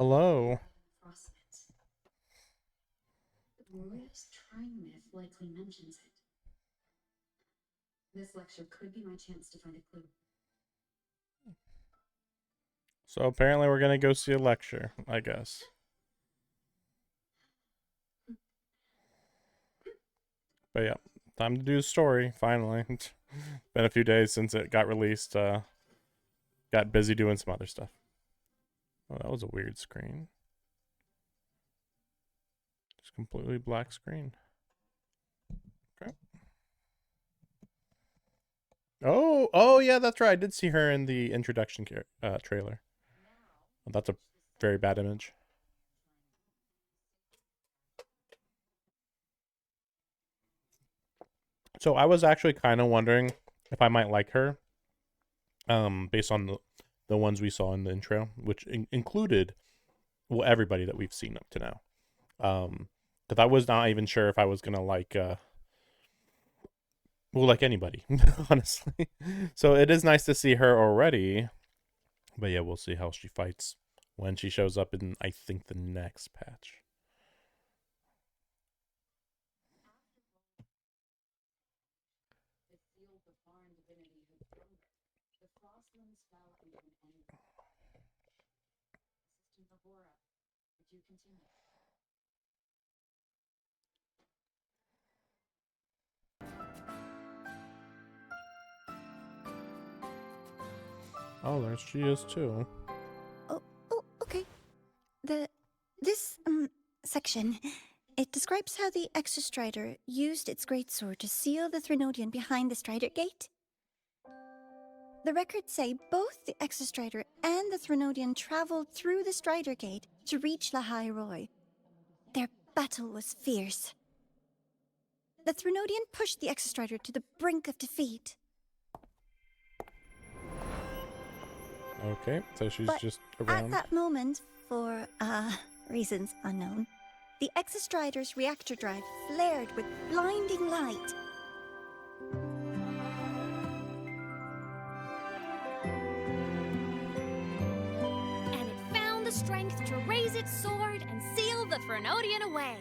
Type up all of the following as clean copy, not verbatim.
Hello. The glorious trying myth likely mentions it. This lecture could be my chance to find a clue. So apparently we're gonna go see a lecture, I guess. But yeah, time to do the story, finally. Been a few days since it got released. Got busy doing some other stuff. Oh, that was a weird screen. Just completely black screen. Okay. Oh yeah, that's right. I did see her in the introduction trailer. Well, that's a very bad image. So I was actually kind of wondering if I might like her, based on the ones we saw in the intro, which included well everybody that we've seen up to now. Because I was not even sure if I was gonna like anybody, honestly. So it is nice to see her already, but yeah, we'll see how she fights when she shows up in I think the next patch. Oh, there she is too. Oh, okay. This section, it describes how the Exostrider used its greatsword to seal the Threnodian behind the Strider Gate. The records say both the Exostrider and the Threnodian traveled through the Strider Gate to reach Lahai Roy. Their battle was fierce. The Threnodian pushed the Exostrider to the brink of defeat. Okay, so she's But just at around. that moment, for reasons unknown, the Exostrider's reactor drive flared with blinding light. And it found the strength to raise its sword and seal the Threnodian away.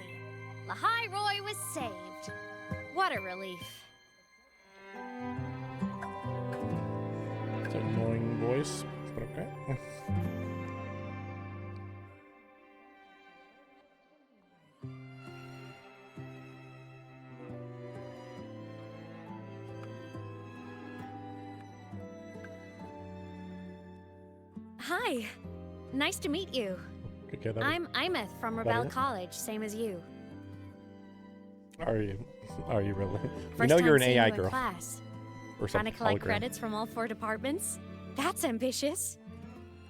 Lahai Roy was saved. What a relief. It's an annoying voice, but okay. Hi. Nice to meet you. Okay, I'm Aemeth from Rebel it? College, same as you. Are you? Are you really? We First know time you're an seeing AI you in girl class. or Trying to something. collect Hologram. credits from all 4 departments? That's ambitious.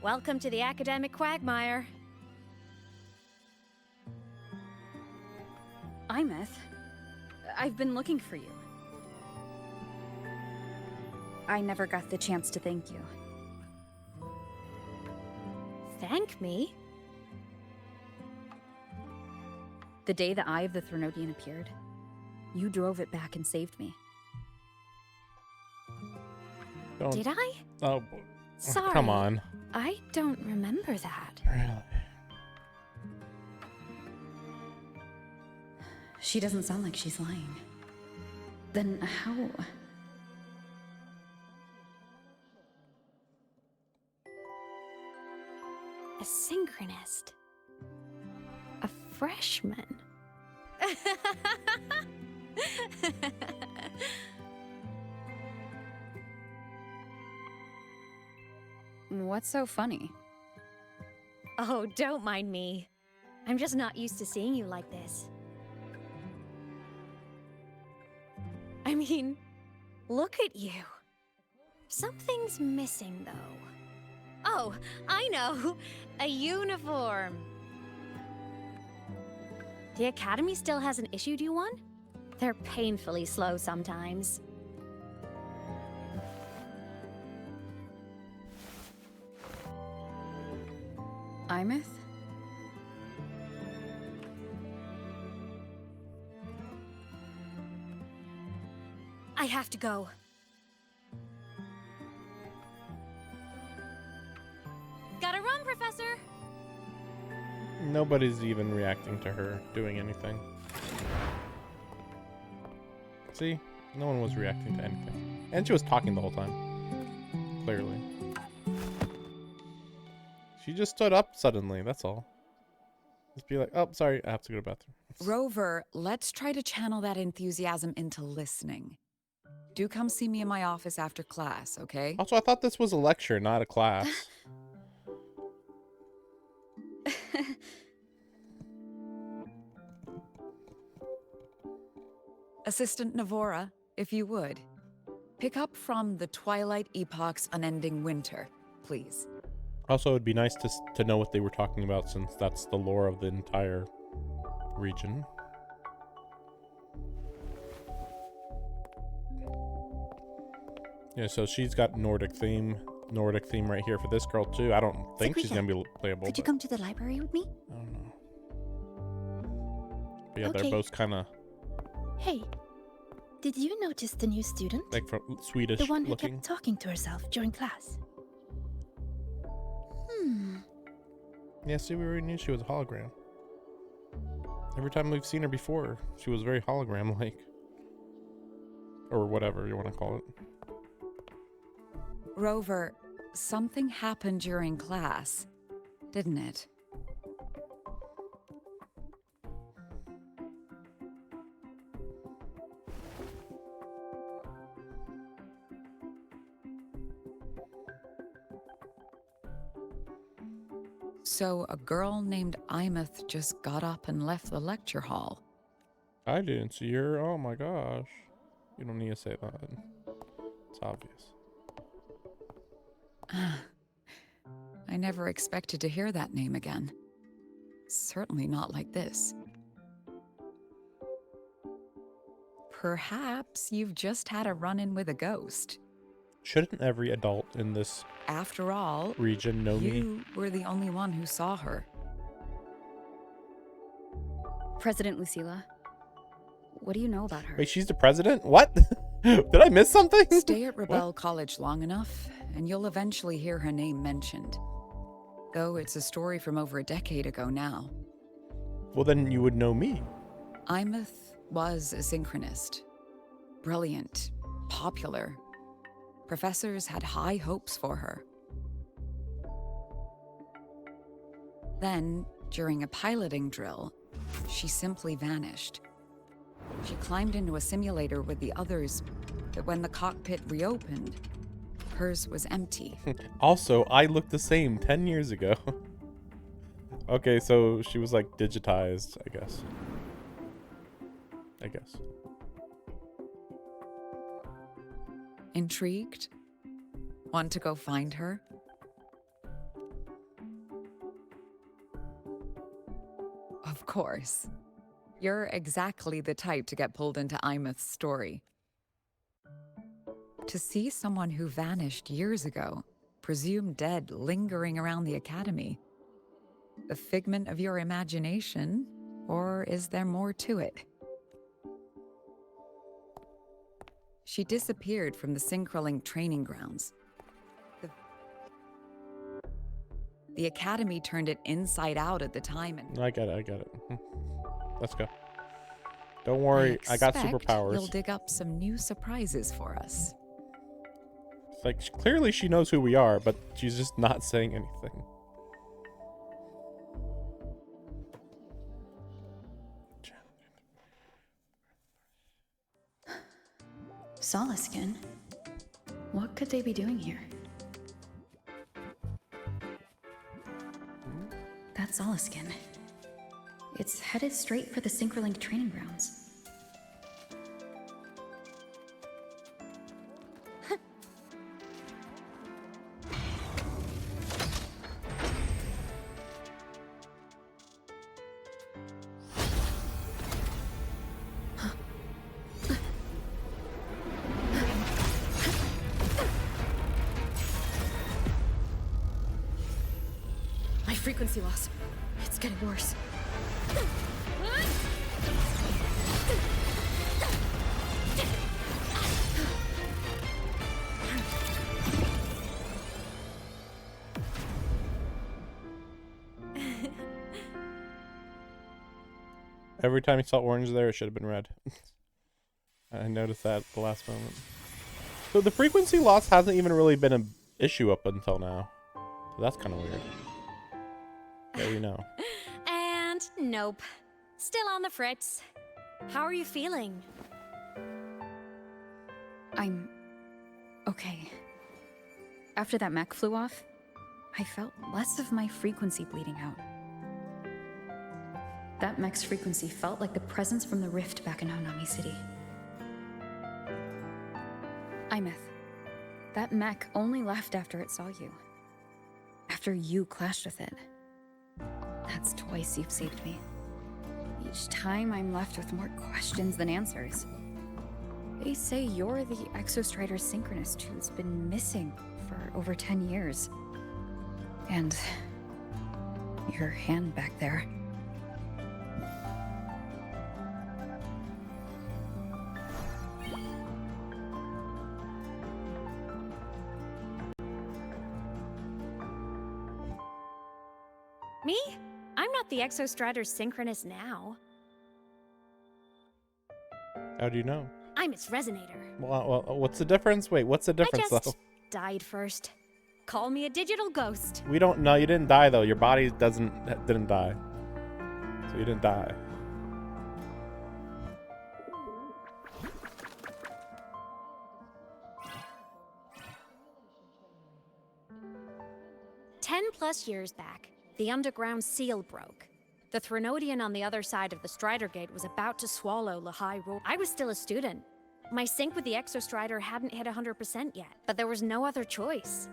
Welcome to the academic quagmire. Aemeth, I've been looking for you. I never got the chance to thank you. Thank me? The day the Eye of the Threnodian appeared, you drove it back and saved me. Don't. Did I? Oh, Sorry. come on. I don't remember that. Really? She doesn't sound like she's lying. Then how? A synchronist. A freshman. What's so funny? Oh, don't mind me. I'm just not used to seeing you like this. I mean, look at you. Something's missing, though. Oh, I know! A uniform! The Academy still hasn't issued you one? They're painfully slow sometimes. Aemeth? I have to go. Gotta run, Professor! Nobody's even reacting to her doing anything. See? No one was reacting to anything. And she was talking the whole time. Clearly. She just stood up suddenly, that's all. Just be like, oh, sorry, I have to go to the bathroom. Rover, let's try to channel that enthusiasm into listening. Do come see me in my office after class, okay? Also, I thought this was a lecture, not a class. Assistant Navora, if you would. Pick up from the Twilight Epoch's Unending Winter, please. Also, it'd be nice to know what they were talking about, since that's the lore of the entire region. Yeah, so she's got Nordic theme right here for this girl too. I don't think she's gonna be playable. Could you come to the library with me? I don't know. But yeah, Okay. they're both kind of Hey, did you notice the new student? like from Swedish The one who looking. kept talking to herself during class. Yeah, see, we already knew she was a hologram. Every time we've seen her before, she was very hologram-like. Or whatever you want to call it. Rover, something happened during class, didn't it? So a girl named Aemeth just got up and left the lecture hall. I didn't see her. Oh my gosh. You don't need to say that. It's obvious. I never expected to hear that name again. Certainly not like this. Perhaps you've just had a run-in with a ghost. Shouldn't every adult in this After all, region know me? you were the only one who saw her. President Lucilla, what do you know about her? Wait, she's the president? What? Did I miss something? Stay at Rebel College long enough, and you'll eventually hear her name mentioned. Though it's a story from over a decade ago now. Well, then you would know me. Aemeth was a synchronist. Brilliant, popular. Professors had high hopes for her. Then, during a piloting drill, she simply vanished. She climbed into a simulator with the others, but when the cockpit reopened, hers was empty. Also, I looked the same 10 years ago. Okay, so she was like digitized, I guess. Intrigued? Want to go find her? Of course. You're exactly the type to get pulled into Aemeth's story. To see someone who vanished years ago, presumed dead, lingering around the academy. A figment of your imagination, or is there more to it? She disappeared from the Synchroling training grounds. The academy turned it inside out at the time, and I get it. Let's go. Don't worry, I got expect superpowers. You'll dig up some new surprises for us. It's like, clearly she knows who we are, but she's just not saying anything. Solaskin? What could they be doing here? That's Solaskin. It's headed straight for the Synchroling training grounds. My frequency loss. It's getting worse. Every time you saw orange there, it should have been red. I noticed that at the last moment. So the frequency loss hasn't even really been an issue up until now. So that's kind of weird. There we know. And nope. Still on the fritz. How are you feeling? I'm okay. After that mech flew off, I felt less of my frequency bleeding out. That mech's frequency felt like the presence from the rift back in Honami City. Aemeth, that mech only left after it saw you. After you clashed with it. That's twice you've saved me. Each time I'm left with more questions than answers. They say you're the Exostrider Synchronist who's been missing for over 10 years. And your hand back there. Me? I'm not the Exostrider Synchronist now. How do you know? I'm its resonator. Well, what's the difference? Wait, what's the difference I just though? died first. Call me a digital ghost. We don't know. You didn't die though. Your body didn't die. So you didn't die. +10 years back, the underground seal broke. The Threnodian on the other side of the Strider Gate was about to swallow Lahai Roar. I was still a student. My sync with the Exostrider hadn't hit 100% yet, but there was no other choice.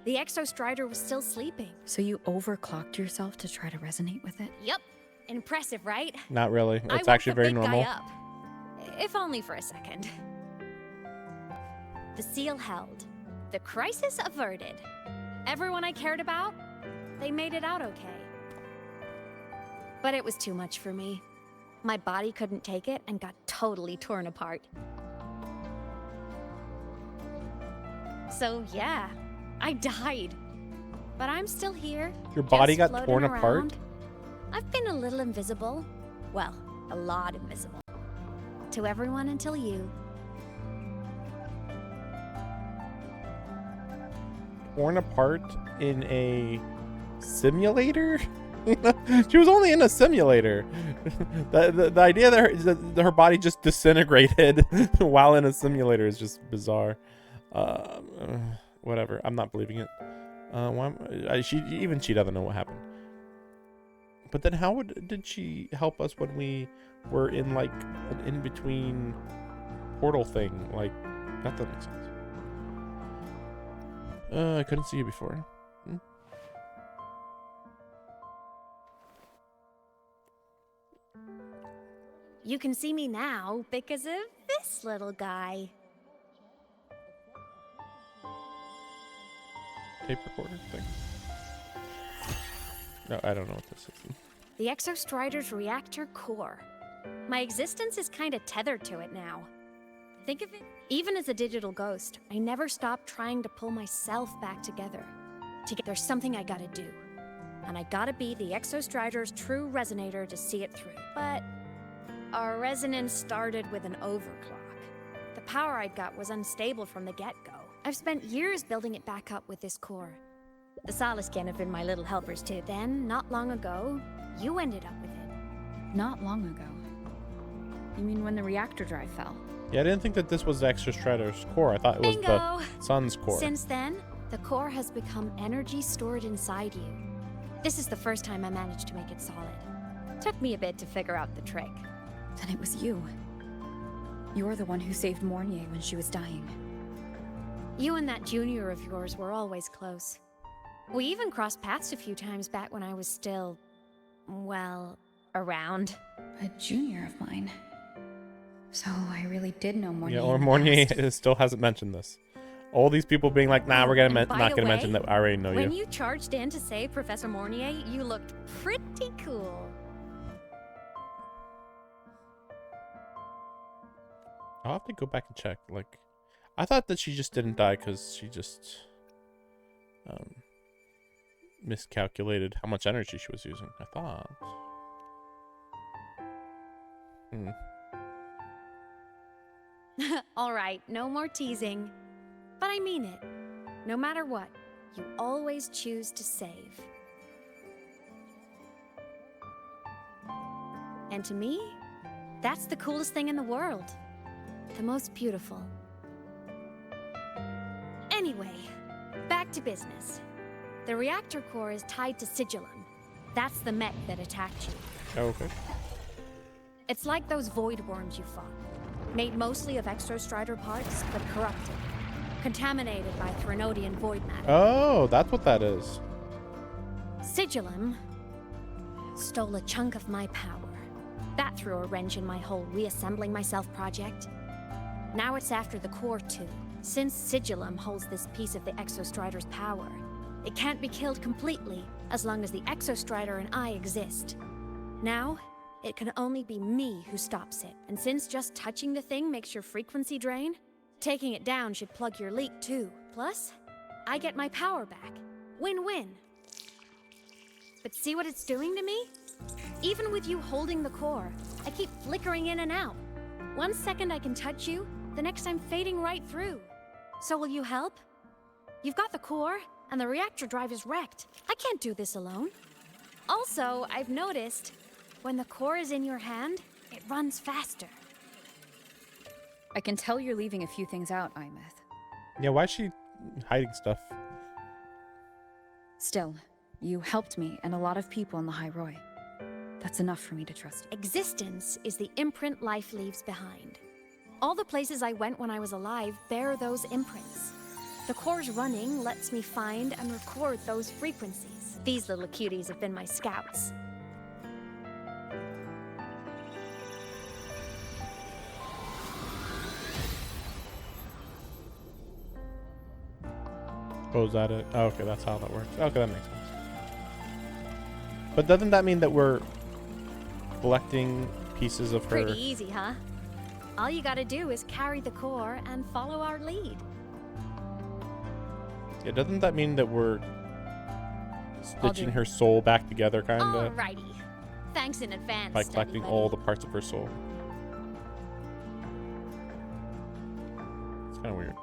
The Exostrider was still sleeping. So you overclocked yourself to try to resonate with it? Yup. Impressive, right? Not really. I It's woke actually the very big normal. guy up. If only for a second. The seal held. The crisis averted. Everyone I cared about, they made it out okay. But it was too much for me. My body couldn't take it and got totally torn apart. So yeah, I died. But I'm still here. Your body just got floating torn apart? around. I've been a little invisible. Well, a lot invisible. To everyone until you. Torn apart in a simulator? She was only in a simulator. The idea that her body just disintegrated while in a simulator is just bizarre. Whatever. I'm not believing it. She doesn't know what happened. But then how did she help us when we were in like an in-between portal thing? Like, that doesn't make sense. I couldn't see you before. You can see me now because of this little guy. Tape recorder thing. No, I don't know what this is. The Exostrider's reactor core. My existence is kind of tethered to it now. Think of it, even as a digital ghost, I never stopped trying to pull myself back together. There's something I gotta do. And I gotta be the Exostrider's true resonator to see it through. But our resonance started with an overclock. The power I got was unstable from the get-go. I've spent years building it back up with this core. The Saliskin have been my little helpers too. Then, not long ago, you ended up with it. Not long ago. You mean when the reactor drive fell? Yeah, I didn't think that this was the Exostrider's core. I thought it was Bingo! the sun's core. Since then, the core has become energy stored inside you. This is the first time I managed to make it solid. Took me a bit to figure out the trick. Then it was you. You're the one who saved Mornier when she was dying. You and that junior of yours were always close. We even crossed paths a few times back when I was still, well, around. A junior of mine. So I really did know Mornier. Yeah, or in the Mornier past. still hasn't mentioned this. All these people being like, nah, we're And not by gonna the mention way, that I already know when you. you charged in to save Professor Mornier, you looked pretty cool. I'll have to go back and check. Like, I thought that she just didn't die because she just miscalculated how much energy she was using. I thought. Alright, no more teasing. But I mean it. No matter what, you always choose to save. And to me, that's the coolest thing in the world. The most beautiful. Anyway, back to business. The reactor core is tied to Sigillum. That's the mech that attacked you. Oh, okay. It's like those void worms you fought. Made mostly of exostrider parts, but corrupted. Contaminated by Threnodian void matter. Oh, that's what that is. Sigillum stole a chunk of my power. That threw a wrench in my whole reassembling myself project. Now it's after the core too. Since Sigillum holds this piece of the exostrider's power, it can't be killed completely as long as the exostrider and I exist. Now, it can only be me who stops it. And since just touching the thing makes your frequency drain, taking it down should plug your leak too. Plus, I get my power back. Win-win. But see what it's doing to me? Even with you holding the core, I keep flickering in and out. 1 second I can touch you, the next I'm fading right through. So will you help? You've got the core, and the reactor drive is wrecked. I can't do this alone. Also, I've noticed, when the core is in your hand, it runs faster. I can tell you're leaving a few things out, Aemeth. Yeah, why is she hiding stuff? Still, you helped me and a lot of people in the High Roy. That's enough for me to trust you. Existence is the imprint life leaves behind. All the places I went when I was alive bear those imprints. The core's running lets me find and record those frequencies. These little cuties have been my scouts. Oh, is that it? Oh, okay, that's how that works. Okay, that makes sense. But doesn't that mean that we're collecting pieces of her? Pretty easy, huh? All you gotta do is carry the core and follow our lead. Yeah, doesn't that mean that we're stitching her soul back together, kind of? Alrighty. Thanks in advance, By study collecting buddy. all the parts of her soul. It's kind of weird.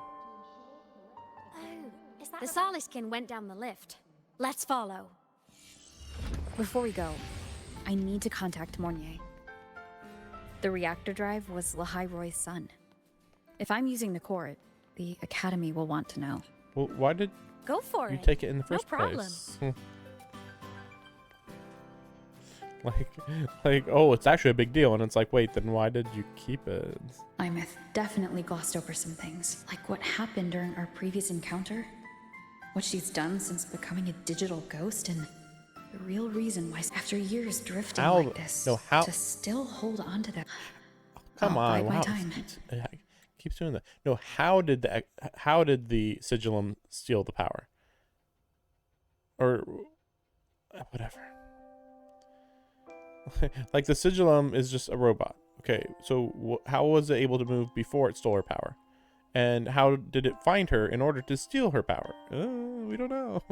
The Soliskin went down the lift. Let's follow. Before we go, I need to contact Mornier. The reactor drive was Lahai Roy's son. If I'm using the core, the Academy will want to know. Well, why did Go for you it. take it in the first No problem. place? like, oh, it's actually a big deal. And it's like, wait, then why did you keep it? Aemeth definitely glossed over some things, like what happened during our previous encounter, what she's done since becoming a digital ghost, and the real reason why, after years drifting like this, to still hold on to that. Come on, bide my wow, time. keeps doing that. No, how did the Sigillum steal the power? Or whatever. Like the Sigillum is just a robot. Okay, so how was it able to move before it stole her power? And how did it find her in order to steal her power? We don't know.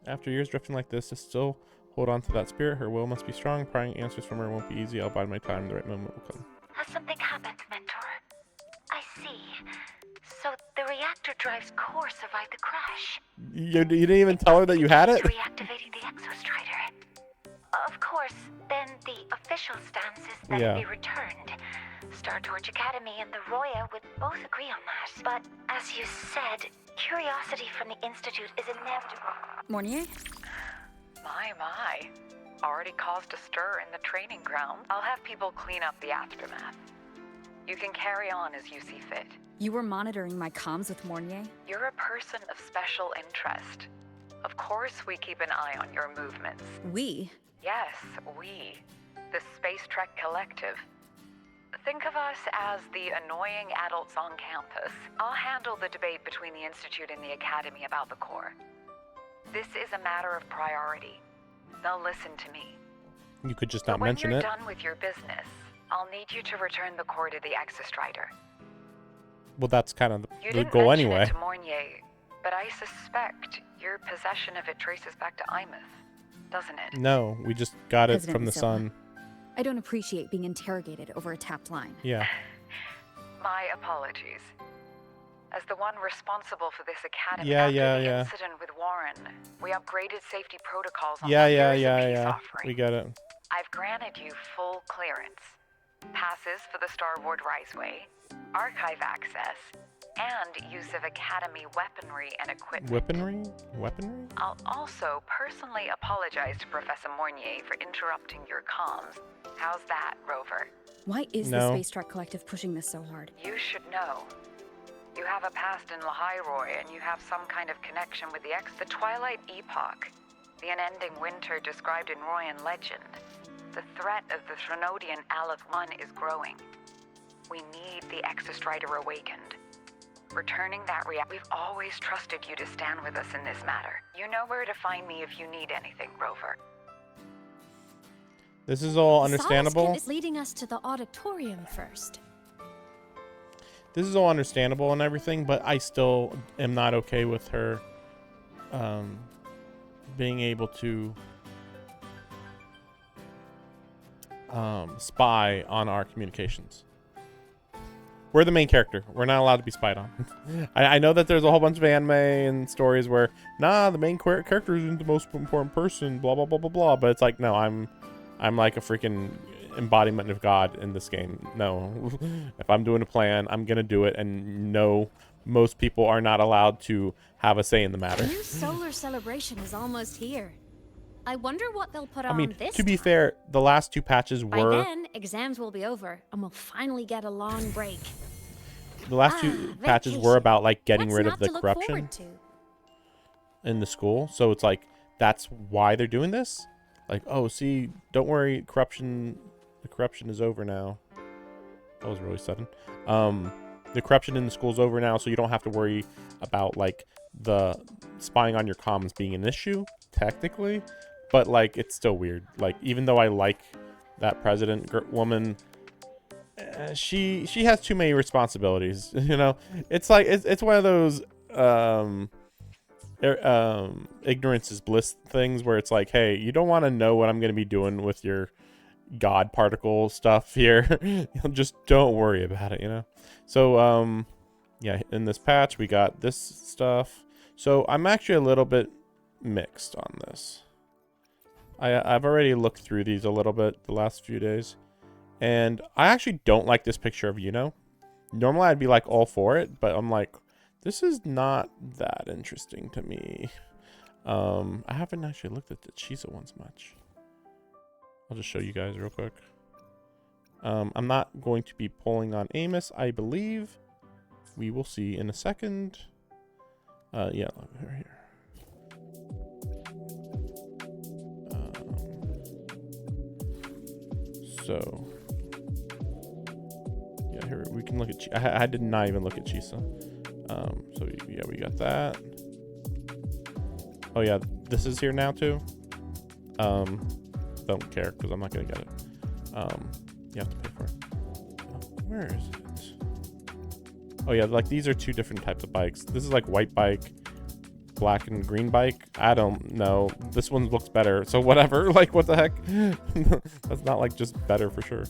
After years drifting like this, to still hold on to that spirit, her will must be strong. Prying answers from her won't be easy. I'll bide my time. The right moment will come. Has something happened, Mentor? I see. So the reactor drive's core survived the crash. You didn't even tell her that you had it? Reactivating the exostrider. Of course, then the official stance is that it be returned. Star Torch Academy and the Roya would both agree on that. But as you said, curiosity from the Institute is inevitable. Mornier? My. Already caused a stir in the training ground. I'll have people clean up the aftermath. You can carry on as you see fit. You were monitoring my comms with Mornier? You're a person of special interest. Of course we keep an eye on your movements. We? Yes, we. The Space Trek Collective. Think of us as the annoying adults on campus. I'll handle the debate between the Institute and the Academy about the core. This is a matter of priority. Now listen to me. You could just not when mention you're it. done with your business, I'll need you to return the core to the Exostrider. Well, that's kind of You the didn't goal mention anyway. it to Mornier, but I suspect your possession of it traces back to Aemeth, doesn't it? No, we just got it President from the Zilla. sun. I don't appreciate being interrogated over a tapped line. Yeah. My apologies. As the one responsible for this academy Yeah, after yeah, the yeah. incident with Warren, we upgraded safety protocols on Yeah, the yeah, years of yeah, peace yeah. offering. We got it. I've granted you full clearance. Passes for the Starboard Riseway, archive access, and use of Academy weaponry and equipment. Weaponry? Weaponry? I'll also personally apologize to Professor Mornier for interrupting your comms. How's that, Rover? Why is No. the Space Truck Collective pushing this so hard? You should know. You have a past in Lahairoi, and you have some kind of connection with the Twilight Epoch, the unending winter described in Royan legend. The threat of the Threnodian Aleth One is growing. We need the Exostrider awakened. Returning that we've always trusted you to stand with us in this matter. You know where to find me if you need anything, Rover. This is all The understandable. Sawskin is leading us to the auditorium first. This is all understandable and everything, but I still am not okay with her being able to spy on our communications. We're the main character. We're not allowed to be spied on. I know that there's a whole bunch of anime and stories where, nah, the main character isn't the most important person, blah, blah, blah, blah, blah. But it's like, no, I'm like a freaking embodiment of God in this game. No. If I'm doing a plan, I'm going to do it. And no, most people are not allowed to have a say in the matter. The new solar celebration is almost here. I wonder what they'll put on I mean, this to be time. fair, the last two patches By were... then, exams will be over, and we'll finally get a long break. The last two patches were vacation. about, like, getting What's rid not of the to look corruption forward to? in the school. So it's like, that's why they're doing this? Like, oh, see, don't worry, the corruption is over now. That was really sudden. The corruption in the school's over now, so you don't have to worry about, like, the spying on your comms being an issue, technically. But, like, it's still weird. Like, even though I like that president woman, she has too many responsibilities, you know? It's like, it's one of those ignorance is bliss things where it's like, hey, you don't want to know what I'm going to be doing with your God particle stuff here. Just don't worry about it, you know? So, yeah, in this patch, we got this stuff. So I'm actually a little bit mixed on this. I've already looked through these a little bit the last few days, and I actually don't like this picture of Yuno. Normally I'd be like all for it, but I'm like, this is not that interesting to me. I haven't actually looked at the Chisa ones much. I'll just show you guys real quick. I'm not going to be pulling on Aemeth, I believe. We will see in a second. Yeah, right here. So, yeah, here we can look at. I did not even look at Chisa. So yeah, we got that. Oh yeah, this is here now too. Don't care because I'm not gonna get it. You have to pay for it. Where is it? Oh yeah, like these are two different types of bikes. This is like white bike, black and green bike. I don't know. This one looks better, so whatever. Like, what the heck? That's not like just better for sure.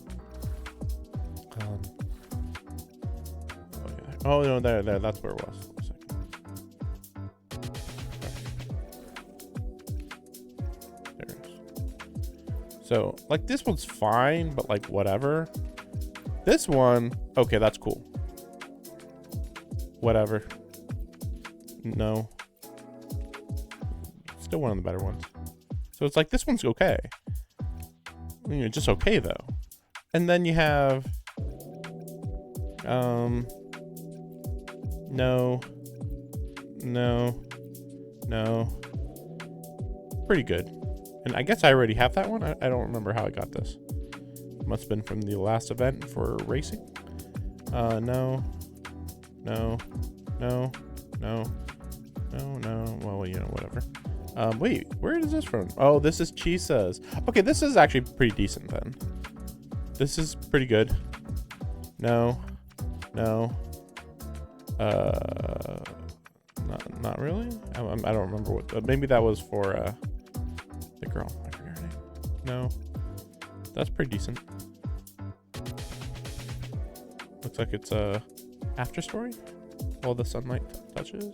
Oh no, there. That's where it was. There it is. So, like, this one's fine, but like whatever. This one, okay, that's cool. Whatever. No. Still one of the better ones. So it's like, this one's okay. You know, just okay though. And then you have no. Pretty good. And I guess I already have that one. I don't remember how I got this. Must have been from the last event for racing. No. Well, you know, whatever. Wait, where is this from? Oh, this is Chisa's. Okay, this is actually pretty decent then. This is pretty good. No. Not really. I don't remember what. Maybe that was for the girl. I forget her name. That's pretty decent. Looks like it's a after story. All the sunlight touches.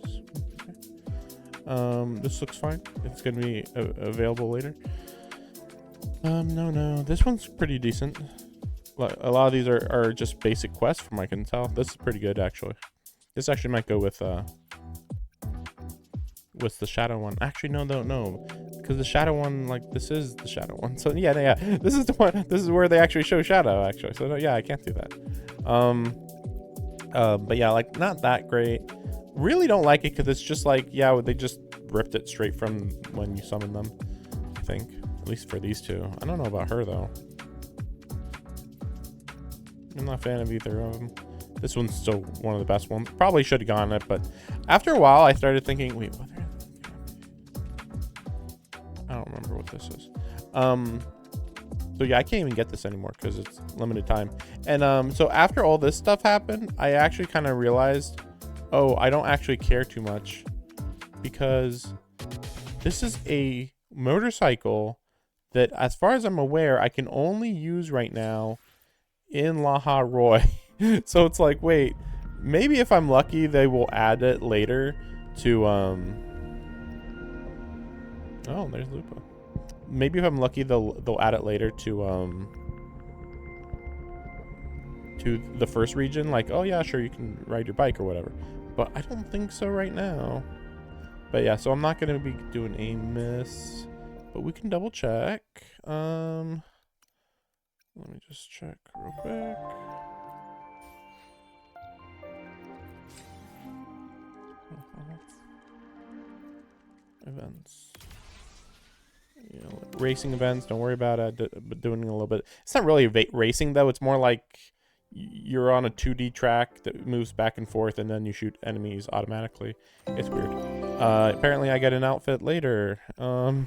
Okay. This looks fine. It's gonna be available later. No. This one's pretty decent. A lot of these are just basic quests from what I can tell. This is pretty good actually. This actually might go with the shadow one. Actually, no. Because the shadow one, like, this is the shadow one. So yeah. This is the one. This is where they actually show shadow actually. So no, yeah, I can't do that. But yeah, like, not that great. Really don't like it because it's just like, yeah, they just ripped it straight from when you summon them. I think, at least for these two. I don't know about her though. I'm not a fan of either of them. This one's still one of the best ones. Probably should have gone it, but after a while, I started thinking, wait, what? I don't remember what this is. So yeah, I can't even get this anymore because it's limited time. And so after all this stuff happened, I actually kind of realized, oh, I don't actually care too much because this is a motorcycle that, as far as I'm aware, I can only use right now in Laha Roy. So it's like, wait, maybe if I'm lucky, they will add it later to oh, there's Lupa. Maybe if I'm lucky, they'll add it later to the first region. Like, oh yeah, sure, you can ride your bike or whatever. But I don't think so right now. But yeah, so I'm not gonna be doing Aemeth, but we can double check. Let me just check real quick. Events. You know, racing events, don't worry about it. But doing a little bit. It's not really racing though. It's more like you're on a 2D track that moves back and forth, and then you shoot enemies automatically. It's weird. Apparently, I get an outfit later. Can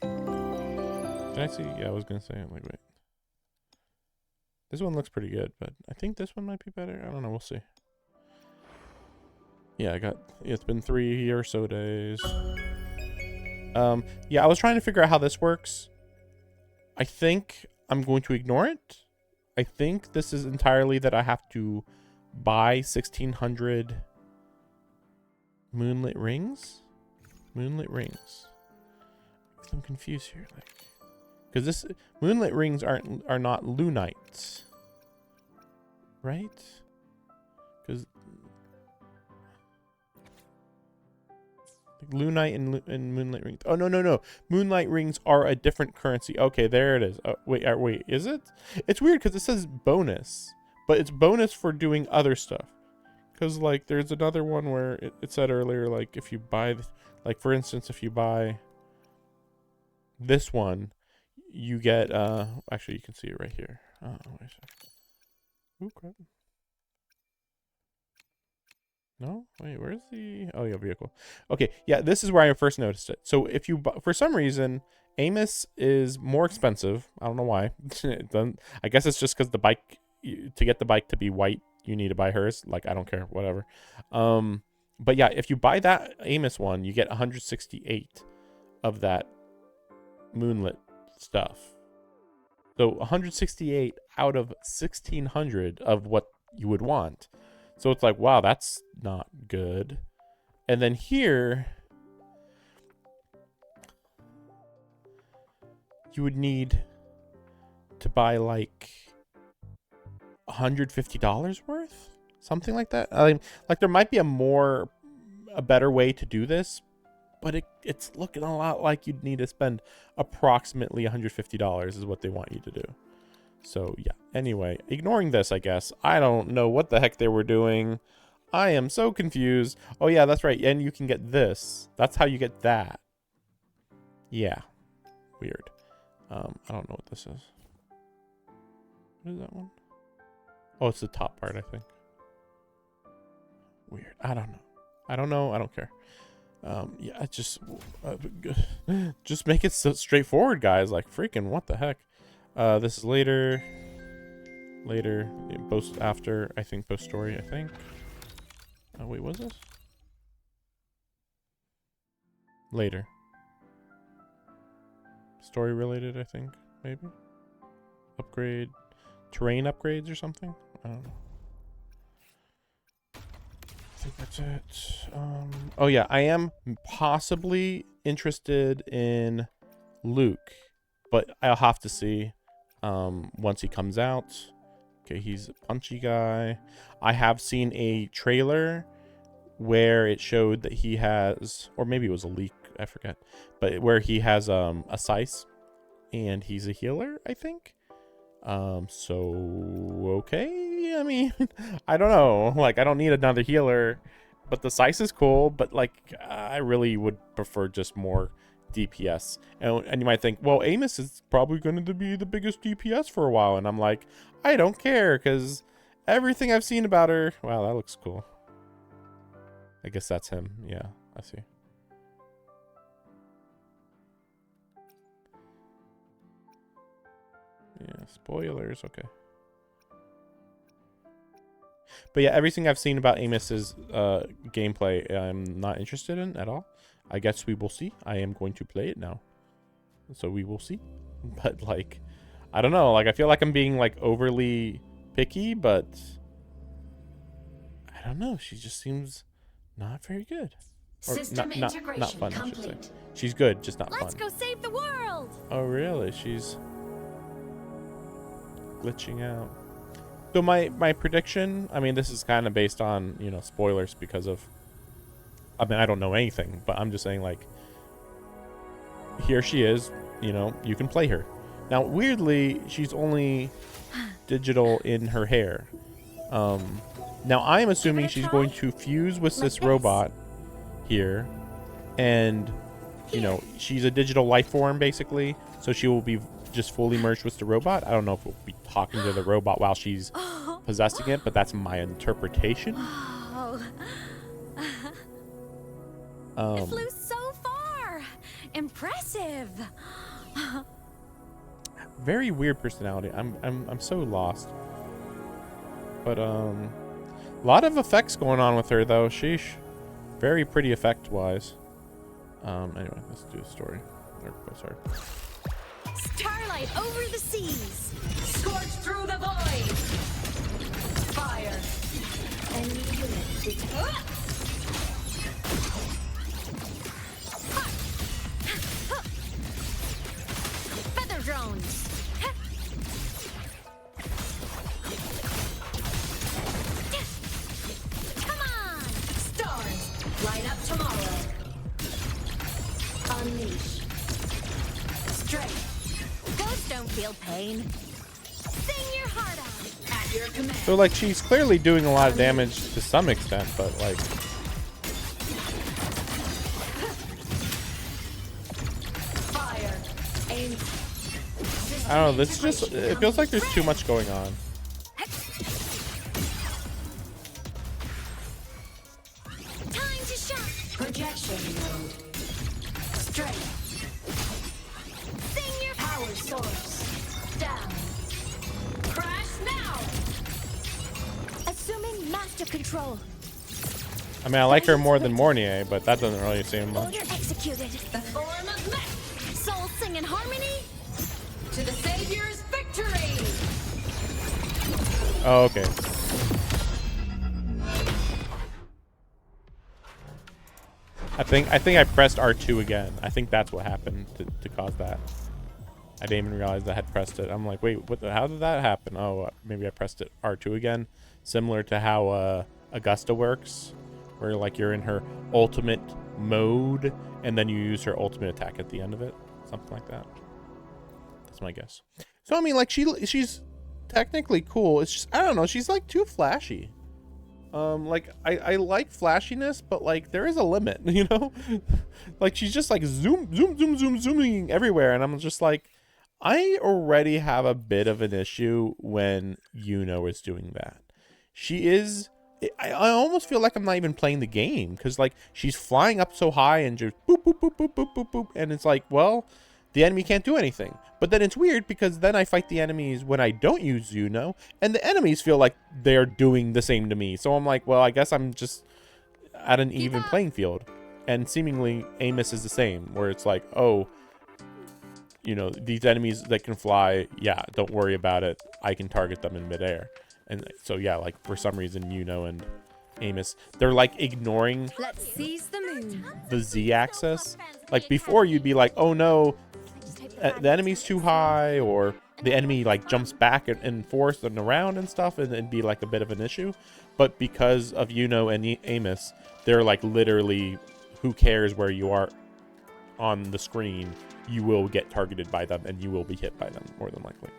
I see? Yeah, I was gonna say. I'm like, wait. This one looks pretty good, but I think this one might be better. I don't know. We'll see. Yeah, it's been 3 or so days. Yeah, I was trying to figure out how this works. I think I'm going to ignore it. I think this is entirely that I have to buy 1,600 moonlit rings. Moonlit rings. I'm confused here, like, because this moonlit rings are not Lunites, right? Because Lunite and moonlight rings. Oh no. Moonlight rings are a different currency. Okay, there it is. Oh, wait, is it? It's weird because it says bonus, but it's bonus for doing other stuff. Because like there's another one where it said earlier, like if you buy, like for instance, if you buy this one, you get actually you can see it right here. Oh, wait a second. Ooh, crap. No, wait, where's the, oh yeah, vehicle. Okay, yeah, this is where I first noticed it. So if you, for some reason, Aemeth is more expensive. I don't know why. I guess it's just because the bike, to get the bike to be white, you need to buy hers. Like, I don't care, whatever. But yeah, if you buy that Aemeth one, you get 168 of that moonlit stuff. So 168 out of 1,600 of what you would want. So it's like, wow, that's not good. And then here, you would need to buy like $150 worth, something like that. I mean, like there might be a better way to do this, but it's looking a lot like you'd need to spend approximately $150 is what they want you to do. So yeah, anyway, ignoring this, I guess. I don't know what the heck they were doing. I am so confused. Oh yeah, that's right. And you can get this. That's how you get that. Yeah. Weird. I don't know what this is. What is that one? Oh, it's the top part, I think. Weird. I don't know. I don't care. Yeah, just make it so straightforward, guys. Like, freaking what the heck. This is later, post after, I think, post story, I think. Oh, wait, was this? Later. Story related, I think, maybe? upgrade, terrain upgrades or something. I don't know. I think that's it. Oh yeah, I am possibly interested in Luke, but I'll have to see once he comes out. Okay, he's a punchy guy. I have seen a trailer where it showed that he has, or maybe it was a leak, I forget, but where he has a scythe and he's a healer, I think. So okay, I mean, I don't know, like I don't need another healer, but the scythe is cool, but like I really would prefer just more DPS. And you might think, well, Aemeth is probably going to be the biggest DPS for a while, and I'm like, I don't care, because everything I've seen about her, wow, that looks cool. I guess that's him. Yeah, I see. Yeah, spoilers. Okay. But yeah, everything I've seen about Aemeth's gameplay, I'm not interested in at all. I guess we will see. I am going to play it now, so we will see. But like, I don't know. Like, I feel like I'm being like overly picky, but I don't know. She just seems not very good. Or System not fun, I should say. She's good, just not fun. Let's go save the world! Oh, really? She's glitching out. So my prediction, I mean, this is kind of based on, you know, spoilers because of, I mean, I don't know anything, but I'm just saying, like, here she is, you know, you can play her. Now, weirdly, she's only digital in her hair. Now, I'm assuming she's going to fuse with this robot here, and, you know, she's a digital life form, basically, so she will be just fully merged with the robot. I don't know if we'll be talking to the robot while she's possessing it, but that's my interpretation. It flew so far! Impressive! Very weird personality. I'm so lost. But a lot of effects going on with her though. Sheesh. Very pretty effect wise. Anyway, let's do a story. Sorry. Starlight over the seas! Scorch through the void! Fire! Enemy unit detected. Feather drones! Come on! Stars, light up tomorrow. Unleash. Strength. Ghosts don't feel pain. Sing your heart out! At your command. So like she's clearly doing a lot of damage to some extent, but like Fire. Aim. I don't know, this just it feels like there's too much going on. Time to shine! Projection mode. Strength. Sing your Power source. Down. Crash now. Assuming master control. I mean, I like her more than Mornier, but that doesn't really seem much. Order executed. The form of Mech. Soul sing in harmony. To the Savior's victory. Oh, okay. I think I pressed R2 again. I think that's what happened to cause that. I didn't even realize I had pressed it. I'm like, wait, how did that happen? Oh, maybe I pressed it R2 again. Similar to how Augusta works, where like you're in her ultimate mode and then you use her ultimate attack at the end of it. Something like that. That's my guess. So I mean, like she's technically cool. It's just I don't know. She's like too flashy. Like I like flashiness, but like there is a limit, you know. Like she's just like zooming everywhere, and I'm just like, I already have a bit of an issue when Yuno is doing that. She is. I almost feel like I'm not even playing the game because like she's flying up so high and just boop boop boop boop boop boop boop, and it's like, well, the enemy can't do anything. But then it's weird because then I fight the enemies when I don't use Yuno, and the enemies feel like they're doing the same to me. So I'm like, well, I guess I'm just at an even playing field. And seemingly Aemeth is the same, where it's like, oh, you know, these enemies that can fly, yeah, don't worry about it. I can target them in midair. And so, yeah, like, for some reason, Yuno and Aemeth, they're, like, ignoring Let's seize the moon. the Z-axis. Like, before, you'd be like, oh, no, the enemy's too high, or the enemy, like, jumps back and forth and around and stuff, and it'd be, like, a bit of an issue. But because of Yuno and Aemeth, they're, like, literally, who cares where you are on the screen, you will get targeted by them, and you will be hit by them, more than likely.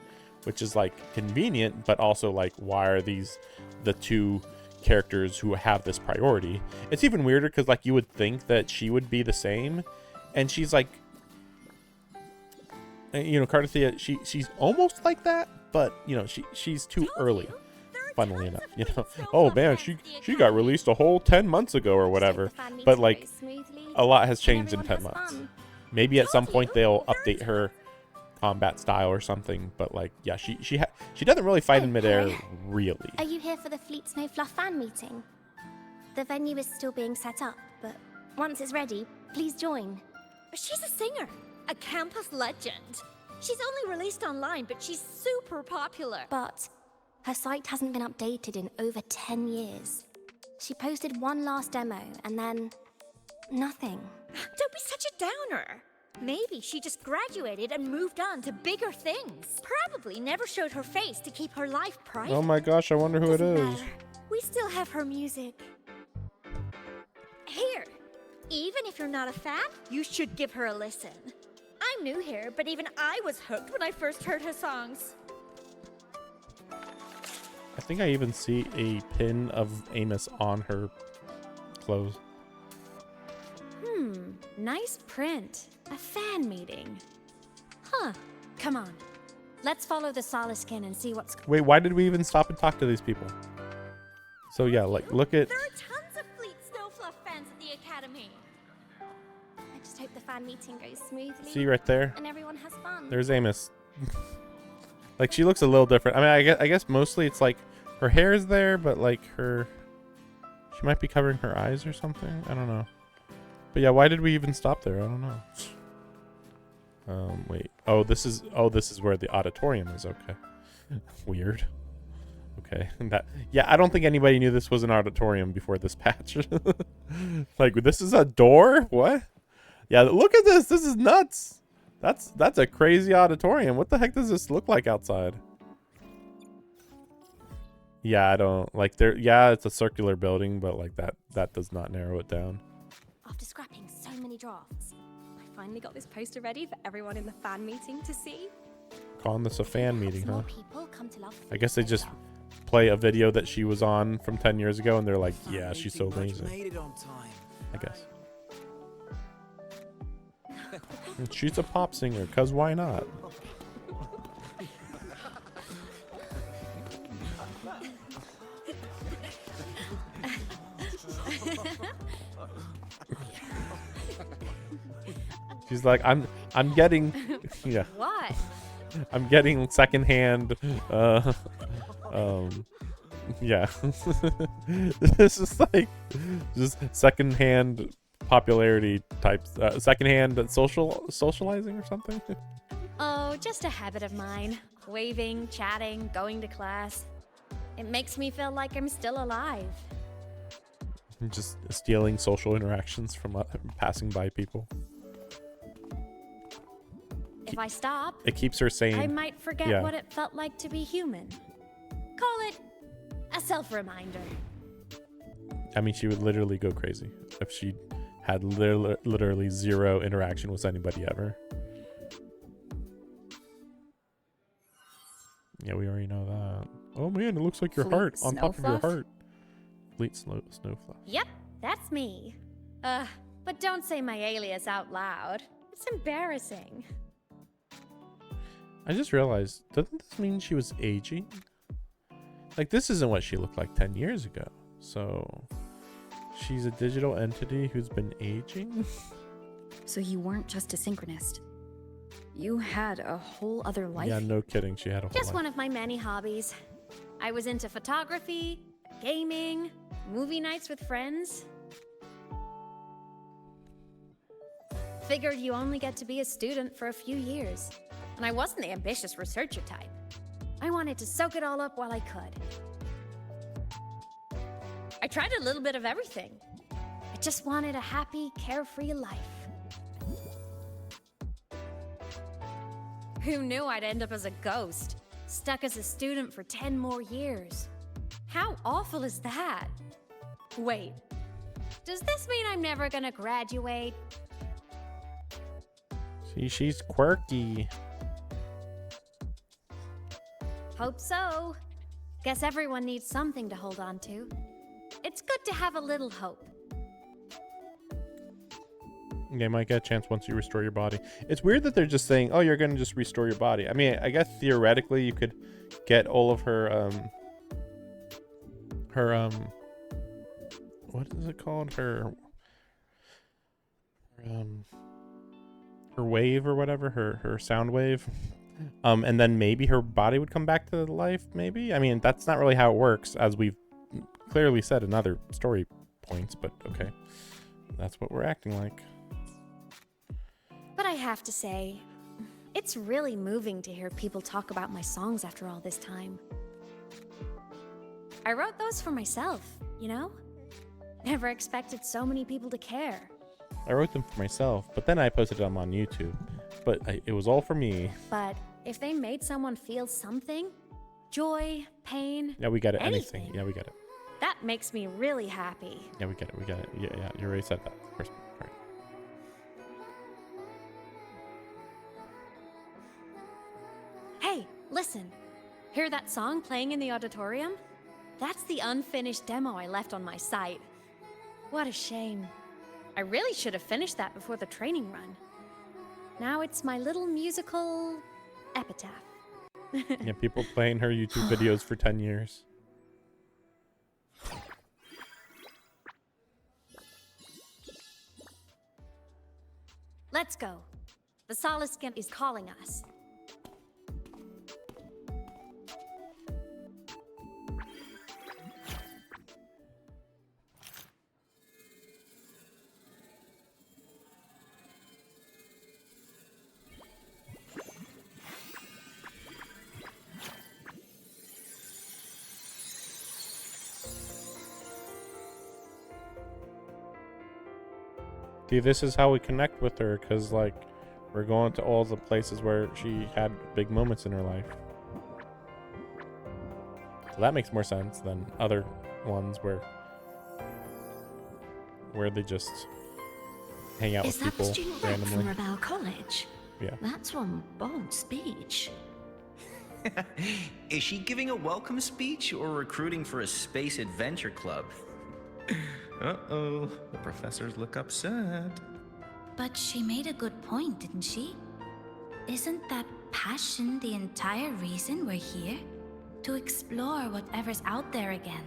Which is, like, convenient, but also, like, why are these the two characters who have this priority? It's even weirder because, like, you would think that she would be the same, and she's like, you know, Cardathea, she's almost like that, but, you know, she's too early, funnily enough, you know. Oh man, she got released a whole 10 months ago or whatever, but, like, a lot has changed in 10 months. Maybe at some point they'll update her combat style or something, but, like, yeah, she doesn't really fight in midair, really. Are you here for the Fleet Snow Fluff fan meeting? The venue is still being set up, but once it's ready, please join. She's a singer, a campus legend. She's only released online, but she's super popular. But her site hasn't been updated in over 10 years. She posted one last demo, and then nothing. Don't be such a downer. Maybe she just graduated and moved on to bigger things. Probably never showed her face to keep her life private. Oh my gosh, I wonder who it is. Matter. We still have her music. Here, even if you're not a fan, you should give her a listen. I'm new here, but even I was hooked when I first heard her songs. I think I even see a pin of Aemeth on her clothes. Nice print. A fan meeting. Huh. Come on. Let's follow the Soliskin and see what's... Wait, why did we even stop and talk to these people? So yeah, like, look at... There are tons of Fleet Snowfluff fans at the Academy. I just hope the fan meeting goes smoothly. See right there? And everyone has fun. There's Aemeth. Like, she looks a little different. I mean, I guess mostly it's like her hair is there, but, like, she might be covering her eyes or something. I don't know. But yeah, why did we even stop there? I don't know. Wait. Oh, this is where the auditorium is. Okay. Weird. Okay. Yeah, I don't think anybody knew this was an auditorium before this patch. Like, this is a door? What? Yeah, look at this. This is nuts. That's a crazy auditorium. What the heck does this look like outside? Yeah, I don't like yeah, it's a circular building, but, like, that does not narrow it down. After scrapping so many drafts, I finally got this poster ready for everyone in the fan meeting to see. Calling this a fan meeting, huh? More people come to love I guess they just play a video that she was on from 10 years ago, and they're like, yeah, she's so amazing. I guess. She's a pop singer, cause why not? She's like, I'm getting, yeah. What? I'm getting secondhand, yeah. This is like just secondhand popularity types, secondhand socializing or something. Oh, just a habit of mine. Waving, chatting, going to class. It makes me feel like I'm still alive. Just stealing social interactions from passing by people. If I stop, It keeps her sane. I might forget Yeah. what it felt like to be human. Call it a self-reminder. I mean, she would literally go crazy if she had literally zero interaction with anybody ever. Yeah, we already know that. Oh man, it looks like your Fleet heart on top of your Snowfluff? heart. Fleet Snowfluff. Yep, that's me. But don't say my alias out loud. It's embarrassing. I just realized, doesn't this mean she was aging? Like, this isn't what she looked like 10 years ago. So, she's a digital entity who's been aging? So you weren't just a synchronist. You had a whole other life. Yeah, no kidding. She had a whole Just life. one of my many hobbies. I was into photography, gaming, movie nights with friends. Figured you only get to be a student for a few years. And I wasn't the ambitious researcher type. I wanted to soak it all up while I could. I tried a little bit of everything. I just wanted a happy, carefree life. Who knew I'd end up as a ghost, stuck as a student for 10 more years? How awful is that? Wait, does this mean I'm never gonna graduate? See, she's quirky. Hope so. Guess everyone needs something to hold on to. It's good to have a little hope. You might get a chance once you restore your body. It's weird that they're just saying, oh, you're going to just restore your body. I mean, I guess theoretically you could get all of her, what is it called? Her wave or whatever, her sound wave. And then maybe her body would come back to life, maybe? I mean, that's not really how it works, as we've clearly said in other story points, but okay. That's what we're acting like. But I have to say, it's really moving to hear people talk about my songs after all this time. I wrote those for myself, you know? Never expected so many people to care. I wrote them for myself, but then I posted them on YouTube. But it was all for me. But if they made someone feel something, joy, pain, Yeah, we get it. anything. Anything. Yeah, we get it. That makes me really happy. Yeah, we get it. We get it. Yeah, you already said that. First part. Hey, listen. Hear that song playing in the auditorium? That's the unfinished demo I left on my site. What a shame. I really should have finished that before the training run. Now it's my little musical epitaph. Yeah, people playing her YouTube videos for 10 years. Let's go. The Soliskin is calling us. See, this is how we connect with her, because, like, we're going to all the places where she had big moments in her life. So that makes more sense than other ones where they just hang out with people Is that the student rep randomly. from Rebel College? Yeah. That's one bold speech. Is she giving a welcome speech or recruiting for a space adventure club? Uh-oh, the professors look upset. But she made a good point, didn't she? Isn't that passion the entire reason we're here? To explore whatever's out there again.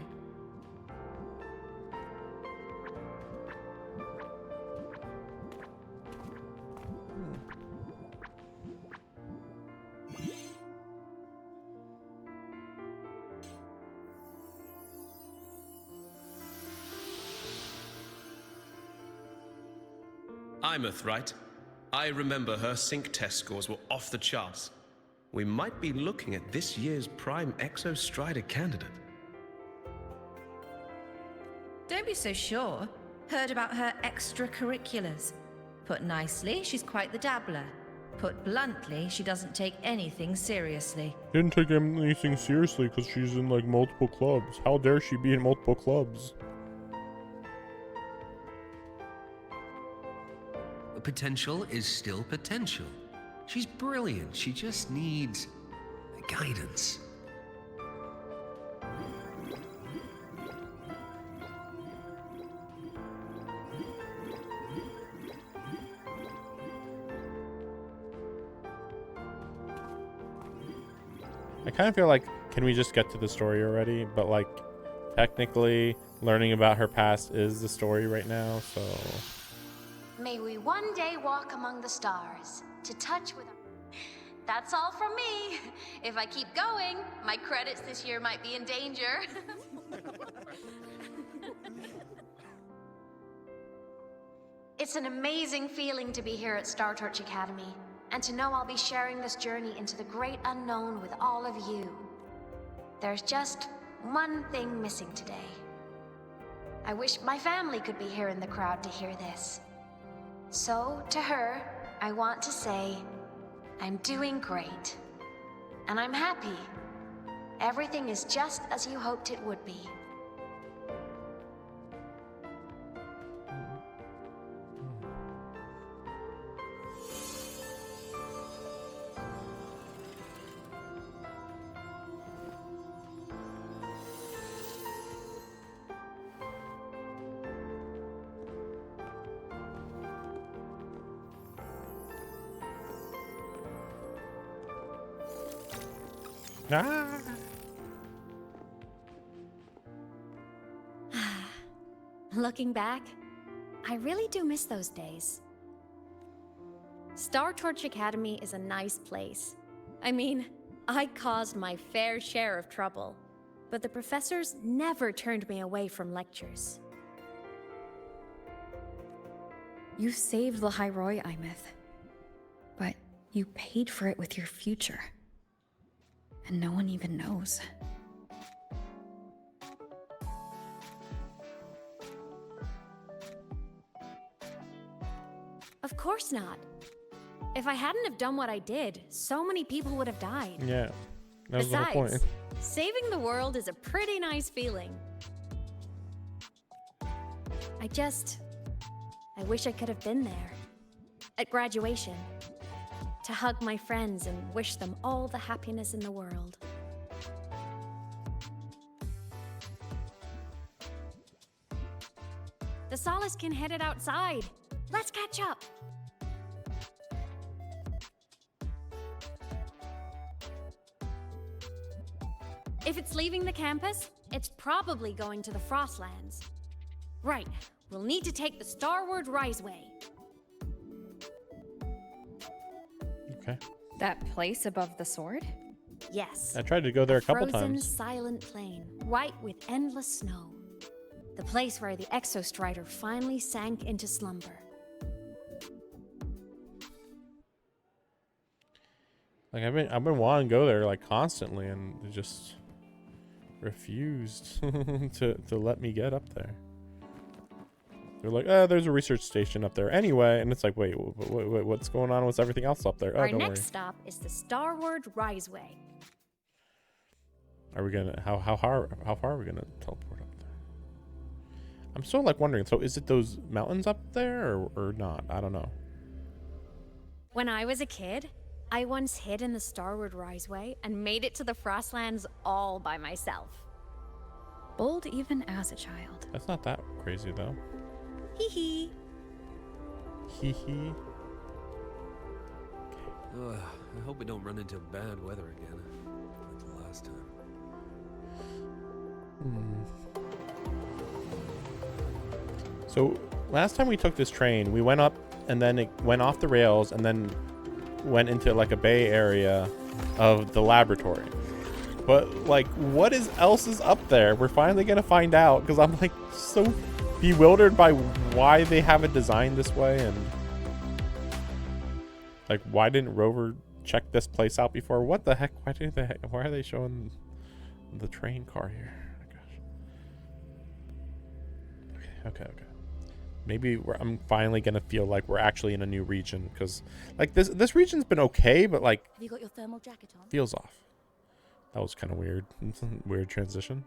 Aemeth, right? I remember her sync test scores were off the charts. We might be looking at this year's prime Exostrider candidate. Don't be so sure. Heard about her extracurriculars. Put nicely, she's quite the dabbler. Put bluntly, she doesn't take anything seriously. Didn't take anything seriously because she's in, like, multiple clubs. How dare she be in multiple clubs? Potential is still potential. She's brilliant. She just needs guidance. I kind of feel like, can we just get to the story already? But, like, technically, learning about her past is the story right now, so... May we one day walk among the stars, to touch with... That's all from me. If I keep going, my credits this year might be in danger. It's an amazing feeling to be here at Star Torch Academy, and to know I'll be sharing this journey into the great unknown with all of you. There's just one thing missing today. I wish my family could be here in the crowd to hear this. So, to her, I want to say, I'm doing great. And I'm happy. Everything is just as you hoped it would be. Ah. Looking back, I really do miss those days. Star Torch Academy is a nice place. I mean, I caused my fair share of trouble, but the professors never turned me away from lectures. You saved the High Roy, Aemeth. But you paid for it with your future. And no one even knows. Of course not. If I hadn't have done what I did, so many people would have died. Yeah, that was the whole Besides, point. saving the world is a pretty nice feeling. I wish I could have been there. At graduation. To hug my friends and wish them all the happiness in the world. The Solace can headed outside. Let's catch up. If it's leaving the campus, it's probably going to the Frostlands. Right, we'll need to take the Starward Riseway. Okay. That place above the sword? Yes. I tried to go there a couple frozen, times. silent plain, white with endless snow. The place where the Exostrider finally sank into slumber. Like I've been wanting to go there like constantly, and they just refused to let me get up there. They're like, there's a research station up there anyway, and it's like, wait, what's going on with everything else up there? Oh, Our don't next worry. stop is the Starward Riseway. Are we gonna how far are we gonna teleport up there? I'm still like wondering. So is it those mountains up there or not? I don't know. When I was a kid, I once hid in the Starward Riseway and made it to the Frostlands all by myself. Bold even as a child. That's not that crazy though. Hee hee. Hee hee. I hope we don't run into bad weather again, like the last time. So last time we took this train, we went up and then it went off the rails and then went into like a bay area of the laboratory. But like, what else is up there? We're finally gonna find out, because I'm like so bewildered by why they have it designed this way, and like, why didn't Rover check this place out before? What the heck? Why are they showing the train car here? Oh my gosh. Okay. Maybe I'm finally gonna feel like we're actually in a new region, because like this region's been okay, but like, Have you got your thermal jacket on? feels off. That was kind of weird. Weird transition.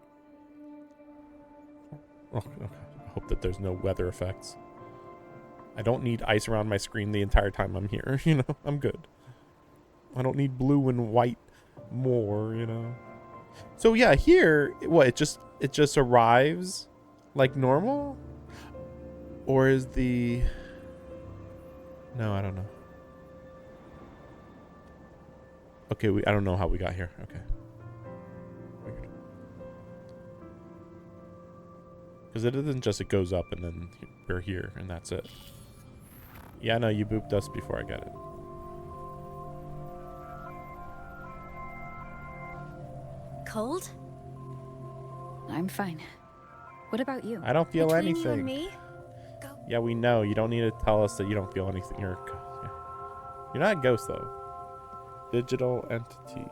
Oh, okay. I hope that there's no weather effects. I don't need ice around my screen the entire time I'm here. You know, I'm good. I don't need blue and white more. You know. So yeah, here, what it just arrives like normal, or is the? No, I don't know. Okay, I don't know how we got here. Okay. Weird. Because it isn't just it goes up and then we're here and that's it. Yeah, no, you booped us before I got it. Cold? I'm fine. What about you? I don't feel Between anything. you and me, go Yeah, we know. You don't need to tell us that you don't feel anything. You're not a ghost, though. Digital entity.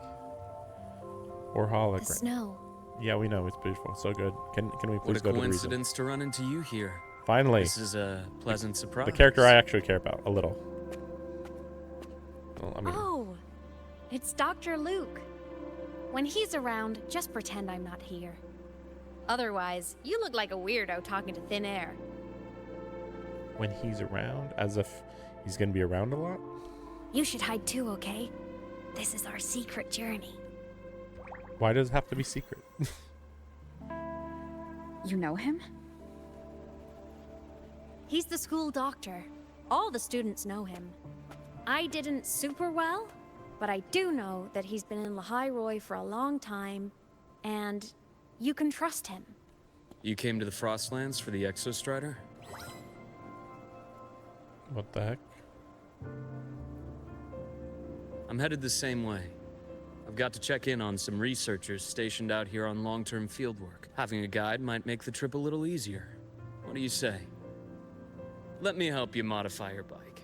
Or The hologram. snow. Yeah, we know. It's beautiful. So good. Can we What please a go to the reason? coincidence to run into you here. Finally. This is a pleasant surprise. The character I actually care about. A little. Well, I mean, Oh, it's Dr. Luke. When he's around, just pretend I'm not here. Otherwise, you look like a weirdo talking to thin air. when he's around, as if he's going to be around a lot. You should hide too, okay? This is our secret journey. Why does it have to be secret? You know him? He's the school doctor. All the students know him. I didn't super well, but I do know that he's been in Lahai for a long time, and you can trust him. You came to the Frostlands for the Exostrider? What the heck? I'm headed the same way. I've got to check in on some researchers stationed out here on long-term fieldwork. Having a guide might make the trip a little easier. What do you say? Let me help you modify your bike.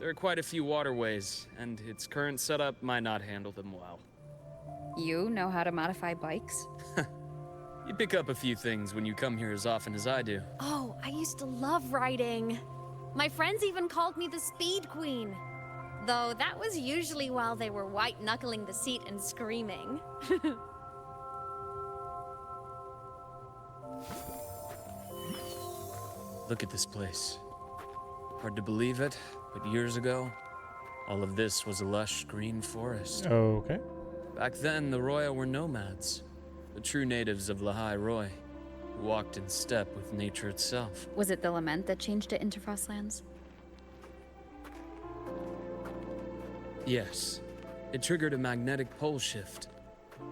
There are quite a few waterways, and its current setup might not handle them well. You know how to modify bikes? You pick up a few things when you come here as often as I do. Oh, I used to love riding. My friends even called me the Speed Queen. Though that was usually while they were white-knuckling the seat and screaming. Look at this place. Hard to believe it, but years ago, all of this was a lush green forest. Okay. Back then, the Roya were nomads, the true natives of Lahai Roy, who walked in step with nature itself. Was it the lament that changed it into Frostlands? Yes, it triggered a magnetic pole shift.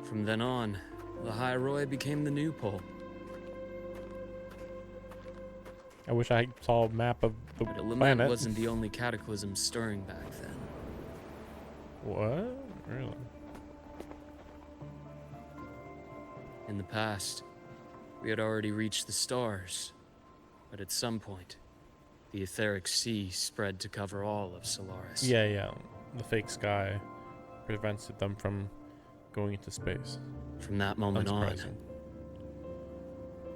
From then on, Lahai Roy became the new pole. I wish I saw a map of the But a lament planet. wasn't the only cataclysm stirring back then. What? Really? In the past, we had already reached the stars, but at some point, the etheric sea spread to cover all of Solaris. Yeah. The fake sky prevented them from going into space. From that moment on, Unsurprising.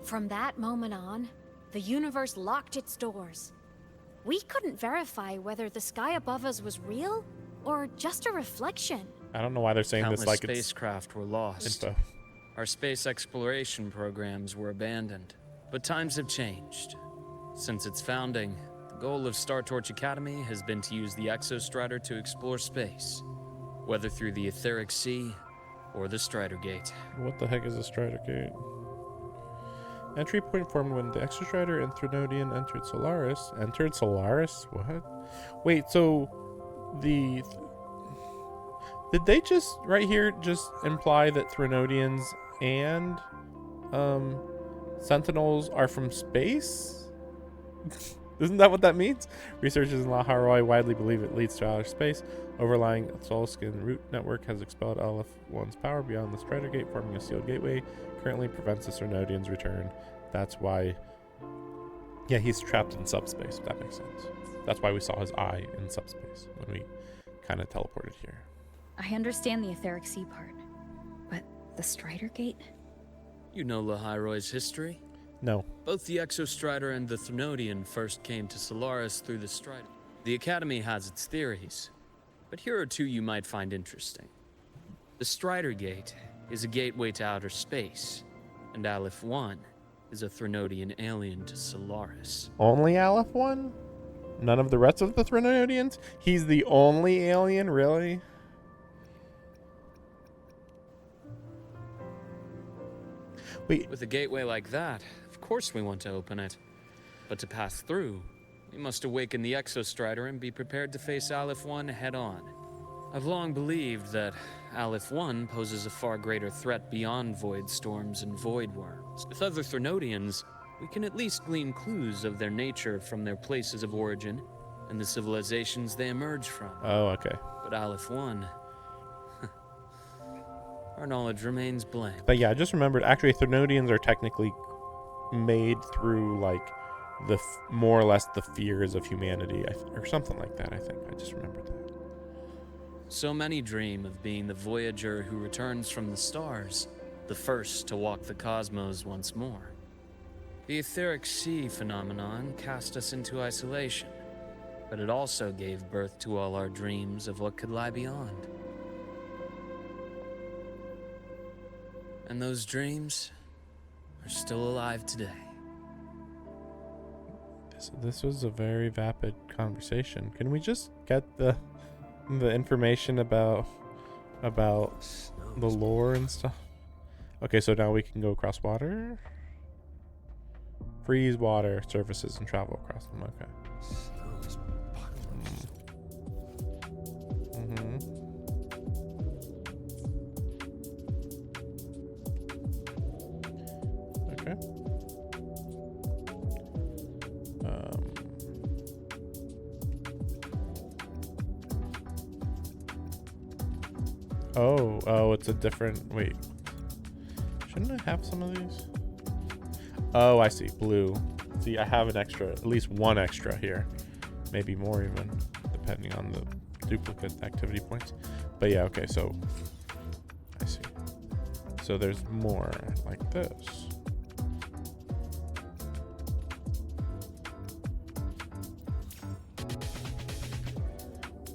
From that moment on, the universe locked its doors. We couldn't verify whether the sky above us was real or just a reflection. I don't know why they're saying countless this like spacecraft were lost. info. Our space exploration programs were abandoned. But times have changed. Since its founding, the goal of Star Torch Academy has been to use the Exostrider to explore space, whether through the etheric sea or the Strider Gate. What the heck is a Strider Gate? Entry point formed when the Exostrider and Threnodian entered Solaris. Entered Solaris? What? Wait, so the... Did they just, right here, just imply that Threnodians and Sentinels are from space? Isn't that what that means? Researchers in Lahai widely believe it leads to outer space. Overlying Solskin root network has expelled Aleph-1's power beyond the Strider Gate, forming a sealed gateway. Currently prevents the Threnodians' return. That's why... Yeah, he's trapped in subspace. That makes sense. That's why we saw his eye in subspace when we kind of teleported here. I understand the etheric sea part, but the Strider Gate? You know Lahai history? No. Both the Exostrider and the Threnodian first came to Solaris through the Strider. The Academy has its theories, but here are two you might find interesting. The Strider Gate is a gateway to outer space, and Aleph-1 is a Threnodian alien to Solaris. Only Aleph-1? None of the rest of the Threnodians? He's the only alien? Really? Wait. With a gateway like that, of course we want to open it. But to pass through, we must awaken the Exostrider and be prepared to face Aleph-1 head-on. I've long believed that Aleph-1 poses a far greater threat beyond void storms and void worms. With other Threnodians, we can at least glean clues of their nature from their places of origin and the civilizations they emerge from. Oh, okay. But Aleph-1... our knowledge remains blank. But yeah, I just remembered, actually, Threnodians are technically made through, like, more or less the fears of humanity, or something like that. I think I just remembered that. So many dream of being the voyager who returns from the stars, the first to walk the cosmos once more. The etheric sea phenomenon cast us into isolation, but it also gave birth to all our dreams of what could lie beyond. And those dreams are still alive today. This was a very vapid conversation. Can we just get the information about the lore and stuff? Okay, so now we can go across water. Freeze water surfaces and travel across them. Okay. Okay. Oh, it's a different. Wait. Shouldn't I have some of these? Oh, I see. Blue. See, I have an extra, at least one extra here. Maybe more even, depending on the duplicate activity points. But yeah, okay, so I see. So there's more like this.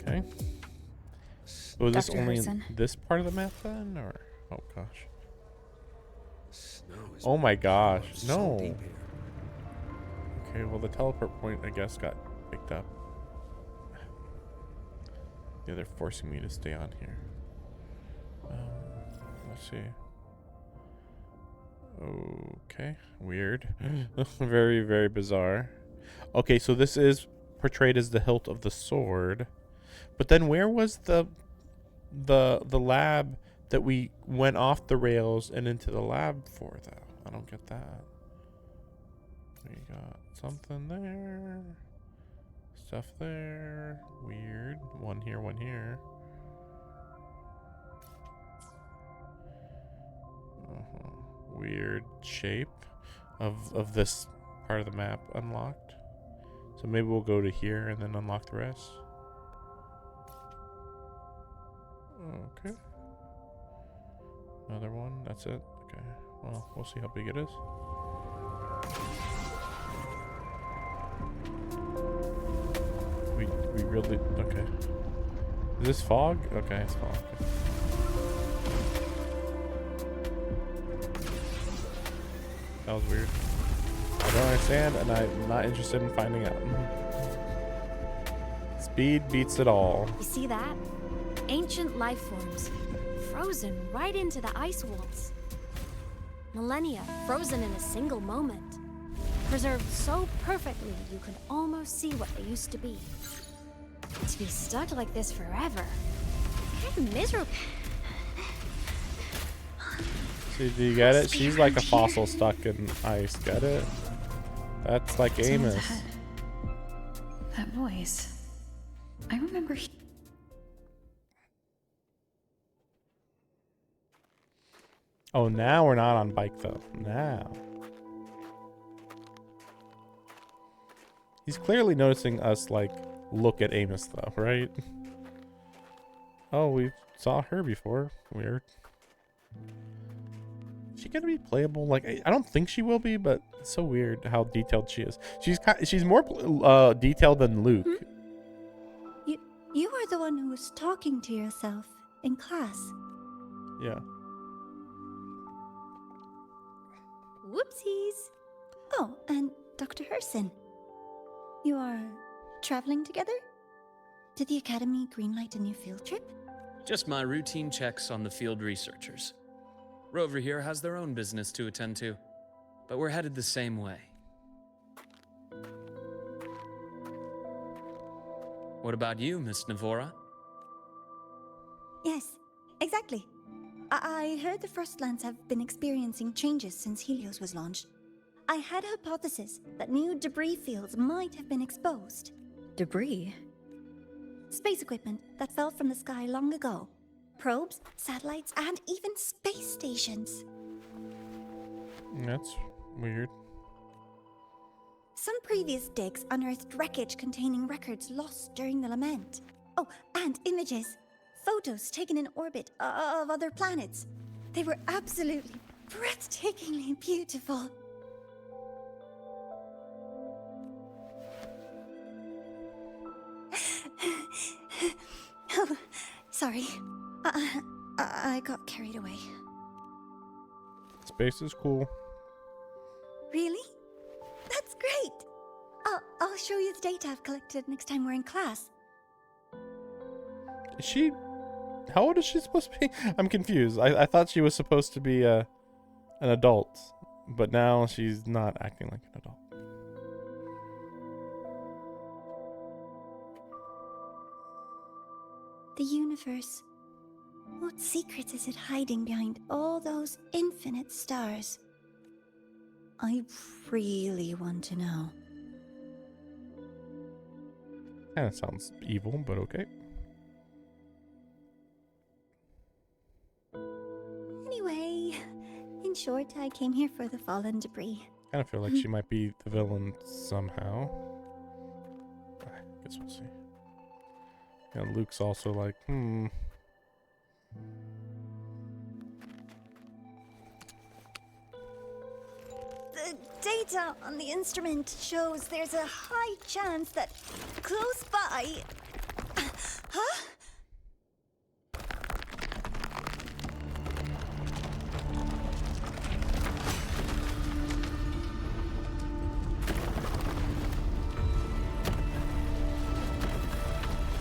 Okay. Was this Dr. only Harrison. in this part of the map then, or oh gosh. Oh my gosh, no. Okay, well the teleport point I guess got picked up. Yeah, they're forcing me to stay on here. Let's see. Okay, weird. Very, very bizarre. Okay, so this is portrayed as the hilt of the sword. But then where was the lab that we went off the rails and into the lab for, though? I don't get that. We got something there. Stuff there. Weird. One here, one here. Weird shape of this part of the map unlocked. So maybe we'll go to here and then unlock the rest. Okay. Another one. That's it. Okay. Well, we'll see how big it is. We really okay. Is this fog? Okay, it's fog. That was weird. I don't understand, and I'm not interested in finding out. Speed beats it all. You see that? Ancient life forms, frozen right into the ice walls. Millennia frozen in a single moment. Preserved so perfectly you could almost see what they used to be. To be stuck like this forever, kind of miserable. See, do you get it? She's like a fossil stuck in ice. Get it? That's like Someone's Aemeth. ahead. That voice. I remember. Oh, now we're not on bike though. Now. He's clearly noticing us like look at Aemeth though, right? Oh, we saw her before. Weird. Is she gonna be playable? Like, I don't think she will be, but it's so weird how detailed she is. She's more detailed than Luke. You are the one who was talking to yourself in class. Yeah. Whoopsies. Oh, and Dr. Herson. You are traveling together? Did the Academy greenlight a new field trip? Just my routine checks on the field researchers. Rover here has their own business to attend to, but we're headed the same way. What about you, Miss Navora? Yes, exactly. I heard the Frostlands have been experiencing changes since Helios was launched. I had a hypothesis that new debris fields might have been exposed. Debris? Space equipment that fell from the sky long ago. Probes, satellites, and even space stations. That's weird. Some previous digs unearthed wreckage containing records lost during the lament. Oh, and images. Photos taken in orbit of other planets. They were absolutely breathtakingly beautiful. Oh, sorry. I got carried away. Space is cool. Really? That's great! I'll show you the data I've collected next time we're in class. Is she... How old is she supposed to be? I'm confused. I thought she was supposed to be an adult. But now she's not acting like an adult. The universe. What secrets is it hiding behind all those infinite stars? I really want to know. Kinda sounds evil, but okay. Anyway, in short, I came here for the fallen debris. Kinda feel like she might be the villain somehow. I guess we'll see. And Luke's also like, The data on the instrument shows there's a high chance that close by... Huh?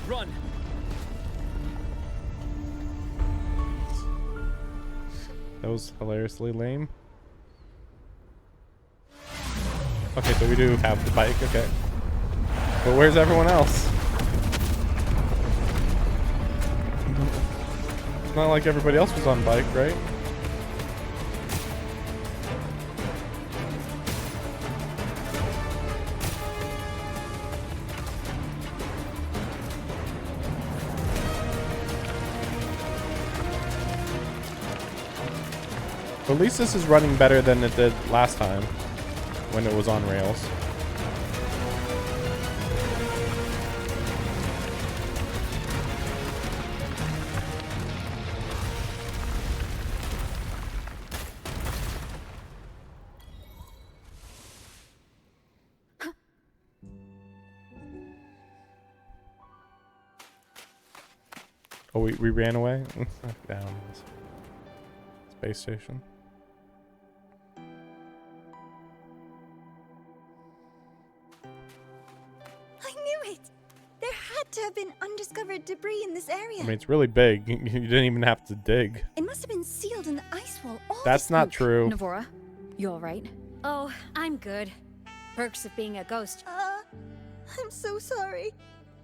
Run! That was hilariously lame. Okay, so we do have the bike, okay. But where's everyone else? It's not like everybody else was on bike, right? At least this is running better than it did last time when it was on rails. Oh, we ran away? Down this space station. To have been undiscovered debris in this area. I mean, it's really big. You didn't even have to dig. It must have been sealed in the ice wall. That's not true. Navora, you all right? Oh, I'm good. Perks of being a ghost. I'm so sorry.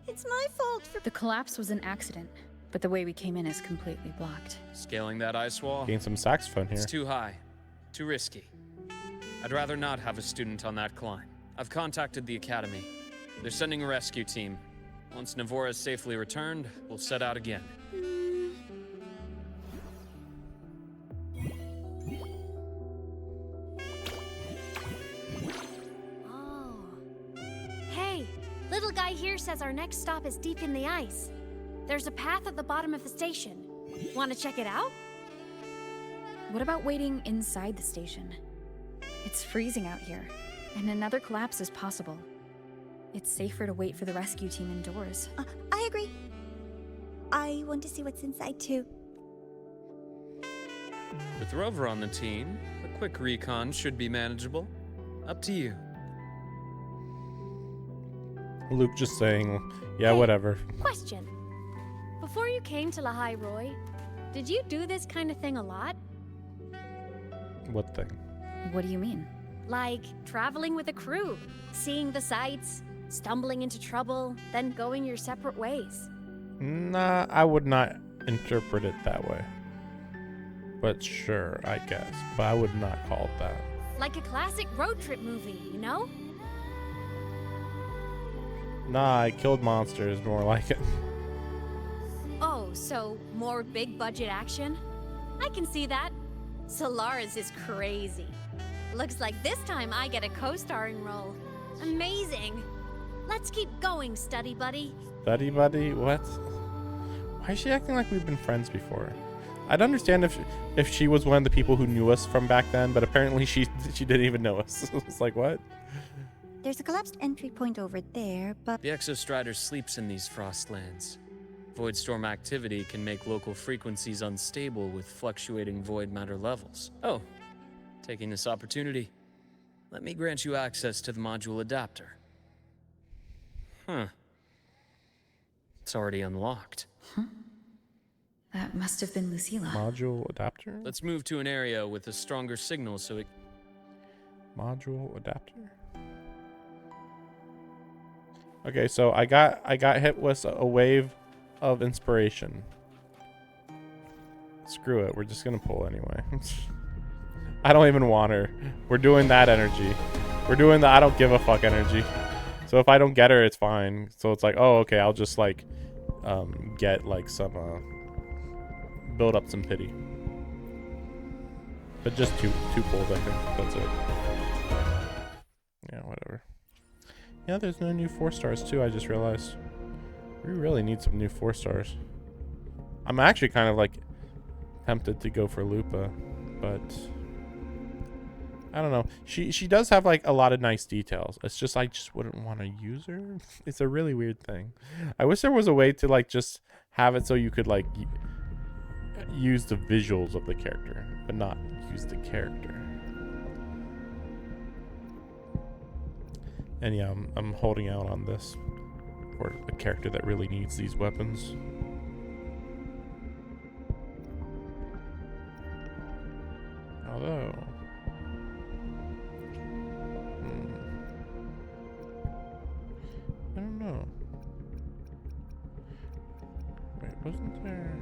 It's my fault for... The collapse was an accident, but the way we came in is completely blocked. Scaling that ice wall? Gain some saxophone here. It's too high. Too risky. I'd rather not have a student on that climb. I've contacted the academy. They're sending a rescue team. Once Navora is safely returned, we'll set out again. Oh. Hey, little guy here says our next stop is deep in the ice. There's a path at the bottom of the station. Want to check it out? What about waiting inside the station? It's freezing out here, and another collapse is possible. It's safer to wait for the rescue team indoors. I agree. I want to see what's inside too. With Rover on the team, a quick recon should be manageable. Up to you. Luke just saying, yeah, hey, whatever. Question. Before you came to Lahai Roy, did you do this kind of thing a lot? What thing? What do you mean? Like traveling with a crew, seeing the sights, stumbling into trouble, then going your separate ways. Nah, I would not interpret it that way. But sure, I guess. But I would not call it that. Like a classic road trip movie, you know? Nah, I killed monsters, more like it. Oh, so more big budget action? I can see that. Solaris is crazy. Looks like this time I get a co-starring role. Amazing. Let's keep going, study buddy. Study buddy? What? Why is she acting like we've been friends before? I'd understand if she was one of the people who knew us from back then, but apparently she didn't even know us. It's like, what? There's a collapsed entry point over there, but The Exostrider sleeps in these frostlands. Void storm activity can make local frequencies unstable with fluctuating void matter levels. Oh, taking this opportunity, let me grant you access to the module adapter. Huh. It's already unlocked. That must have been Lucilla. Module adapter? Let's move to an area with a stronger signal so it... Module adapter? Okay, so I got hit with a wave of inspiration. Screw it, we're just gonna pull anyway. I don't even want her. We're doing that energy. We're doing the I don't give a fuck energy. So if I don't get her, it's fine. So it's like, oh, okay, I'll just like get like some build up some pity. But just two pulls, I think. That's it. Yeah, whatever. Yeah, there's no new 4-stars too, I just realized. We really need some new 4-stars. I'm actually kind of like tempted to go for Lupa, but I don't know. She does have like a lot of nice details. It's just I just wouldn't want to use her. It's a really weird thing. I wish there was a way to like just have it so you could like use the visuals of the character, but not use the character. And yeah, I'm holding out on this for a character that really needs these weapons. Although, I don't know. Wait, wasn't there?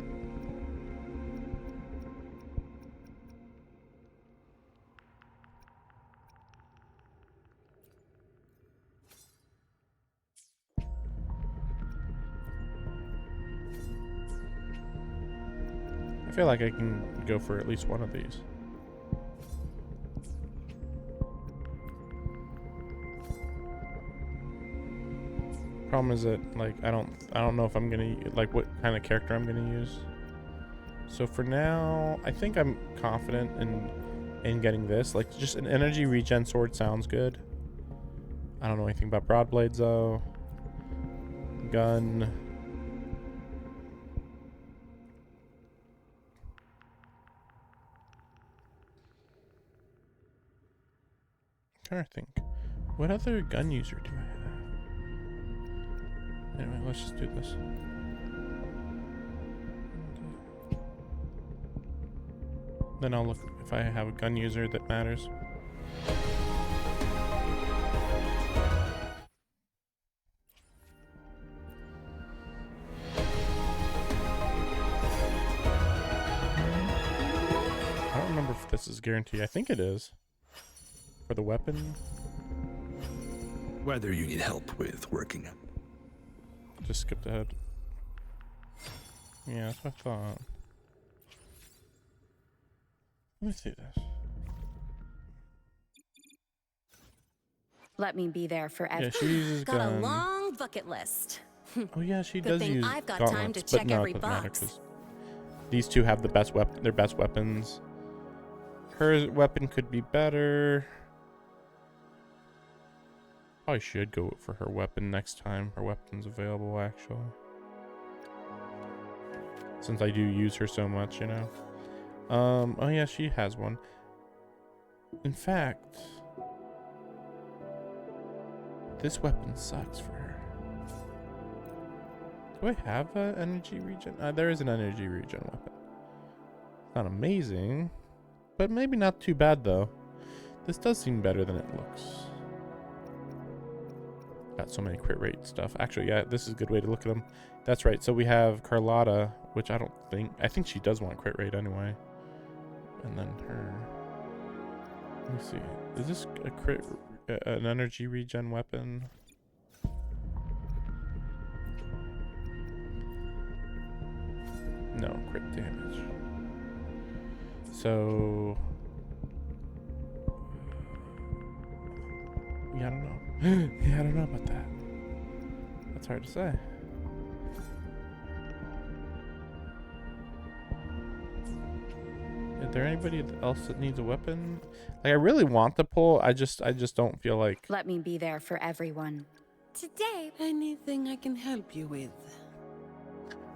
I feel like I can go for at least one of these. Problem is that like I don't know if I'm gonna like what kind of character I'm gonna use. So for now, I think I'm confident in getting this. Like just an energy regen sword sounds good. I don't know anything about broadblades though. Gun. I'm trying to think. What other gun user do I have? Anyway, let's just do this. Then I'll look if I have a gun user that matters. I don't remember if this is guaranteed. I think it is. For the weapon. Whether you need help with working up. Just skipped ahead. Yeah, that's what I thought. Let me see this. Let me be there forever. Yeah, she uses Got a gun. long bucket list. Oh yeah, she Good does thing use I've got gauntlets, time to but check no, every it doesn't matter box. 'cause these two have the best weapon. Their best weapons. Her weapon could be better. Probably should go for her weapon next time. Her weapon's available, actually. Since I do use her so much, you know. Oh yeah, she has one. In fact, this weapon sucks for her. Do I have an energy regen? There is an energy regen weapon. Not amazing, but maybe not too bad though. This does seem better than it looks. Got so many crit rate stuff. Actually, yeah, this is a good way to look at them. That's right. So we have Carlotta, which I think she does want crit rate anyway. And then her. Let me see. Is this a crit, an energy regen weapon? No, crit damage. So. Yeah, I don't know. Yeah, I don't know about that. That's hard to say. Is there anybody else that needs a weapon? Like, I really want the pull. I just don't feel like. Let me be there for everyone. Today, Anything I can help you with?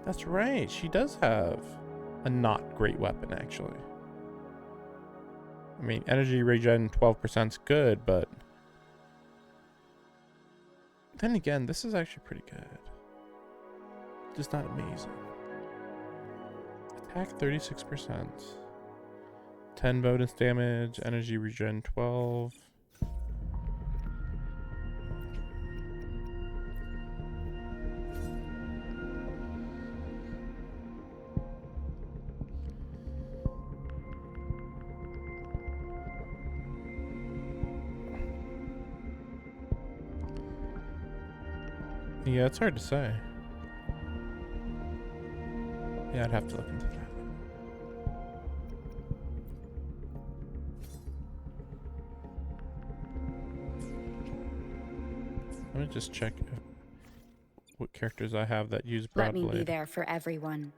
That's right. She does have a not great weapon, actually. I mean, energy regen 12% is good, but then again, this is actually pretty good. Just not amazing. Attack 36%. 10 bonus damage, energy regen 12. Yeah, it's hard to say. Yeah, I'd have to look into that. Let me just check what characters I have that use Let Broadblade. me be there for everyone.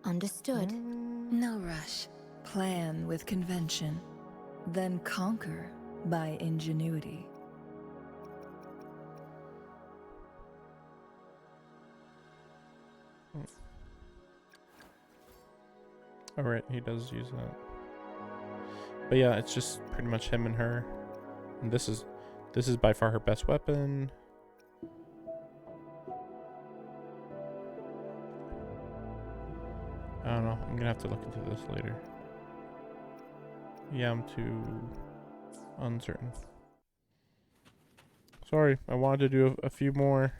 Understood. No rush. Plan with convention, then conquer by ingenuity. Alright, he does use that. But yeah, it's just pretty much him and her. And this is by far her best weapon. I don't know. I'm gonna have to look into this later. Yeah, I'm too uncertain. Sorry, I wanted to do a few more.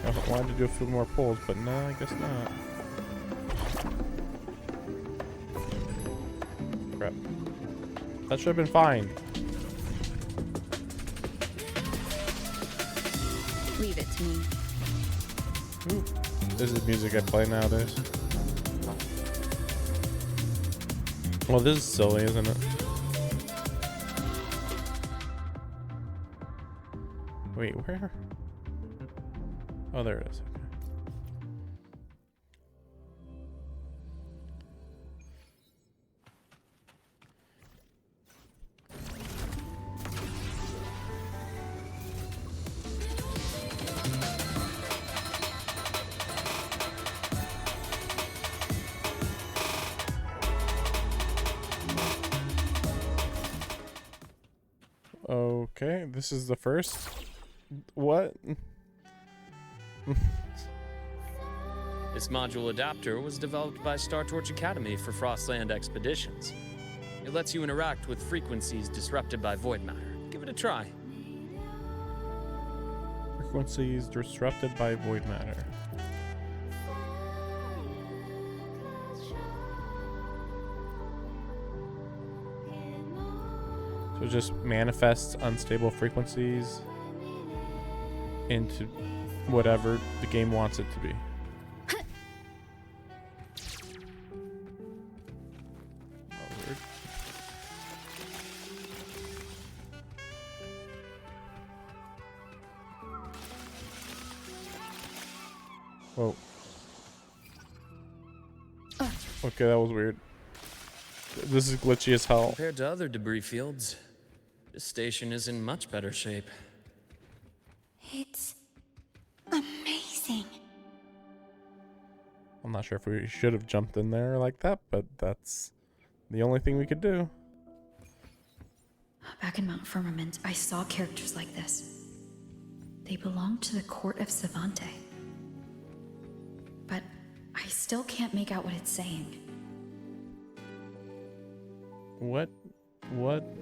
I wanted to do a few more pulls, but no, I guess not. Crap. That should have been fine. Leave it to me. Ooh. This is music I play nowadays. Well, this is silly, isn't it? Wait, where? Oh, there it is. Okay, this is the first. What? This module adapter was developed by Star Torch Academy for Frostland expeditions. It lets you interact with frequencies disrupted by void matter. Give it a try. Frequencies disrupted by void matter. So it just manifests unstable frequencies into whatever the game wants it to be. Whoa. Okay, that was weird. This is glitchy as hell. Compared to other debris fields, this station is in much better shape. It's amazing. I'm not sure if we should have jumped in there like that, but that's the only thing we could do. Back in Mount Firmament, I saw characters like this. They belonged to the court of Savante. But I still can't make out what it's saying. What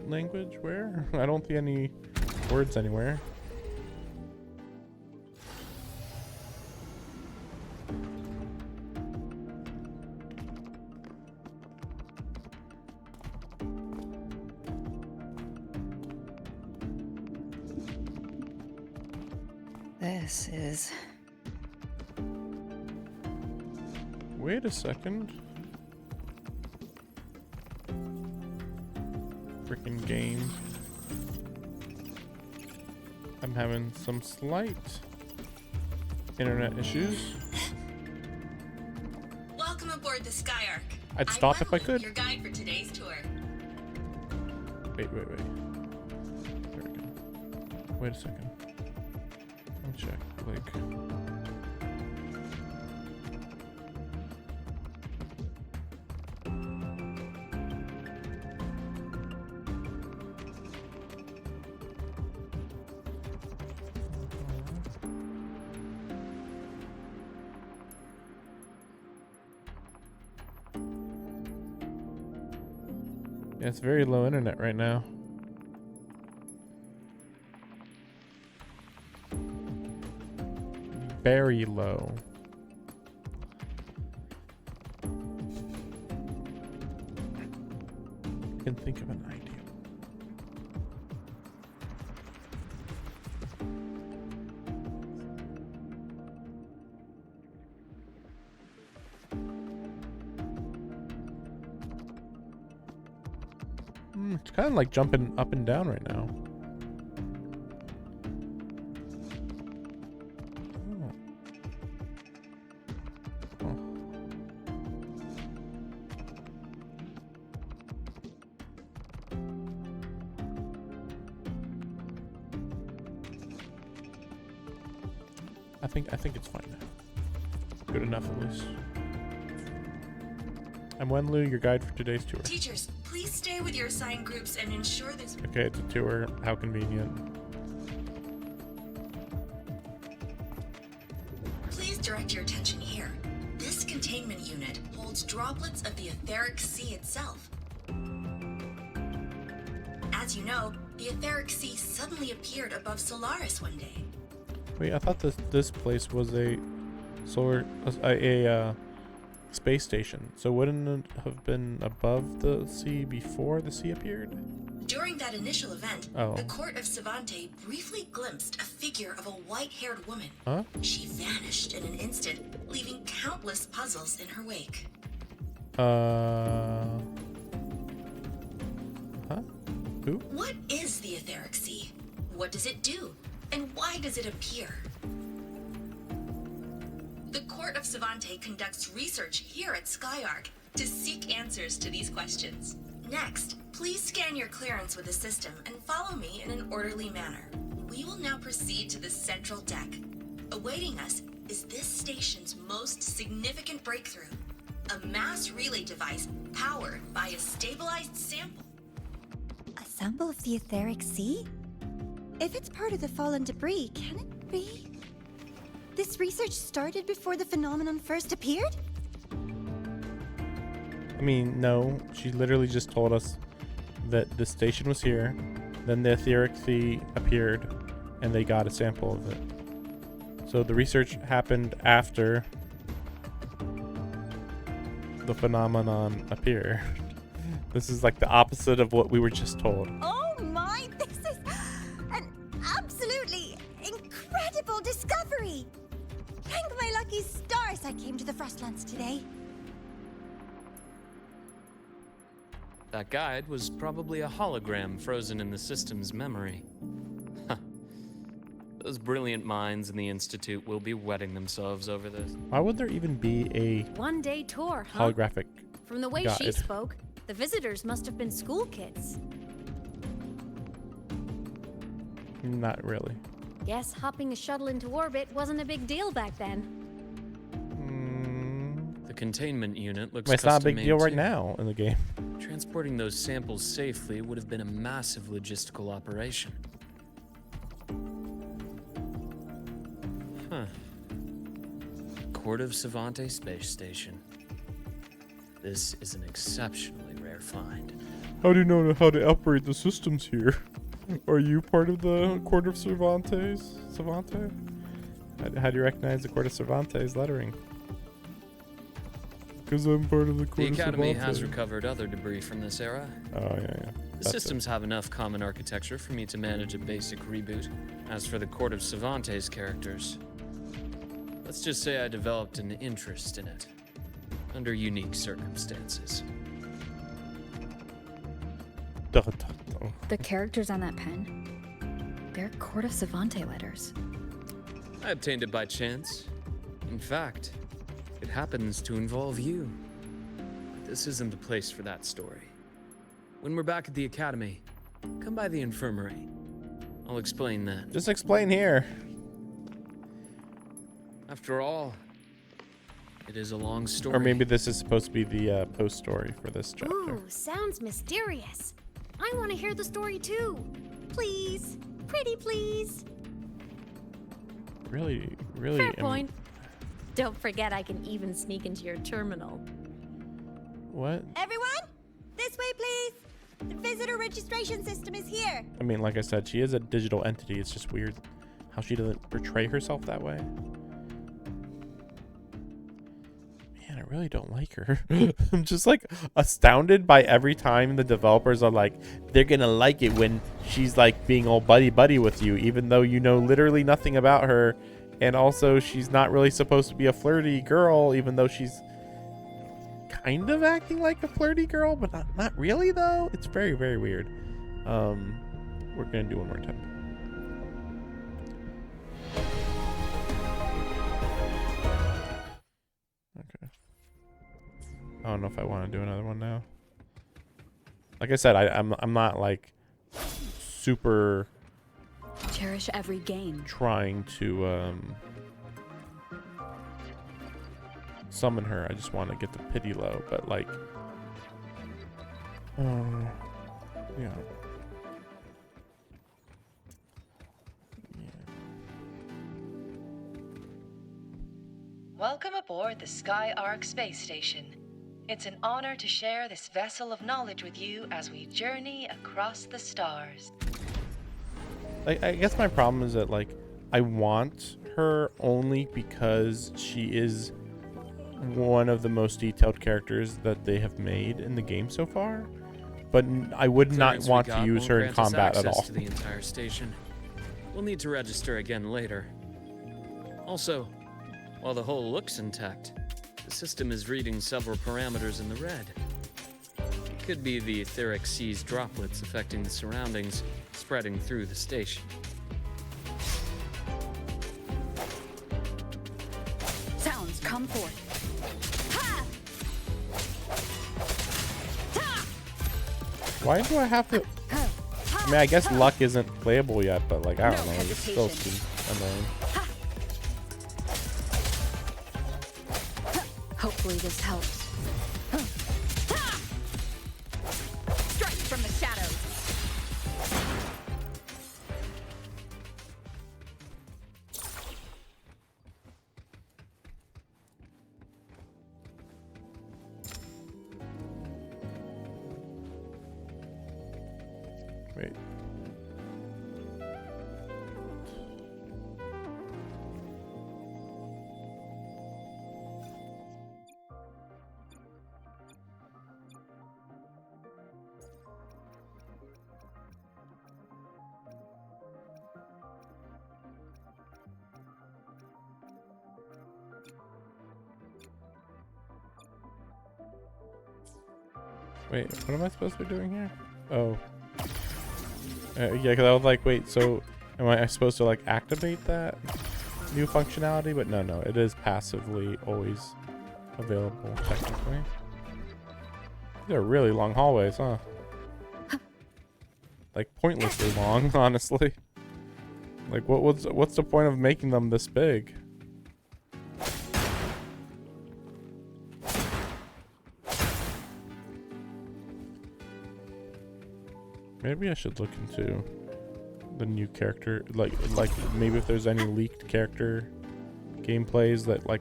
language? Where? I don't see any words anywhere. This is... Wait a second. freaking game. I'm having some slight internet issues. Welcome aboard the Skyark. I'd stop if I could. Your guide for today's tour. Wait. There we go. Wait a second. Let me check. Yeah, it's very low internet right now. Very low. I can think of an idea. It's kind of like jumping up and down right now. I think it's fine now. Good enough at least. I'm Wenlu, your guide for today's tour. Teachers, please stay with your assigned groups and ensure this. Okay, it's a tour. How convenient. Please direct your attention here. This containment unit holds droplets of the etheric sea itself. As you know, the etheric sea suddenly appeared above Solaris one day. Wait, I thought this place was a space station. So wouldn't it have been above the sea before the sea appeared? During that initial event, Oh. the court of Savante briefly glimpsed a figure of a white-haired woman. Huh? She vanished in an instant, leaving countless puzzles in her wake. Huh? Who? What is the etheric sea? What does it do? And why does it appear? The Court of Savante conducts research here at Skyark to seek answers to these questions. Next, please scan your clearance with the system and follow me in an orderly manner. We will now proceed to the central deck. Awaiting us is this station's most significant breakthrough, a mass relay device powered by a stabilized sample. A sample of the etheric sea? If it's part of the fallen debris, can it be? This research started before the phenomenon first appeared? I mean, no. She literally just told us that the station was here, then the etheric sea appeared, and they got a sample of it. So the research happened after the phenomenon appeared. This is like the opposite of what we were just told. Oh my, this is an absolutely incredible discovery! Thank my lucky stars I came to the Frostlands today. That guide was probably a hologram frozen in the system's memory. Huh. Those brilliant minds in the Institute will be wetting themselves over this. Why would there even be a One-day tour, huh? holographic From the way guide? she spoke, the visitors must have been school kids. Not really. Guess hopping a shuttle into orbit wasn't a big deal back then. The containment unit looks It's not a big custom-made deal right too. now in the game. Transporting those samples safely would have been a massive logistical operation. Huh. Court of Savante Space Station. This is an exceptionally rare find. How do you know how to operate the systems here? Are you part of the Court of Cervantes? Savante? How do you recognize the Court of Cervantes lettering? Because I'm part of the Court of The Academy Cervantes. has recovered other debris from this era. Oh, yeah. The That's systems have enough common architecture for me to manage a basic reboot. As for the Court of Cervantes characters, let's just say I developed an interest in it, under unique circumstances. it. The characters on that pen, they're Court of Savante letters. I obtained it by chance. In fact, it happens to involve you. But this isn't the place for that story. When we're back at the academy, come by the infirmary. I'll explain then. Just explain here. After all, it is a long story. Or maybe this is supposed to be the post story for this chapter. Ooh, sounds mysterious. I want to hear the story too. Please. Pretty please. Really. Fair point. Don't forget I can even sneak into your terminal. What? Everyone, this way, please. The visitor registration system is here. I mean, like I said, she is a digital entity. It's just weird how she doesn't portray herself that way. Man, I really don't like her. I'm just like astounded by every time the developers are like, they're gonna like it when she's like being all buddy with you, even though you know literally nothing about her. And also she's not really supposed to be a flirty girl, even though she's kind of acting like a flirty girl, but not really though. It's very, very weird. We're gonna do one more time. Okay. I don't know if I want to do another one now. Like I said, I'm not like super Cherish every game. trying to summon her. I just want to get the pity low, but like yeah. Welcome aboard the Skyark space station. It's an honor to share this vessel of knowledge with you as we journey across the stars. I guess my problem is that like I want her only because she is one of the most detailed characters that they have made in the game so far, but I would not want to use her in combat at all. To the entire station. We'll need to register again later. Also, while the hull looks intact, the system is reading several parameters in the red. It could be the etheric sea's droplets affecting the surroundings, spreading through the station. Sounds come forth. Why do I have to? I mean, I guess luck isn't playable yet, but like I don't know, it still seems annoying. Hopefully this helps. Strike from the shadows. Wait. Wait, what am I supposed to be doing here? Oh. Yeah, because I was like, wait, so am I supposed to like activate that new functionality? But no, it is passively always available, technically. These are really long hallways, huh? Like pointlessly long, honestly. Like what's the point of making them this big? Maybe I should look into the new character, like maybe if there's any leaked character gameplays that like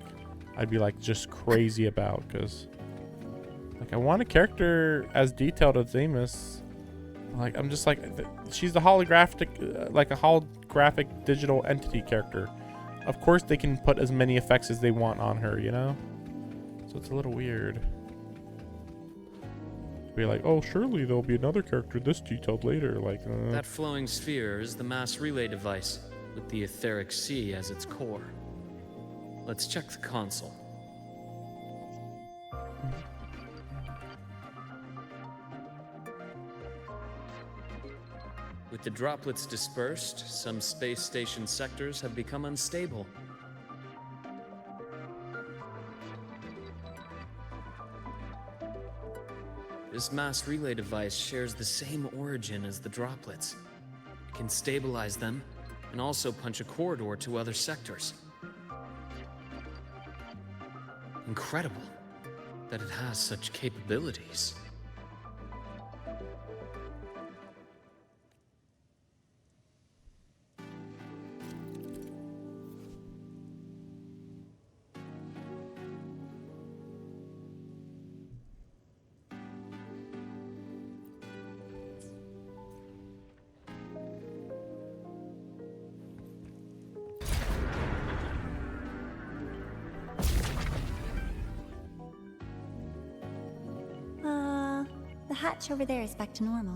I'd be like just crazy about, because like I want a character as detailed as Aemeth. Like I'm just like, she's the holographic, like a holographic digital entity character. Of course they can put as many effects as they want on her, you know? So it's a little weird. Be like, oh, surely there'll be another character this detailed later. Like that flowing sphere is the mass relay device with the etheric sea as its core. Let's check the console. With the droplets dispersed, some space station sectors have become unstable. This mass relay device shares the same origin as the droplets. It can stabilize them and also punch a corridor to other sectors. Incredible that it has such capabilities. The hatch over there is back to normal.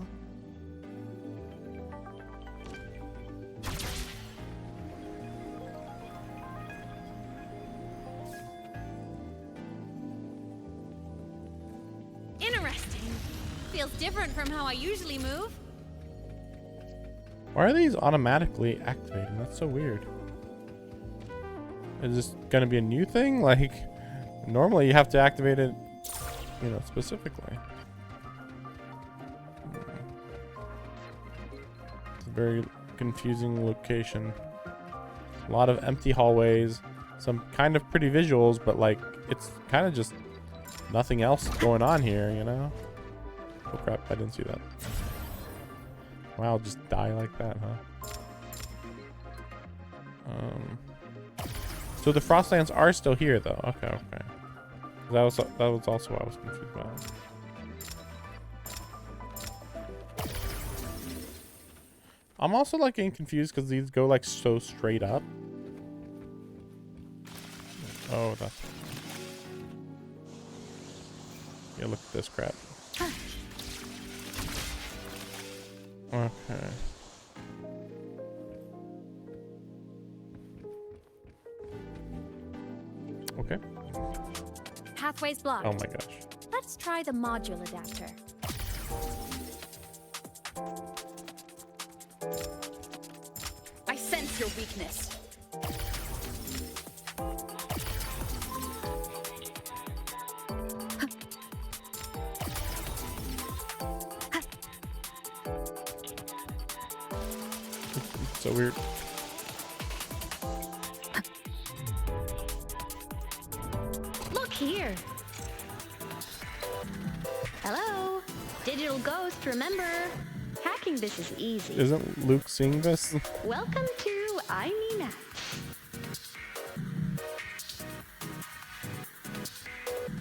Interesting. Feels different from how I usually move. Why are these automatically activating? That's so weird. Is this gonna be a new thing? Like, normally you have to activate it, you know, specifically. It's a very confusing location. A lot of empty hallways, some kind of pretty visuals, but like, it's kind of just nothing else going on here, you know? Oh crap, I didn't see that. Wow, I'll just die like that, huh? So the Frostlands are still here, though. Okay, okay. That was also what I was confused about. I'm also like getting confused because these go like so straight up. Oh, that's. Yeah, look at this crap. Okay. Okay. Pathway's blocked. Oh my gosh. Let's try the module adapter. I sense your weakness. So weird. Look here. Hello. Digital ghost, remember? Hacking this is easy. Isn't Luke seeing this? Welcome to Aemeth.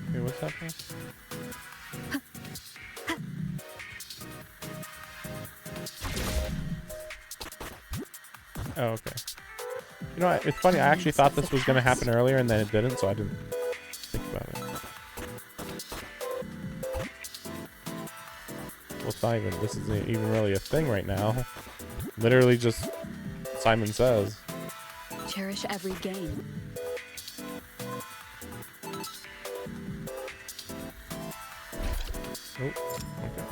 Okay, what's happening? Oh, okay. You know, it's funny. I actually thought this was going to happen earlier, and then it didn't, so I didn't think about it. Well, it's not even. This isn't even really a thing right now. Literally, just Simon Says. Cherish every game. Oh, okay.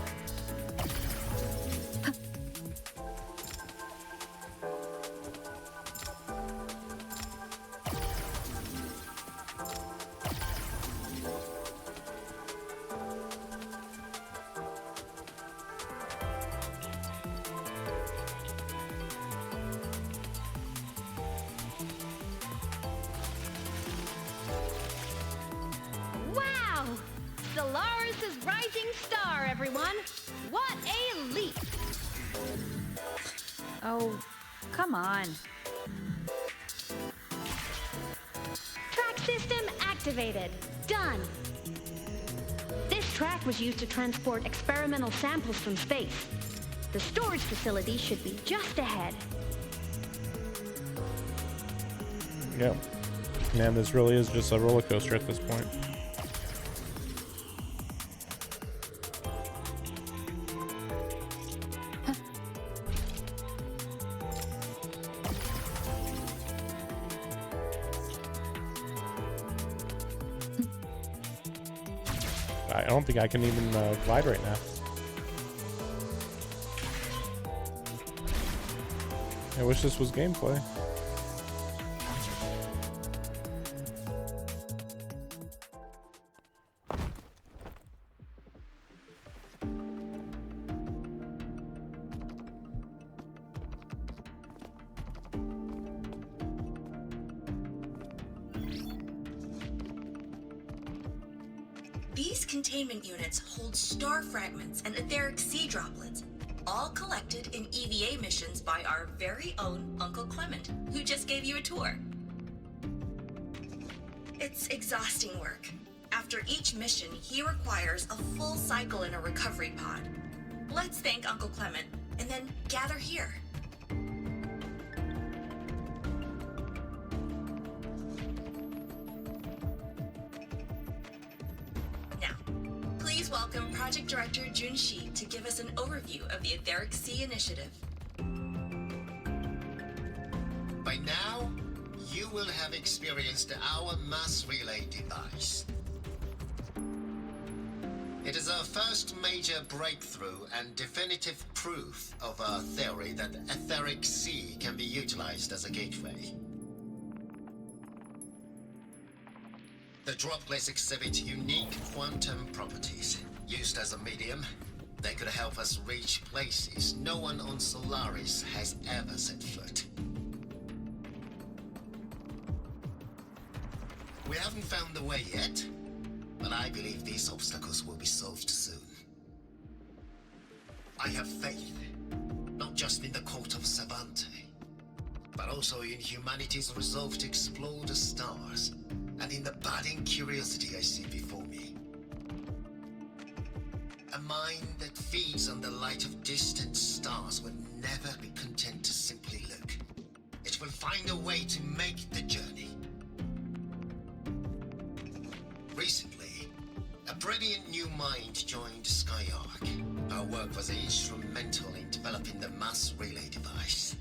Wow! Stellaris' rising star, everyone! What a leap! Oh, come on. Track system activated. Done. This track was used to transport experimental samples from space. The storage facility should be just ahead. Yeah. Man, this really is just a roller coaster at this point. I don't think I can even glide right now. I wish this was gameplay. These containment units hold star fragments and etheric sea droplets, all collected in EVA missions by our very own Uncle Clement, who just gave you a tour. It's exhausting work. After each mission, he requires a full cycle in a recovery pod. Let's thank Uncle Clement, and then gather here. Please welcome Project Director Junshi to give us an overview of the Etheric Sea Initiative. By now, you will have experienced our mass relay device. It is our first major breakthrough and definitive proof of our theory that the Etheric Sea can be utilized as a gateway. The droplets exhibit unique quantum properties. Used as a medium, they could help us reach places no one on Solaris has ever set foot. We haven't found the way yet, but I believe these obstacles will be solved soon. I have faith, not just in the court of Savante, but also in humanity's resolve to explore the stars, and in the budding curiosity I see before me. A mind that feeds on the light of distant stars will never be content to simply look. It will find a way to make the journey. Recently, a brilliant new mind joined Skyark. Our work was instrumental in developing the mass relay device.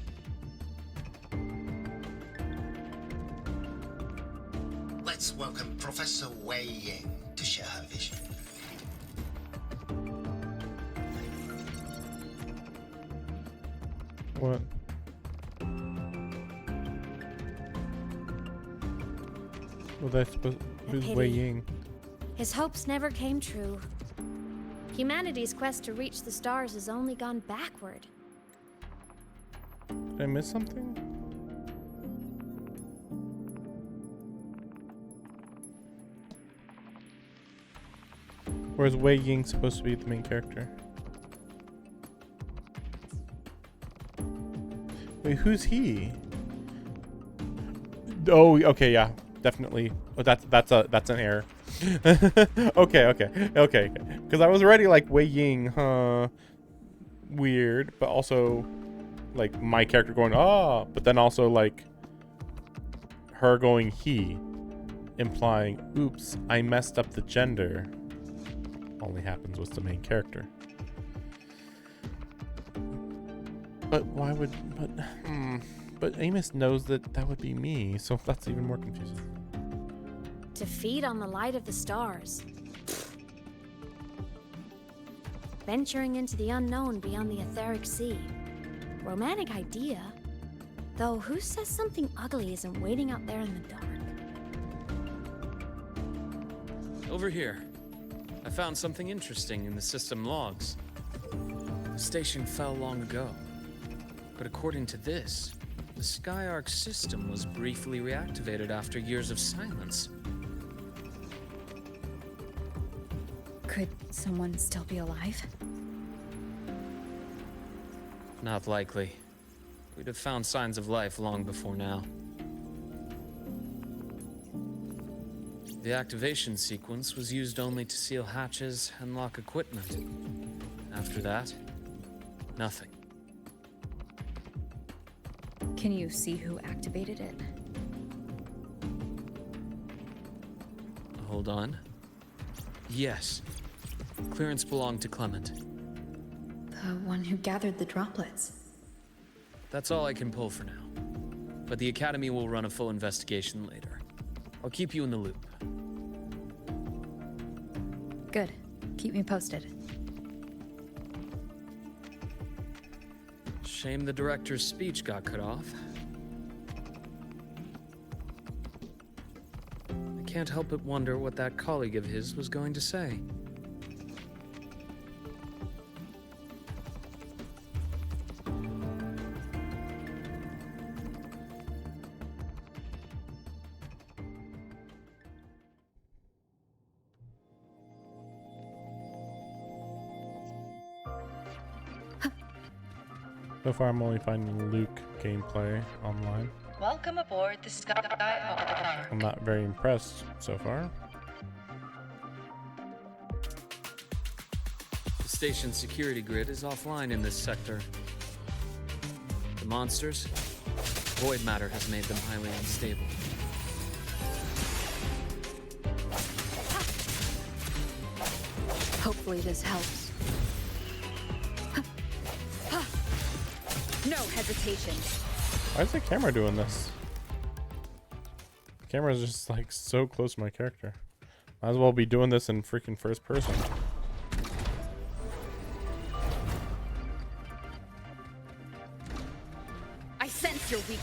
Let's welcome Professor Wei Ying to share her vision. What? Well, that's supposed. Who's Wei Ying? His hopes never came true. Humanity's quest to reach the stars has only gone backward. Did I miss something? Or is Wei Ying supposed to be the main character? Wait, who's he? Oh, okay, yeah, definitely. Oh, that's an error. okay. Because I was already like Wei Ying, huh? Weird, but also like my character going but then also like her going he, implying, oops, I messed up the gender. Only happens with the main character. But why would but Aemeth knows that would be me, so that's even more confusing. To feed on the light of the stars. Venturing into the unknown beyond the etheric sea. Romantic idea. Though who says something ugly isn't waiting out there in the dark? Over here. I found something interesting in the system logs. The station fell long ago. But according to this, the Skyark system was briefly reactivated after years of silence. Could someone still be alive? Not likely. We'd have found signs of life long before now. The activation sequence was used only to seal hatches and lock equipment. After that, nothing. Can you see who activated it? Hold on. Yes. Clearance belonged to Clement. The one who gathered the droplets. That's all I can pull for now. But the Academy will run a full investigation later. I'll keep you in the loop. Good. Keep me posted. Shame the director's speech got cut off. I can't help but wonder what that colleague of his was going to say. So far, I'm only finding Luke gameplay online. Welcome aboard the Skyark. I'm not very impressed so far. The station's security grid is offline in this sector. The monsters, void matter has made them highly unstable. Hopefully this helps. No hesitation. Why is the camera doing this? The camera's just like so close to my character. Might as well be doing this in freaking first person. I sense your weakness.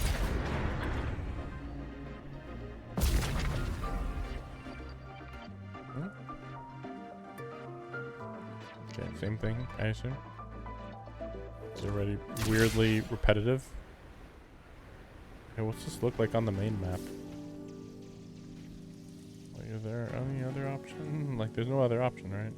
Okay, same thing, I assume. It's already weirdly repetitive. Okay, what's this look like on the main map? Like, is there any other option? Like, there's no other option, right?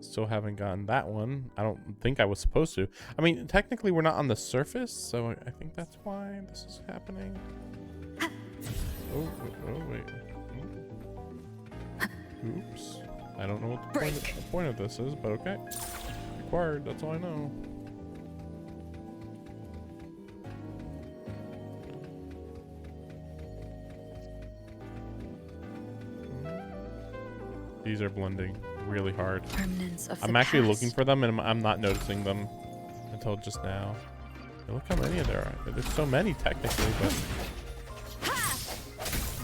Still haven't gotten that one. I don't think I was supposed to. I mean, technically we're not on the surface, so I think that's why this is happening. Oh wait. Oops. I don't know what the point of this is, but okay. Required, that's all I know. These are blending really hard. I'm actually looking for them and I'm not noticing them until just now. Hey, look how many there are. There's so many technically, but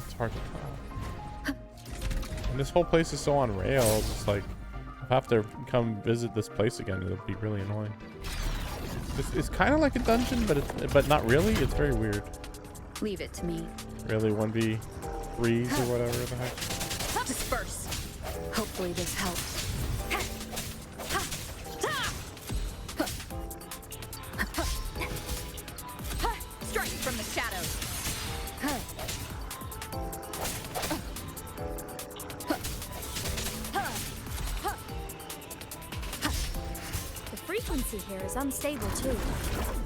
it's hard to tell. And this whole place is so on rails. It's like I'll have to come visit this place again. It'll be really annoying. It's kind of like a dungeon, but not really. It's very weird. Leave it to me. Really 1v3s or whatever the heck. Disperse. Hopefully this helps. Strike from the shadows. The frequency here is unstable too.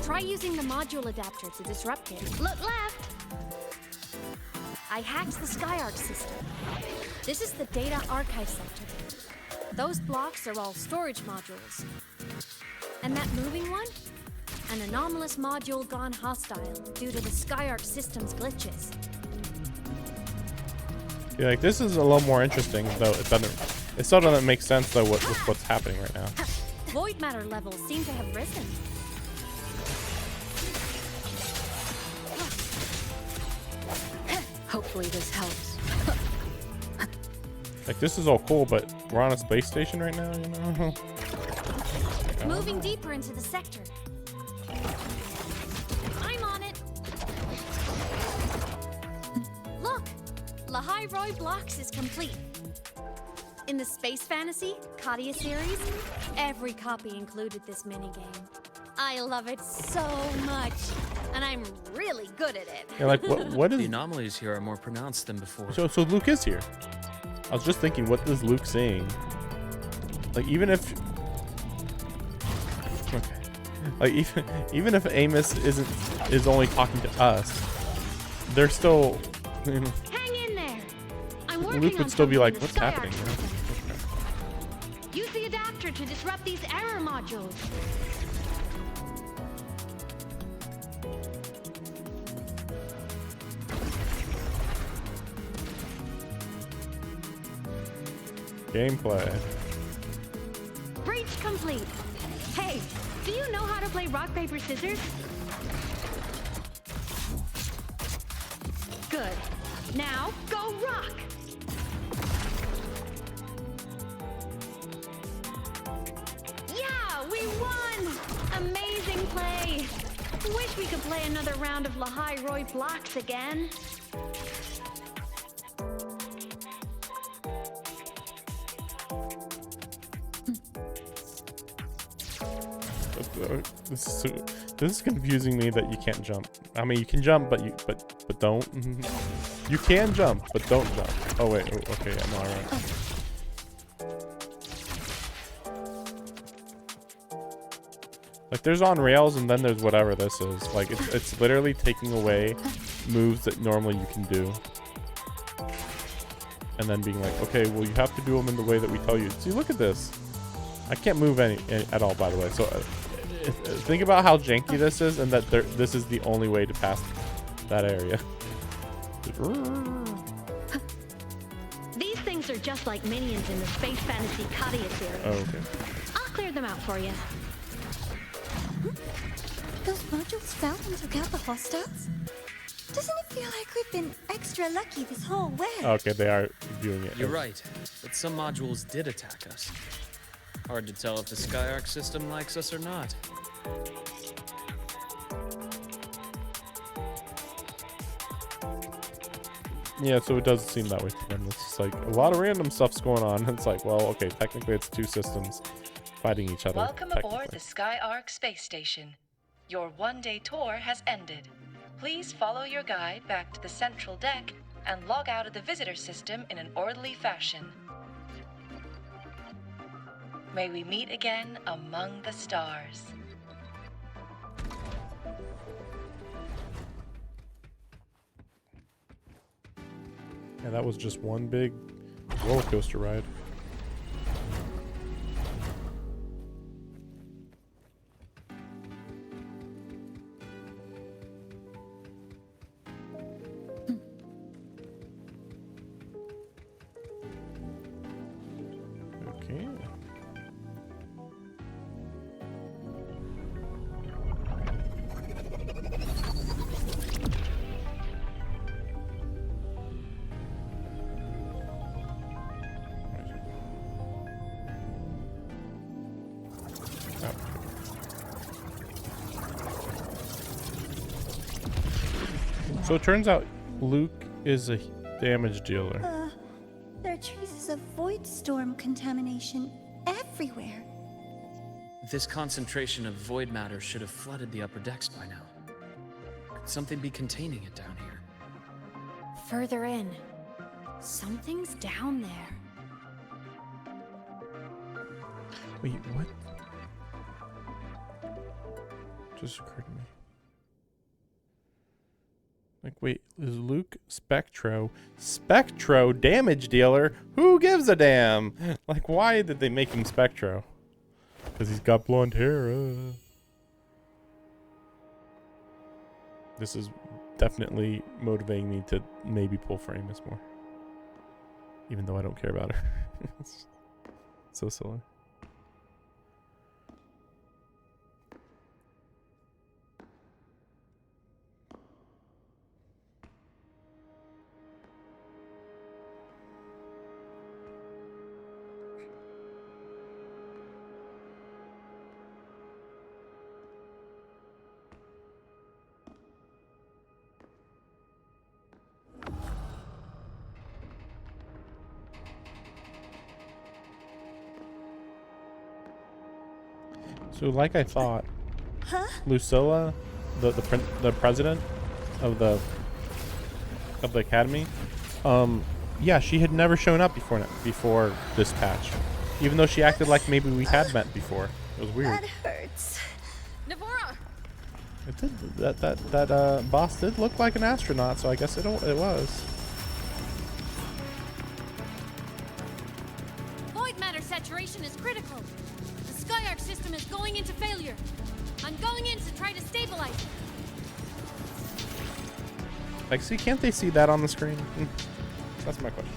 Try using the module adapter to disrupt it. Look left! I hacked the Skyark system. This is the data archive sector. Those blocks are all storage modules. And that moving one? An anomalous module gone hostile due to the Skyark system's glitches. Yeah, like this is a little more interesting, though it still doesn't make sense though with what's happening right now. Void matter levels seem to have risen. Hopefully this helps. Like this is all cool, but we're on a space station right now, you know? Moving deeper into the sector. I'm on it. Look, Lahai Roy Blocks is complete. In the Space Fantasy Katia series, every copy included this minigame. I love it so much, and I'm really good at it. Yeah, like what is the anomalies here are more pronounced than before. So Luke is here. I was just thinking, what is Luke saying? Like even if like even if Aemeth is only talking to us, they're still, you know, hang in there. I'm working Luke on would still be like, something what's in the happening? Skyark. Use the adapter to disrupt these error modules. Gameplay. Breach complete. Hey, do you know how to play rock, paper, scissors? good. Now, go rock! Yeah, we won! Amazing play! Wish we could play another round of Lahai Roy blocks again. This is confusing me that you can't jump. I mean, you can jump, but don't. You can jump, but don't jump. Oh wait, okay, yeah, no, alright. Like there's on rails, and then there's whatever this is. Like it's literally taking away moves that normally you can do, and then being like, okay, well you have to do them in the way that we tell you. See, look at this. I can't move any at all, by the way. So think about how janky this is, and that this is the only way to pass that area. These things are just like minions in the Space Fantasy Kadia series. Oh, okay. I'll clear them out for you. Those modules fell and took out the hostiles? Doesn't it feel like we've been extra lucky this whole way? Okay, they are viewing it. You're right, but some modules did attack us. Hard to tell if the Skyark system likes us or not. Yeah, so it does seem that way to them. It's just like a lot of random stuff's going on. It's like, well, okay, technically it's two systems fighting each other. Welcome aboard the Skyark space station. Your one-day tour has ended. Please follow your guide back to the central deck and log out of the visitor system in an orderly fashion. May we meet again among the stars. Yeah, that was just one big roller coaster ride. Okay. So it turns out Luke is a damage dealer. There are traces of void storm contamination everywhere. This concentration of void matter should have flooded the upper decks by now. Could something be containing it down here? Further in. Something's down there. Wait, what? Just occurred to me. Like, wait, is Luke Spectro damage dealer? Who gives a damn? Like, why did they make him Spectro? Because he's got blonde hair. This is definitely motivating me to maybe pull for Aemeth more. Even though I don't care about her. It's so silly. So, like I thought, Lucilla, the president of the academy, yeah, she had never shown up before this patch, even though she acted like maybe we had met before. It was weird. That hurts. Navora! It did. That boss did look like an astronaut, so I guess it was. Void matter saturation is critical. The Skyark system is going into failure. I'm going in to try to stabilize it. Like, see, can't they see that on the screen? That's my question.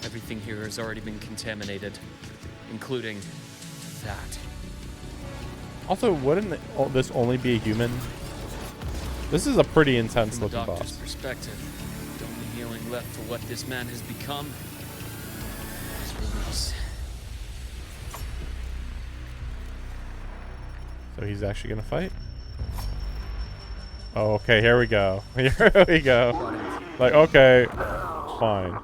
Everything here has already been contaminated, including that. Also, wouldn't this only be a human? This is a pretty intense From the looking doctor's boss. perspective, the only healing left for what this man has become is release. So he's actually gonna fight? Oh, okay, here we go. Here we go. Like, okay, fine.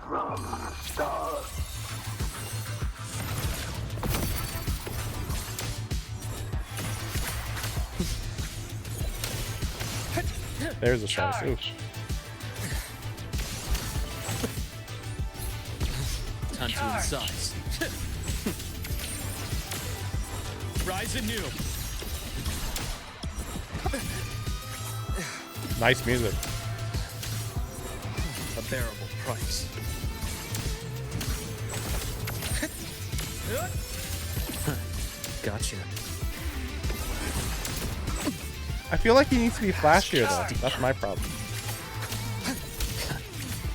There's a slice. Ooh. Time to incise. Rise anew. Nice music. A bearable price. Gotcha. I feel like he needs to be flashier though. That's my problem.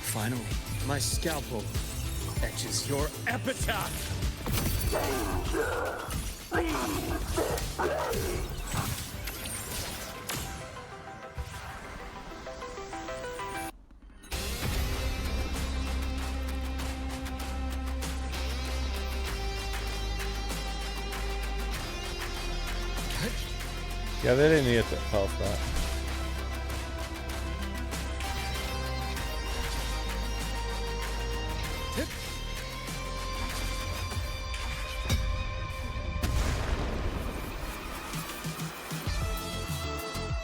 Finally, my scalpel etches your epitaph. Yeah, they didn't need to tell us that.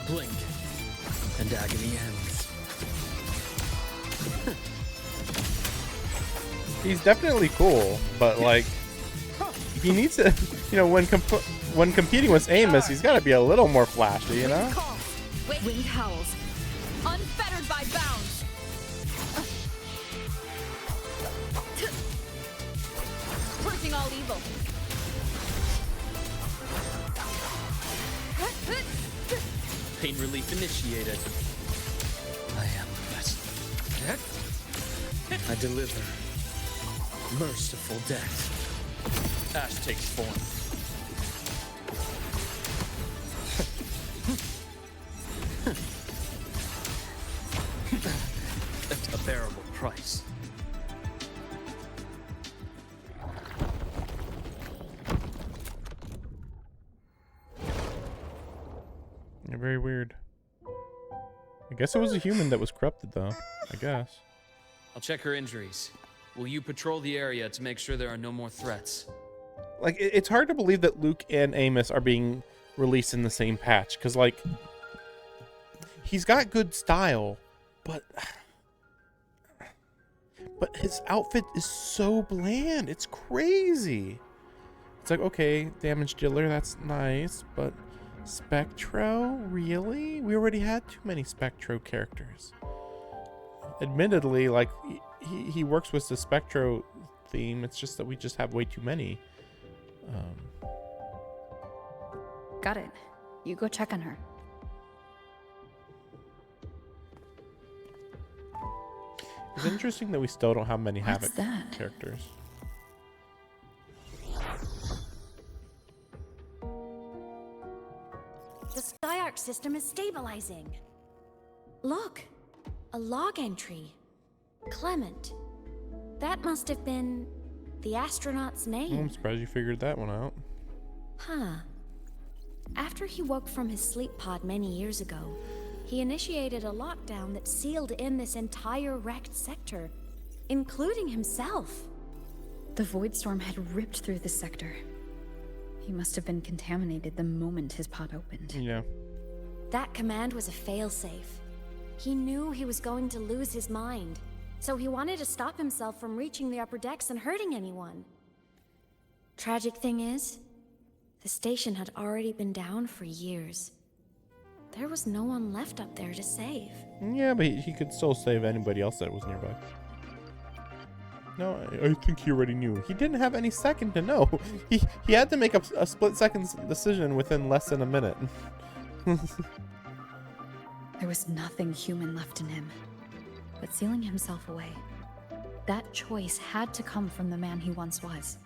Blink, and agony ends. He's definitely cool, but like, he needs to, you know, when competing with Aemeth, he's got to be a little more flashy, you know? Wind howls, unfettered by bounds. Purging all evil. Pain relief initiated. I am blessed. I deliver merciful death. Ash takes form. At a bearable price. You're very weird. I guess it was a human that was corrupted, though. I guess. I'll check her injuries. Will you patrol the area to make sure there are no more threats? Like, it's hard to believe that Luke and Aemeth are being released in the same patch, because, like, he's got good style, but his outfit is so bland. It's crazy. It's like, okay, damage dealer, that's nice, but Spectro? Really? We already had too many Spectro characters. Admittedly, like, he works with the Spectro theme. It's just that we just have way too many. Got it. You go check on her. It's interesting that we still don't have many What's Havoc that? characters. The Skyark system is stabilizing. Look, a log entry. Clement. That must have been the astronaut's name. I'm surprised you figured that one out. Huh. After he woke from his sleep pod many years ago, he initiated a lockdown that sealed in this entire wrecked sector, including himself. The void storm had ripped through the sector. He must have been contaminated the moment his pod opened. Yeah. That command was a failsafe. He knew he was going to lose his mind, so he wanted to stop himself from reaching the upper decks and hurting anyone. Tragic thing is, the station had already been down for years. There was no one left up there to save. Yeah, but he could still save anybody else that was nearby. No, I think he already knew. He didn't have any second to know. He had to make a split-second decision within less than a minute. There was nothing human left in him, but sealing himself away. That choice had to come from the man he once was.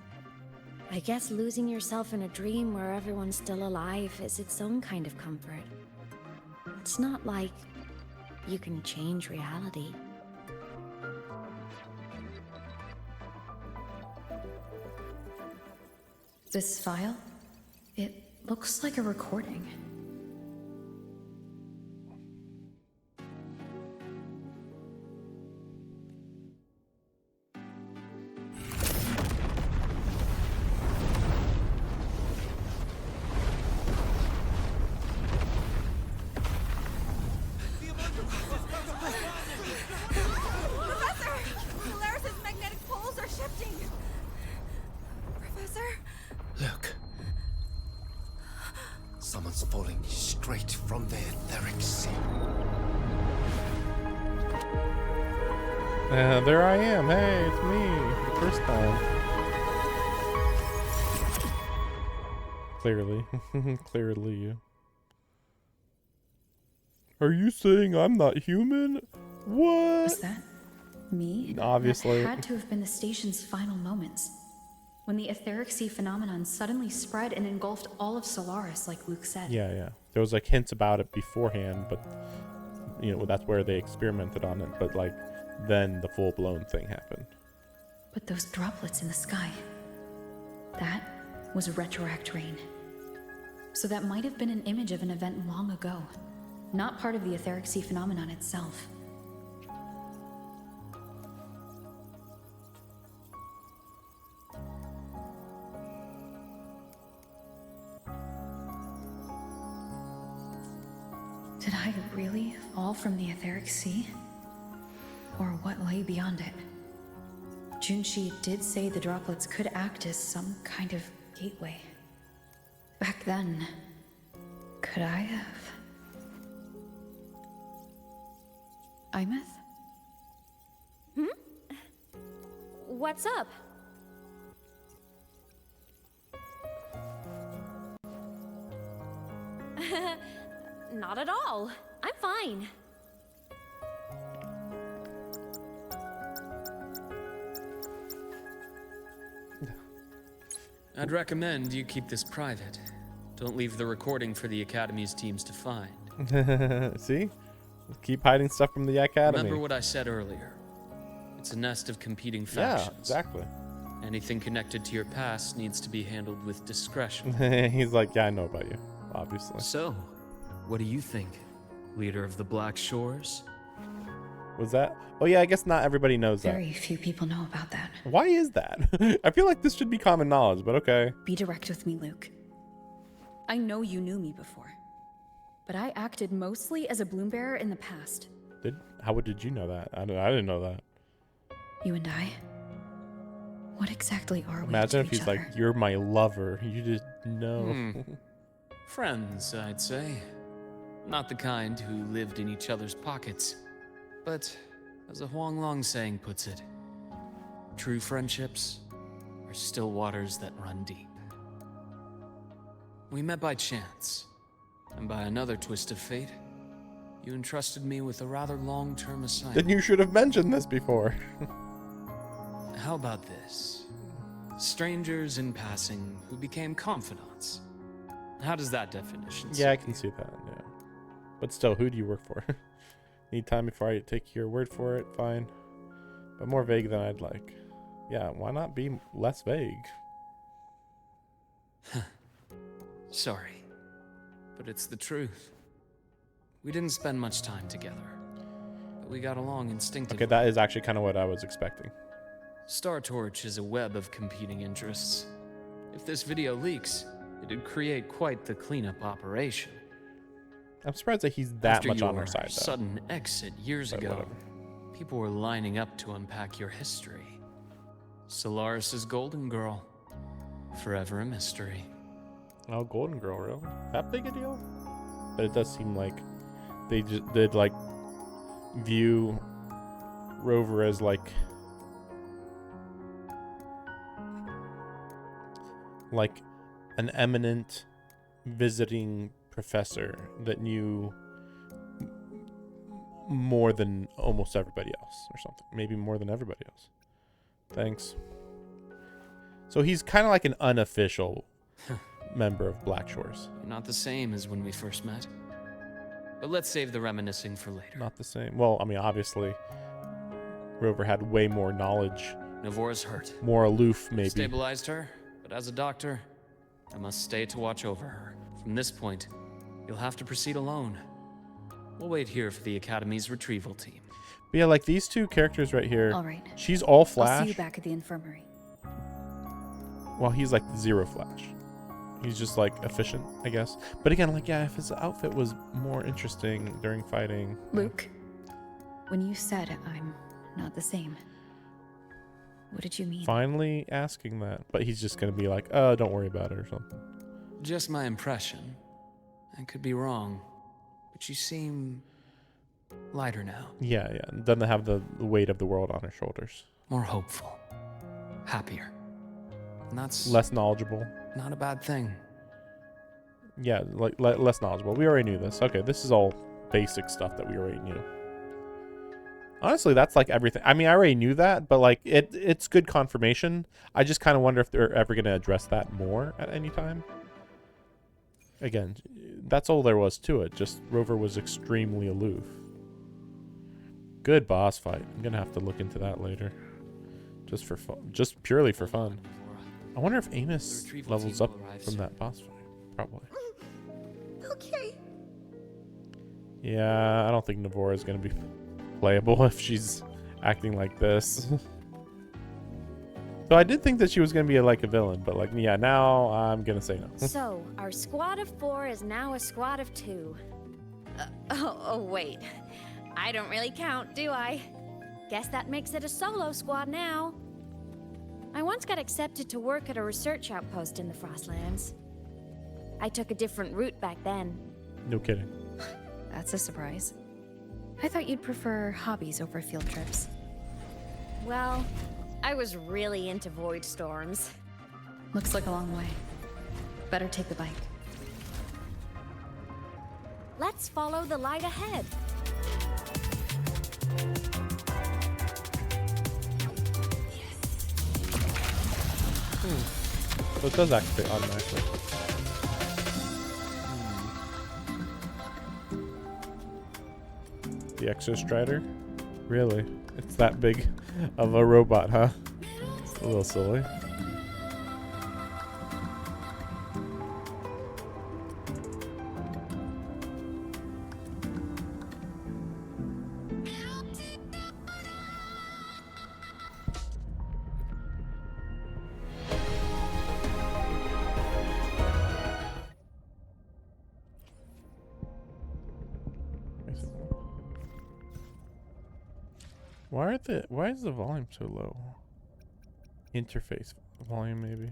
I guess losing yourself in a dream where everyone's still alive is its own kind of comfort. It's not like you can change reality. This file? It looks like a recording. Professor! Solaris' magnetic poles are shifting! Professor? Look. Someone's falling straight from the etheric sea. There I am. Hey, it's me. The first time. Clearly. Clearly you. Are you saying I'm not human? What? Was that me? Obviously. That had to have been the station's final moments. When the etheric sea phenomenon suddenly spread and engulfed all of Solaris, like Luke said. Yeah. There was like hints about it beforehand, but you know, that's where they experimented on it. But like, then the full-blown thing happened. But those droplets in the sky, that was retroact rain. So that might have been an image of an event long ago, not part of the etheric sea phenomenon itself. Did I really fall from the etheric sea? Or what lay beyond it? Junshi did say the droplets could act as some kind of gateway. Back then, could I have? Aemeth? What's up? Not at all. I'm fine. I'd recommend you keep this private. Don't leave the recording for the Academy's teams to find. See? Keep hiding stuff from the Academy. Remember what I said earlier. It's a nest of competing factions. Yeah, exactly. Anything connected to your past needs to be handled with discretion. He's like, yeah, I know about you, obviously. So, what do you think? Leader of the Black Shores? Was that? Oh yeah, I guess not everybody knows that. Very few people know about that. Why is that? I feel like this should be common knowledge, but okay. Be direct with me, Luke. I know you knew me before, but I acted mostly as a bloom bearer in the past. How did you know that? I didn't know that. You and I? What exactly are we? Imagine to if each he's other? like, you're my lover. You just know. Friends, I'd say. Not the kind who lived in each other's pockets. But, as a Huanglong saying puts it, true friendships are still waters that run deep. We met by chance, and by another twist of fate, you entrusted me with a rather long-term assignment. Then you should have mentioned this before. How about this? Strangers in passing who became confidants. How does that definition Yeah, I suit can you? see that, yeah. But still, who do you work for? Need time before I take your word for it? Fine. But more vague than I'd like. Yeah, why not be less vague? Sorry, but it's the truth. We didn't spend much time together, but we got along instinctively. Okay, that is actually kind of what I was expecting. Star Torch is a web of competing interests. If this video leaks, it'd create quite the cleanup operation. I'm surprised that he's that After much on your our side, though. sudden exit years But ago, whatever. people were lining up to unpack your history. Solaris's Golden Girl, forever a mystery. Oh, Golden Girl, real? That big a deal? But it does seem like they just did, like, view Rover as, like an eminent visiting professor that knew more than almost everybody else or something. Maybe more than everybody else. Thanks. So he's kind of like an unofficial member of Black Shores. You're not the same as when we first met. But let's save the reminiscing for later. Not the same. Well, I mean, obviously, Rover had way more knowledge. Navora's hurt. More aloof, maybe. Stabilized her, but as a doctor, I must stay to watch over her. From this point, you'll have to proceed alone. We'll wait here for the Academy's retrieval team. But yeah, like these two characters right here. All right. She's all Flash. I'll see you back at the infirmary. Well, he's like zero Flash. He's just like efficient, I guess. But again, like, yeah, if his outfit was more interesting during fighting. Luke, when you said I'm not the same, what did you mean? Finally asking that. But he's just going to be like, don't worry about it or something. Just my impression. I could be wrong. But you seem lighter now. Yeah. Doesn't have the weight of the world on her shoulders. More hopeful. Happier. And that's less knowledgeable. Not a bad thing. Yeah, like less knowledgeable. We already knew this. Okay, this is all basic stuff that we already knew. Honestly, that's like everything. I mean, I already knew that, but like it's good confirmation. I just kind of wonder if they're ever going to address that more at any time. Again, that's all there was to it. Just Rover was extremely aloof. Good boss fight. I'm going to have to look into that later. Just for fun. Just purely for fun. I wonder if Aemeth levels up from that boss fight. Probably. Okay. Yeah, I don't think Navora is going to be playable if she's acting like this. So I did think that she was going to be like a villain, but like, yeah, now I'm going to say no. So, our squad of 4 is now a squad of 2. Wait. I don't really count, do I? Guess that makes it a solo squad now. I once got accepted to work at a research outpost in the Frostlands. I took a different route back then. No kidding. That's a surprise. I thought you'd prefer hobbies over field trips. Well, I was really into void storms. Looks like a long way. Better take the bike. Let's follow the light ahead. So it does activate automatically. The Exostrider? Really? It's that big of a robot, huh? It's a little silly. Why is the volume so low? Interface volume, maybe.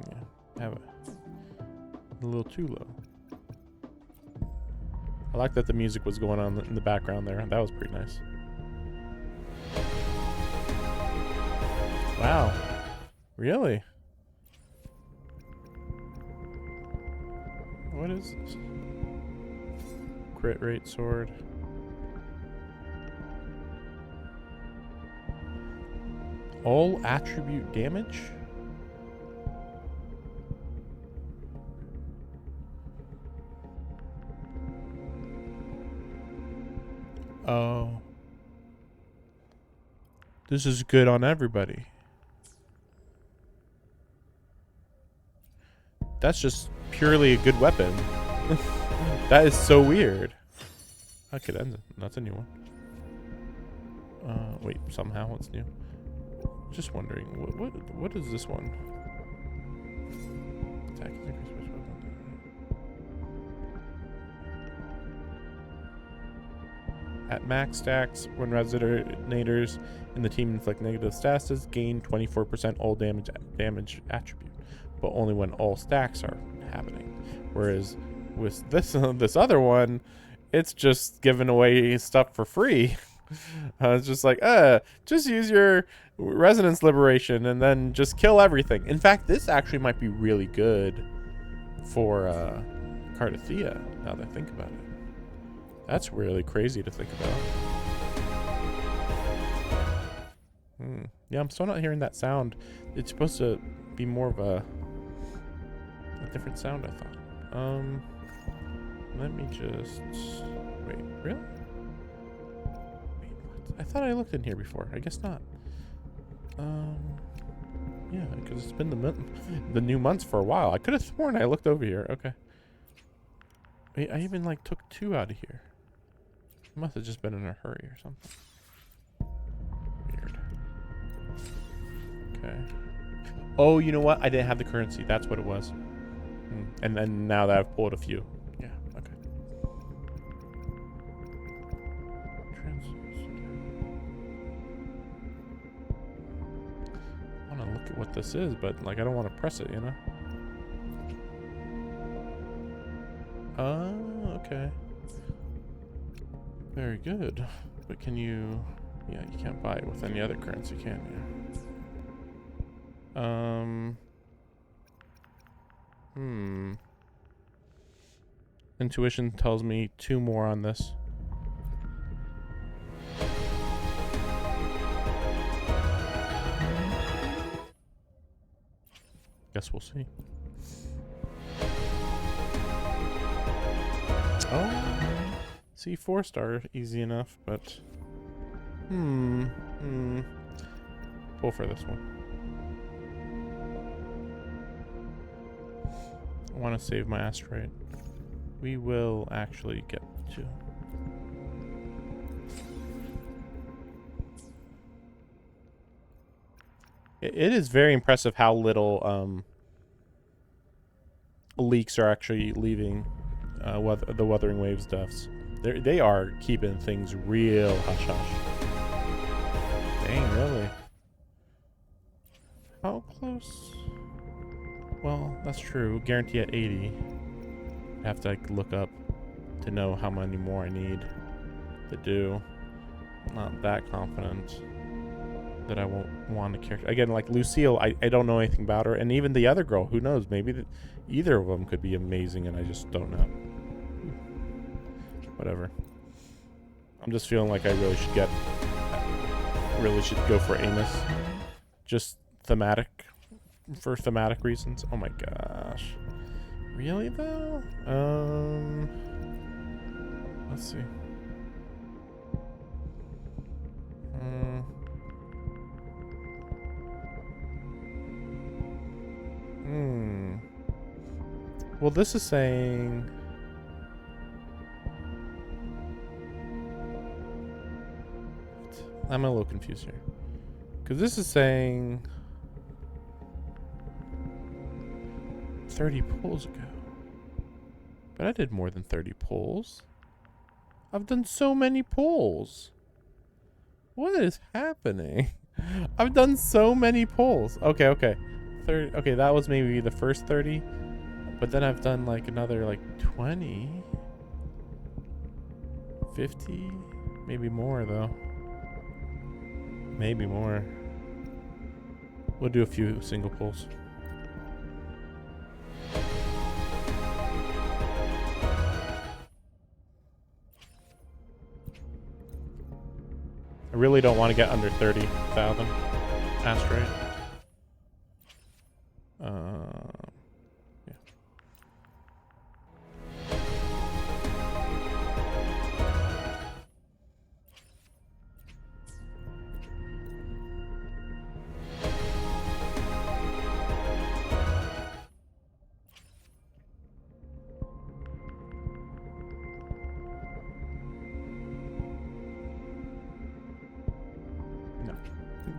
Yeah, have it a little too low. I like that the music was going on in the background there. That was pretty nice. Wow. Really? What is this? Crit rate sword. All attribute damage? Oh. This is good on everybody. That's just purely a good weapon. That is so weird. I could end it. That's a new one. Wait, somehow what's new? Just wondering, what is this one? Attack is increased by 12%. At max stacks, when resonators in the team inflict negative statuses, gain 24% all damage attribute, but only when all stacks are happening. Whereas with this other one, it's just giving away stuff for free. It's just like, just use your resonance liberation and then just kill everything. In fact, this actually might be really good for Cardathea, now that I think about it. That's really crazy to think about. Yeah, I'm still not hearing that sound. It's supposed to be more of a different sound, I thought. Let me just... Wait, really? Wait, what? I thought I looked in here before. I guess not. Yeah, because it's been the new months for a while. I could have sworn I looked over here. Okay. Wait, I even like took 2 out of here. I must have just been in a hurry or something. Weird. Okay. Oh, you know what? I didn't have the currency. That's what it was. And then now that I've pulled a few. Yeah, okay. I want to look at what this is, but like I don't want to press it, you know? Oh, okay. Very good. But can you... Yeah, you can't buy it with any other currency, can you? Intuition tells me 2 more on this. Guess we'll see. Oh, see, 4-star, easy enough, but pull for this one. I want to save my asteroid. We will actually get to. It is very impressive how little leaks are actually leaving the Wuthering Waves deaths. They are keeping things real hush hush. Dang, really? How close? Well, that's true. Guarantee at 80. I have to like look up to know how many more I need to do. I'm not that confident that I won't want a character. Again, like Lucille, I don't know anything about her. And even the other girl, who knows? Maybe either of them could be amazing and I just don't know. Whatever. I'm just feeling like I really should go for Aemeth. Just for thematic reasons. Oh my gosh. Really though? Let's see. Well, this is saying... I'm a little confused here. Because this is saying... 30 pulls ago. But I did more than 30 pulls. I've done so many pulls. What is happening? I've done so many pulls. Okay. Okay, that was maybe the first 30. But then I've done like another like 20. 50. Maybe more though. Maybe more. We'll do a few single pulls. I really don't want to get under 30,000 asteroid.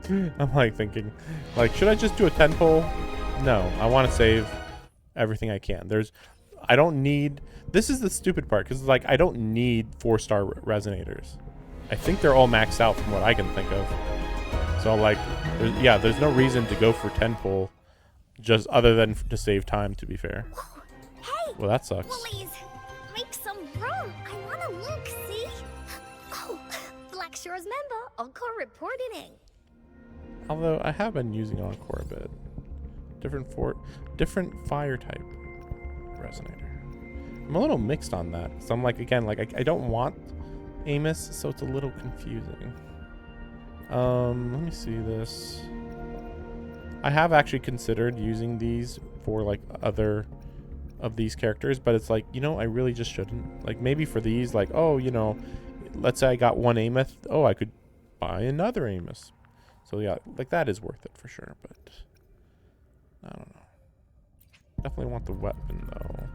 Yeah. I'm like thinking, like, should I just do a 10 pull? No, I want to save everything I can. I don't need, this is the stupid part, because like, I don't need 4-star resonators. I think they're all maxed out from what I can think of. So like, there's no reason to go for 10 pull, just other than to save time, to be fair. Hey! Well, that sucks. Please, make some room. I want to look, see? Oh, Black Shore's member, Encore reporting in. Although I have been using Encore a bit. Different fire type resonator. I'm a little mixed on that. So I'm like, again, like I don't want Aemeth, so it's a little confusing. Let me see this. I have actually considered using these for like other of these characters, but it's like, you know, I really just shouldn't. Like maybe for these, like, oh, you know, let's say I got one Aemeth. Oh, I could buy another Aemeth. So yeah, like that is worth it for sure, but I don't know. Definitely want the weapon though.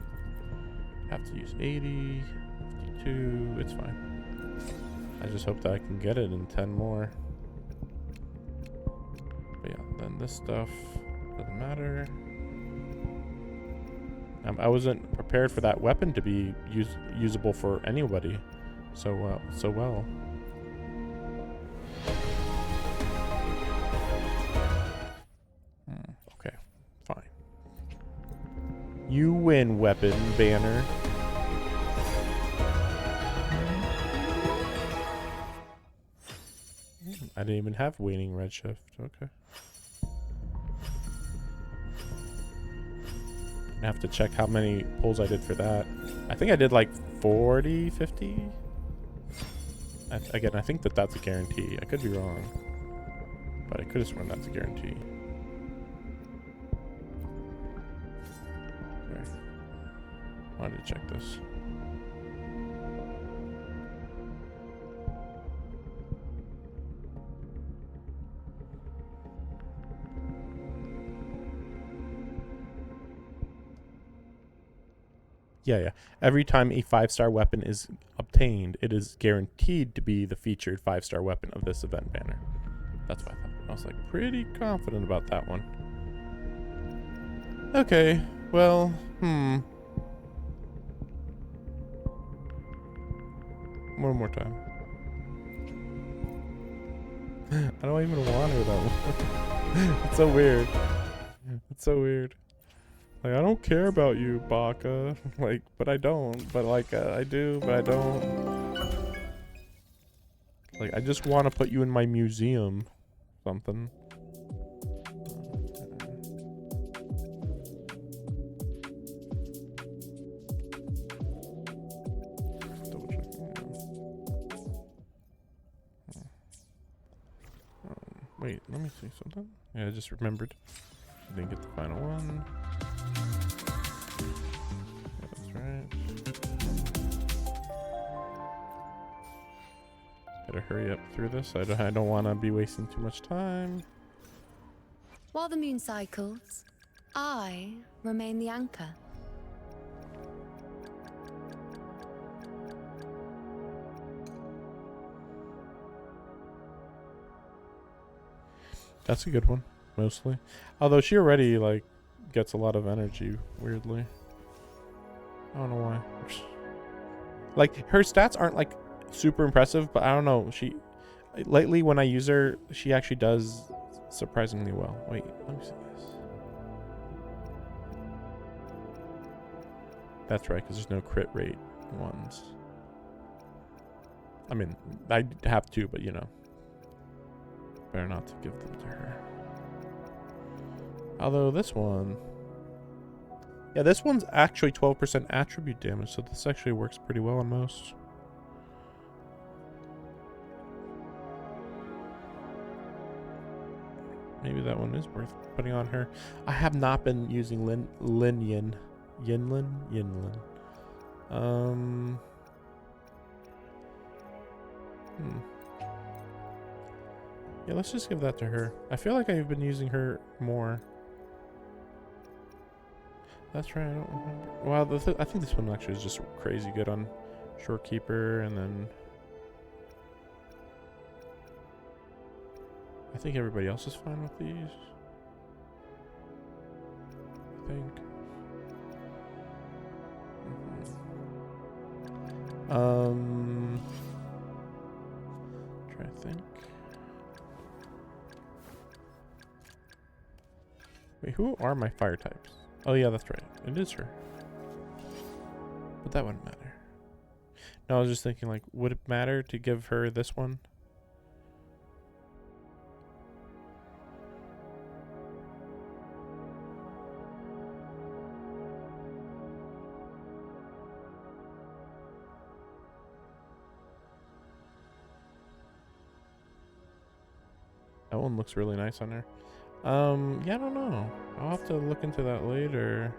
Have to use 80, 52, it's fine. I just hope that I can get it in 10 more. But yeah, then this stuff doesn't matter. I wasn't prepared for that weapon to be usable for anybody so well. Okay, fine. You win, weapon banner. I didn't even have waning redshift. Okay. I have to check how many pulls I did for that. I think I did like 40, 50. Again, I think that's a guarantee. I could be wrong, but I could have sworn that's a guarantee. Okay. Wanted to check this. Yeah. Every time a 5-star weapon is obtained, it is guaranteed to be the featured 5-star weapon of this event banner. That's what I thought. I was like pretty confident about that one. Okay, well, one more time. I don't even want her that one. It's so weird. It's so weird. Like, I don't care about you, Baka. Like, but I don't. But, like, I do, but I don't. Like, I just want to put you in my museum. Something. Double checking. Wait, let me see something. Yeah, I just remembered. I didn't get the final one. That's right. Better hurry up through this. I don't want to be wasting too much time. While the moon cycles, I remain the anchor. That's a good one, mostly. Although she already, like, gets a lot of energy, weirdly. I don't know why. Like, her stats aren't, like, super impressive, but I don't know. Lately, when I use her, she actually does surprisingly well. Wait, let me see this. That's right, because there's no crit rate ones. I mean, I have to, but, you know. Better not to give them to her. Although this one... Yeah, this one's actually 12% attribute damage, so this actually works pretty well on most. Maybe that one is worth putting on her. I have not been using Yinlin. Yeah, let's just give that to her. I feel like I've been using her more. That's right, I don't remember. Wow, I think this one actually is just crazy good on Shorekeeper, and then... I think everybody else is fine with these. I think. Try to think. Wait, who are my fire types? Oh yeah, that's right. It is her. But that wouldn't matter. No, I was just thinking, like, would it matter to give her this one? That one looks really nice on her. Yeah, I don't know. I'll have to look into that later.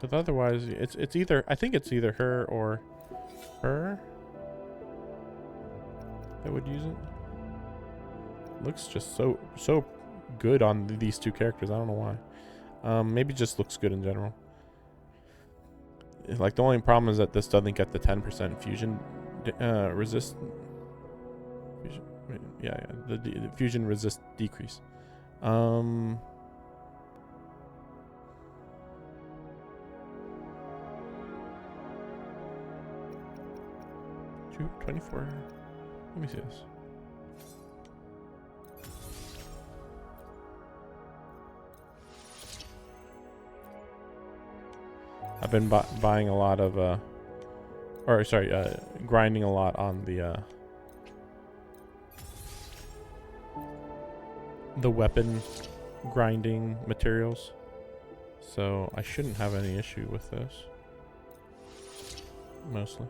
But otherwise, it's either, I think it's either her or her that would use it. Looks just so good on these two characters. I don't know why. Maybe it just looks good in general. Like the only problem is that this doesn't get the 10% fusion resist. Fusion, yeah, the fusion resist decrease. 24. Let me see this. I've been buying a lot of, grinding a lot on the weapon grinding materials, so I shouldn't have any issue with this. Mostly.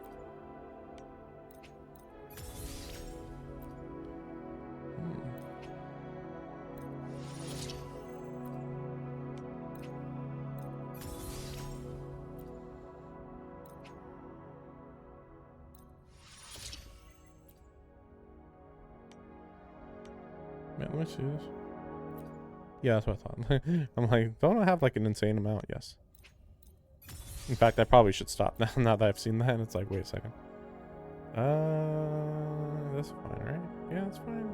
Let me see this. Yeah, that's what I thought. I'm like, don't I have like an insane amount? Yes. In fact, I probably should stop now that I've seen that. And it's like, wait a second. That's fine, right? Yeah, that's fine.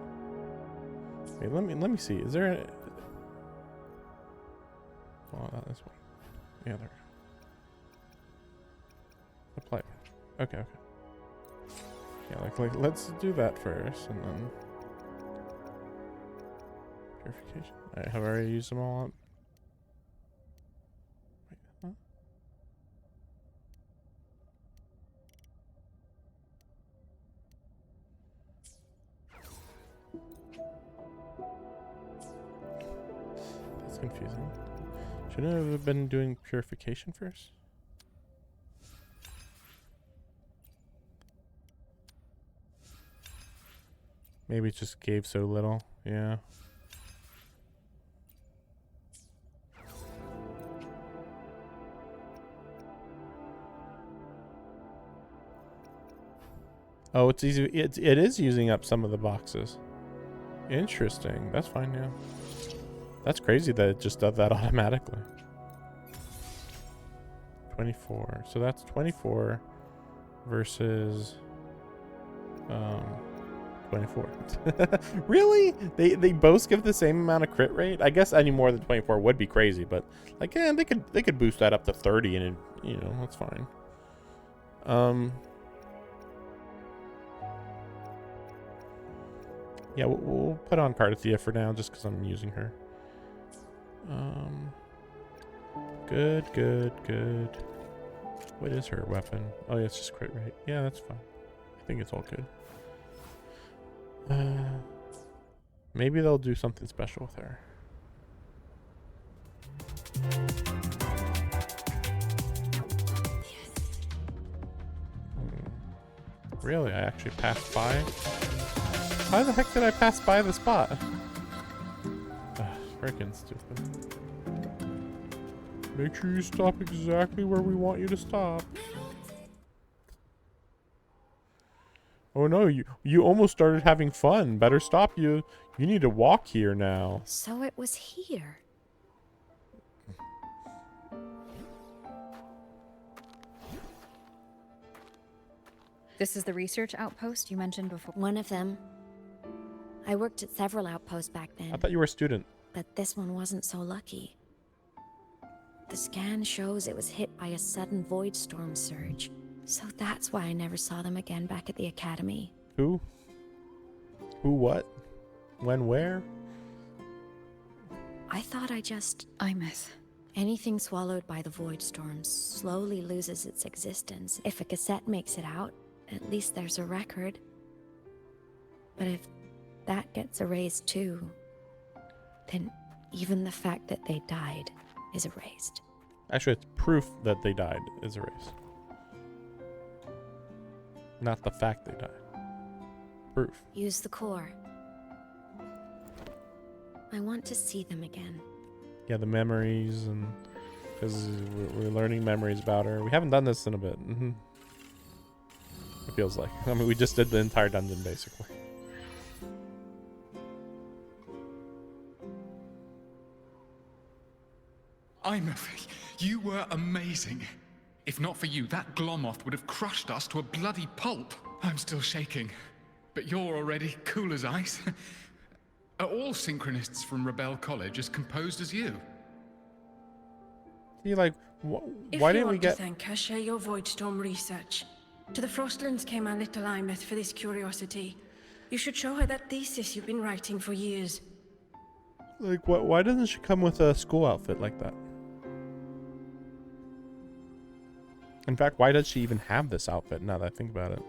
Wait, let me see. Is there a... Oh, not this one. Yeah, there. Apply. Okay. Yeah, like let's do that first, and then purification. I have already used them all up. Wait, huh? That's confusing. Shouldn't I have been doing purification first? Maybe it just gave so little. Yeah. Oh, it's easy. It is using up some of the boxes. Interesting. That's fine now. That's crazy that it just does that automatically. 24. So that's 24 versus 24. Really? They both give the same amount of crit rate? I guess any more than 24 would be crazy, but like, yeah, they could boost that up to 30 and it, you know, that's fine. Yeah, we'll put on Cardathea for now, just because I'm using her. Good. What is her weapon? Oh, yeah, it's just crit rate. Yeah, that's fine. I think it's all good. Maybe they'll do something special with her. Really? I actually passed by? Why the heck did I pass by the spot? Freaking stupid. Make sure you stop exactly where we want you to stop. Oh no, you almost started having fun. Better stop you. You need to walk here now. So it was here. This is the research outpost you mentioned before? One of them. I worked at several outposts back then. I thought you were a student. But this one wasn't so lucky. The scan shows it was hit by a sudden void storm surge. So that's why I never saw them again back at the academy. Who? Who what? When where? I thought I just... Aemeth. Anything swallowed by the void storms slowly loses its existence. If a cassette makes it out, at least there's a record. But if that gets erased too, then even the fact that they died is erased. Actually, it's proof that they died is erased. Not the fact they died. Proof. Use the core. I want to see them again. Yeah, the memories, and because we're learning memories about her. We haven't done this in a bit. It feels like. I mean, we just did the entire dungeon basically. Aemeth, you were amazing. If not for you, that Glomoth would have crushed us to a bloody pulp. I'm still shaking, but you're already cool as ice. Are all synchronists from Rebel College as composed as you? See, like, why didn't we get... If you want to thank her, share your Voidstorm research. To the Frostlands came our little Aemeth for this curiosity. You should show her that thesis you've been writing for years. Like, why doesn't she come with a school outfit like that? In fact, why does she even have this outfit now that I think about it?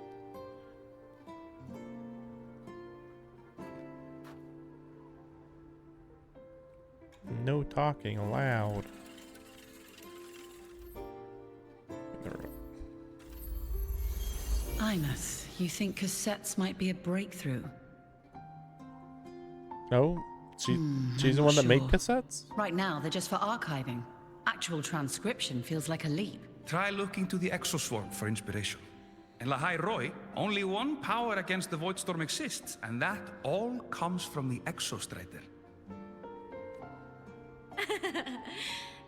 No talking allowed. Aemeth, you think cassettes might be a breakthrough? No? She's the one that made cassettes? Right now, they're just for archiving. Actual transcription feels like a leap. Try looking to the Exoswarm for inspiration. In Lahai Roy, only one power against the Voidstorm exists, and that all comes from the Exostrider.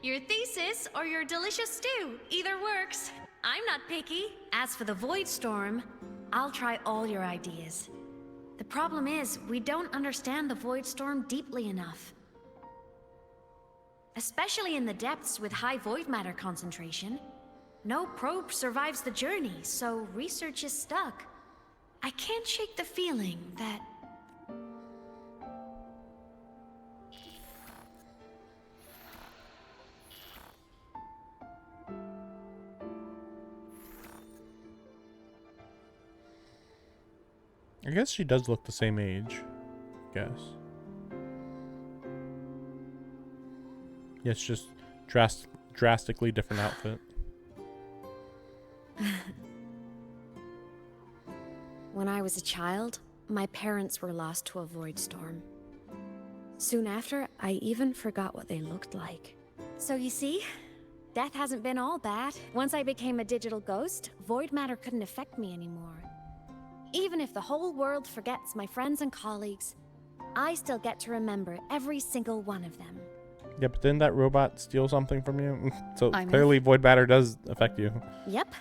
Your thesis or your delicious stew, either works. I'm not picky. As for the Voidstorm, I'll try all your ideas. The problem is, we don't understand the Voidstorm deeply enough. Especially in the depths with high void matter concentration. No probe survives the journey, so research is stuck. I can't shake the feeling that... I guess she does look the same age. Guess. Yeah, it's just drastically different outfit. When I was a child, my parents were lost to a void storm. Soon after, I even forgot what they looked like. So you see, death hasn't been all bad. Once I became a digital ghost, void matter couldn't affect me anymore. Even if the whole world forgets my friends and colleagues, I still get to remember every single one of them. Yeah, but didn't that robot steal something from you? So Aemeth. clearly void matter does affect you. Yep.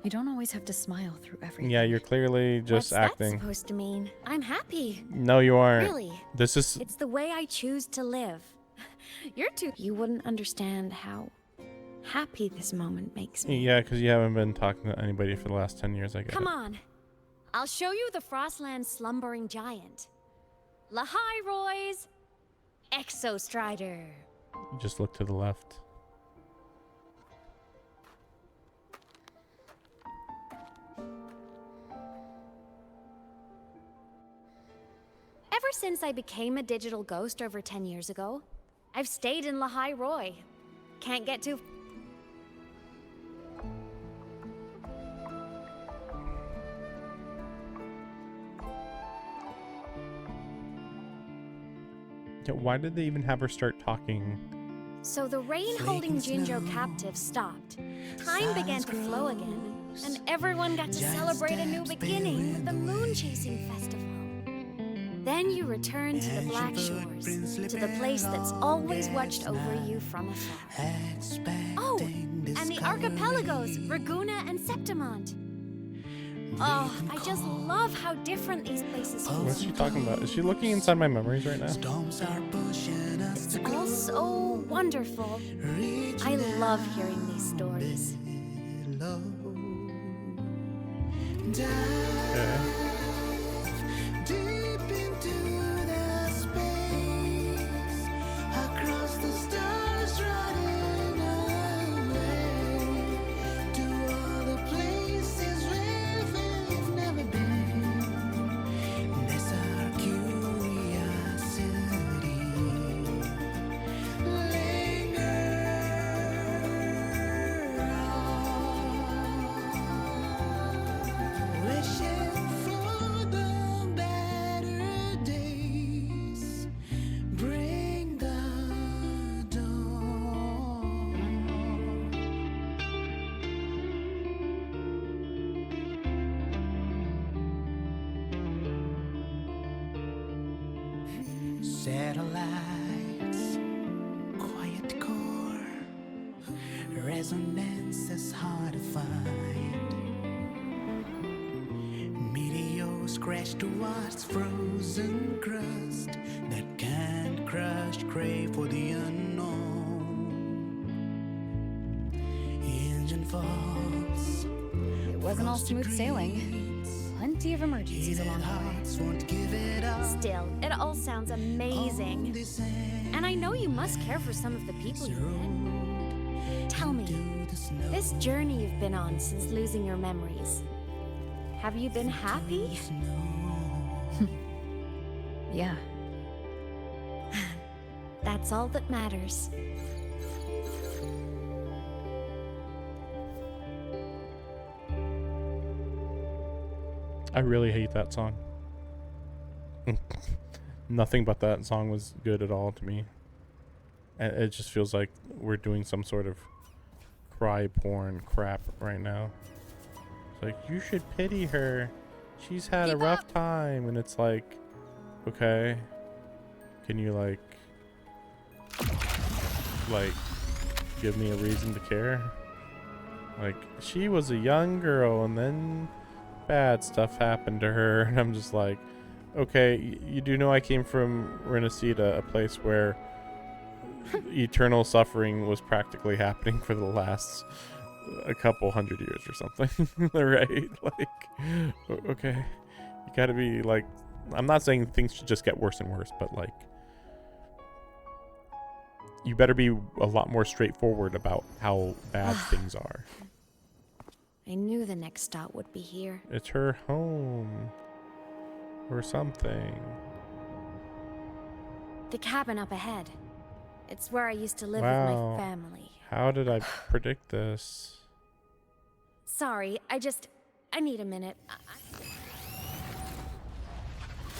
You don't always have to smile through everything. Yeah, you're clearly just What's acting. that supposed to mean? I'm happy. No, you aren't. Really? This is... It's the way I choose to live. You're too... You wouldn't understand how happy this moment makes me. Yeah, because you haven't been talking to anybody for the last 10 years, I guess. Come on. I'll show you the Frostland slumbering giant. Lahai Roy's Exostrider. You just look to the left. Ever since I became a digital ghost over 10 years ago, I've stayed in Lahai Roy. Can't get too... Yeah, why did they even have her start talking? So the rain holding Jinjo captive stopped. Time began to flow again, and everyone got to celebrate a new beginning with the Moon Chasing Festival. Then you return to the Black Shores, to the place that's always watched over you from afar. Oh, and the archipelagos, Raguna and Septimont. Oh, I just love how different these places feel. What's she talking about? Is she looking inside my memories right now? It's all so wonderful. I love hearing these stories. Yeah. Wish Satellites, quiet core, resonance is hard to find. Meteors crash towards frozen crust that can't crush, crave for the unknown. Engine falls. It wasn't all smooth sailing. Plenty of emergencies along the way. Still, it all sounds amazing. And I know you must care for some of the people you met. Tell me, this journey you've been on since losing your memories, have you been happy? Yeah. That's all that matters. I really hate that song. Nothing but that song was good at all to me. And it just feels like we're doing some sort of cry porn crap right now. It's like, you should pity her. She's had a rough time. And it's like, okay, can you like give me a reason to care? Like, she was a young girl and then bad stuff happened to her, and I'm just like, okay, you do know I came from Renacida, a place where eternal suffering was practically happening for the last a couple hundred years or something. Right? Like, okay, you gotta be like, I'm not saying things should just get worse and worse, but like, you better be a lot more straightforward about how bad things are. I knew the next stop would be here. It's her home. Or something. The cabin up ahead. It's where I used to live with my family. How did I predict this? Sorry, I need a minute.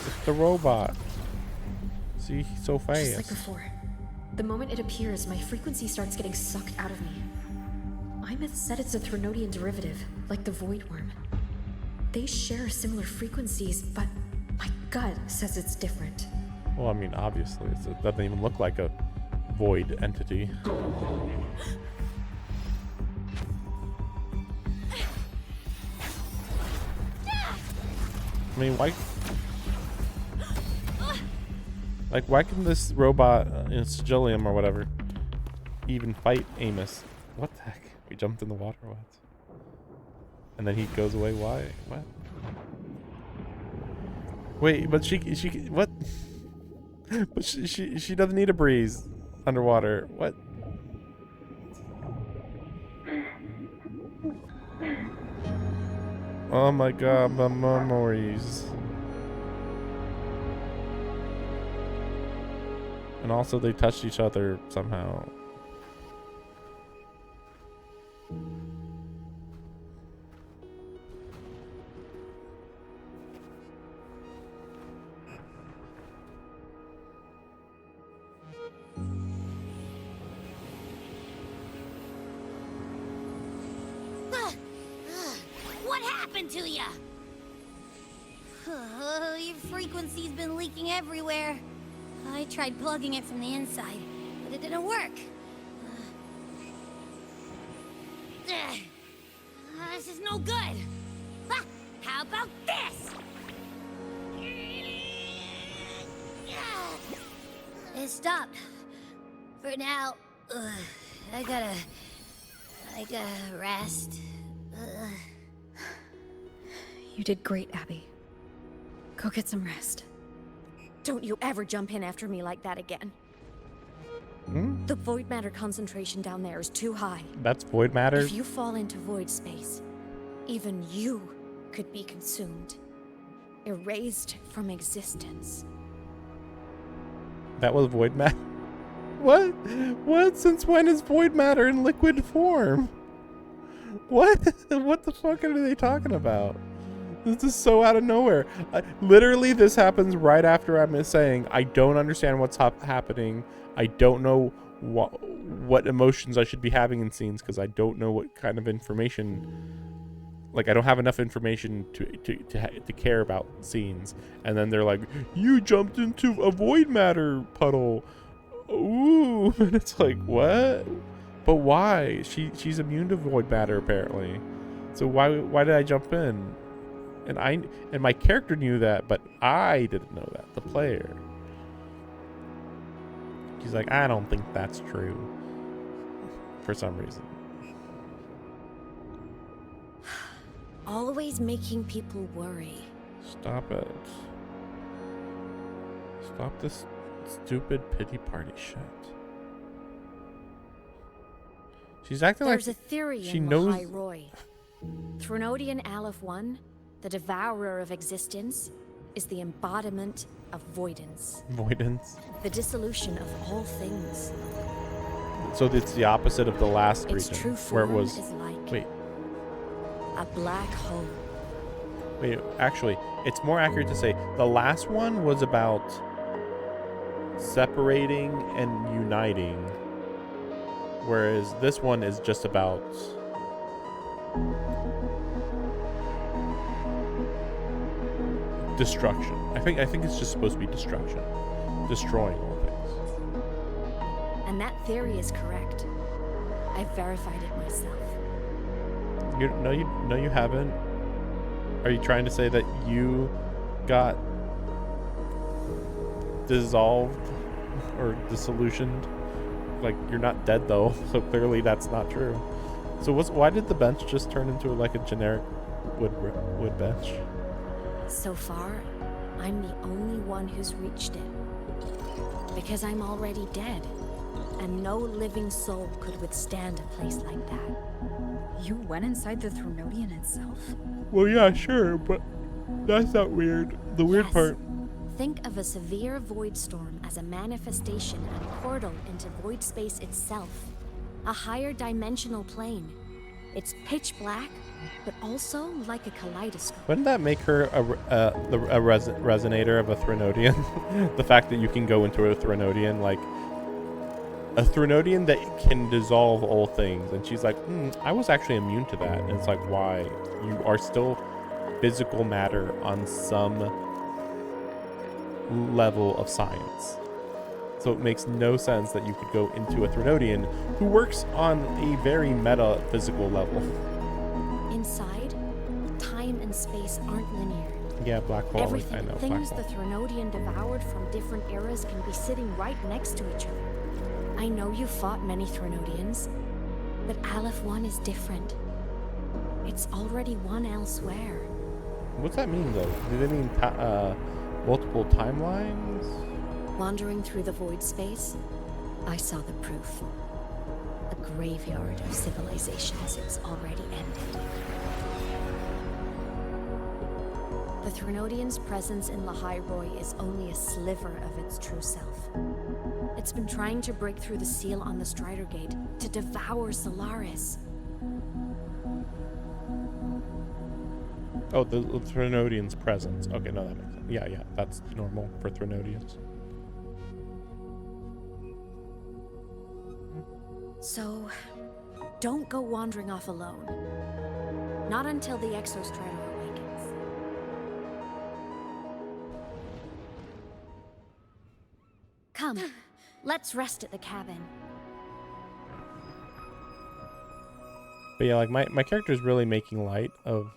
It's the robot. See, he's so fast. Just like before. The moment it appears, my frequency starts getting sucked out of me. Aemeth said it's a Threnodian derivative, like the Void Worm. They share similar frequencies, but my gut says it's different. Well, I mean, obviously. It doesn't even look like a void entity. I mean, why... Like, why can this robot, Sigillium or whatever, even fight Aemeth? What the heck? We jumped in the water, what? And then he goes away, why? What? Wait, but she what? But she doesn't need a breeze underwater. What? Oh my god, my memories. And also they touched each other somehow. What happened to ya? Your frequency's been leaking everywhere. I tried plugging it from the inside, but it didn't work. This is no good. How about this? It stopped. For now, I gotta rest. You did great, Abby. Go get some rest. Don't you ever jump in after me like that again. The void matter concentration down there is too high. That's void matter? If you fall into void space, even you could be consumed. Erased from existence. That was void matter? What? What? Since when is void matter in liquid form? What? What the fuck are they talking about? This is so out of nowhere. Literally, this happens right after I'm saying, I don't understand what's happening. I don't know what emotions I should be having in scenes because I don't know what kind of information Like, I don't have enough information to care about scenes. And then they're like, you jumped into a void matter puddle. Ooh. And it's like, what? But why? She's immune to void matter, apparently. So why did I jump in? And my character knew that, but I didn't know that, the player. She's like, I don't think that's true. For some reason. Always making people worry. Stop it. Stop this stupid pity party shit. She's acting There's like a theory she in knows. Lahai Roy. Threnodian Aleph 1, the devourer of existence, is the embodiment of voidance. Voidance. The dissolution of all things. So it's the opposite of the last Its region, true where it form was. is like Wait. a black hole. Wait. Actually, it's more accurate to say the last one was about separating and uniting, whereas this one is just about destruction. I think it's just supposed to be destruction, destroying all things. And that theory is correct. I've verified it myself. No, you haven't. Are you trying to say that you got dissolved or dissolutioned? Like, you're not dead though, so clearly that's not true. So why did the bench just turn into like a generic wood bench? So far, I'm the only one who's reached it. Because I'm already dead, and no living soul could withstand a place like that. You went inside the Threnodian itself? Well, yeah, sure, but that's not weird. The weird part. Think of a severe void storm as a manifestation and portal into void space itself. A higher dimensional plane. It's pitch black, but also like a kaleidoscope. Wouldn't that make her a resonator of a Threnodian? The fact that you can go into a Threnodian, like a Threnodian that can dissolve all things. And she's like, I was actually immune to that. And it's like, why? You are still physical matter on some level of science. So it makes no sense that you could go into a Threnodian who works on a very metaphysical level. Inside, time and space aren't linear. Yeah, black hole. Everything, I know. things Black the hole. Threnodian devoured from different eras can be sitting right next to each other. I know you fought many Threnodians, but Aleph 1 is different. It's already one elsewhere. What's that mean, though? Do they mean multiple timelines? Wandering through the void space, I saw the proof. A graveyard of civilizations it's already ended. The Threnodian's presence in Lahai Roy is only a sliver of its true self. It's been trying to break through the seal on the Strider Gate to devour Solaris. Oh, the Threnodian's presence. Okay, no, that makes sense. Yeah, that's normal for Threnodians. So, don't go wandering off alone. Not until the Exostrider awakens. Come, let's rest at the cabin. But yeah, like my character is really making light of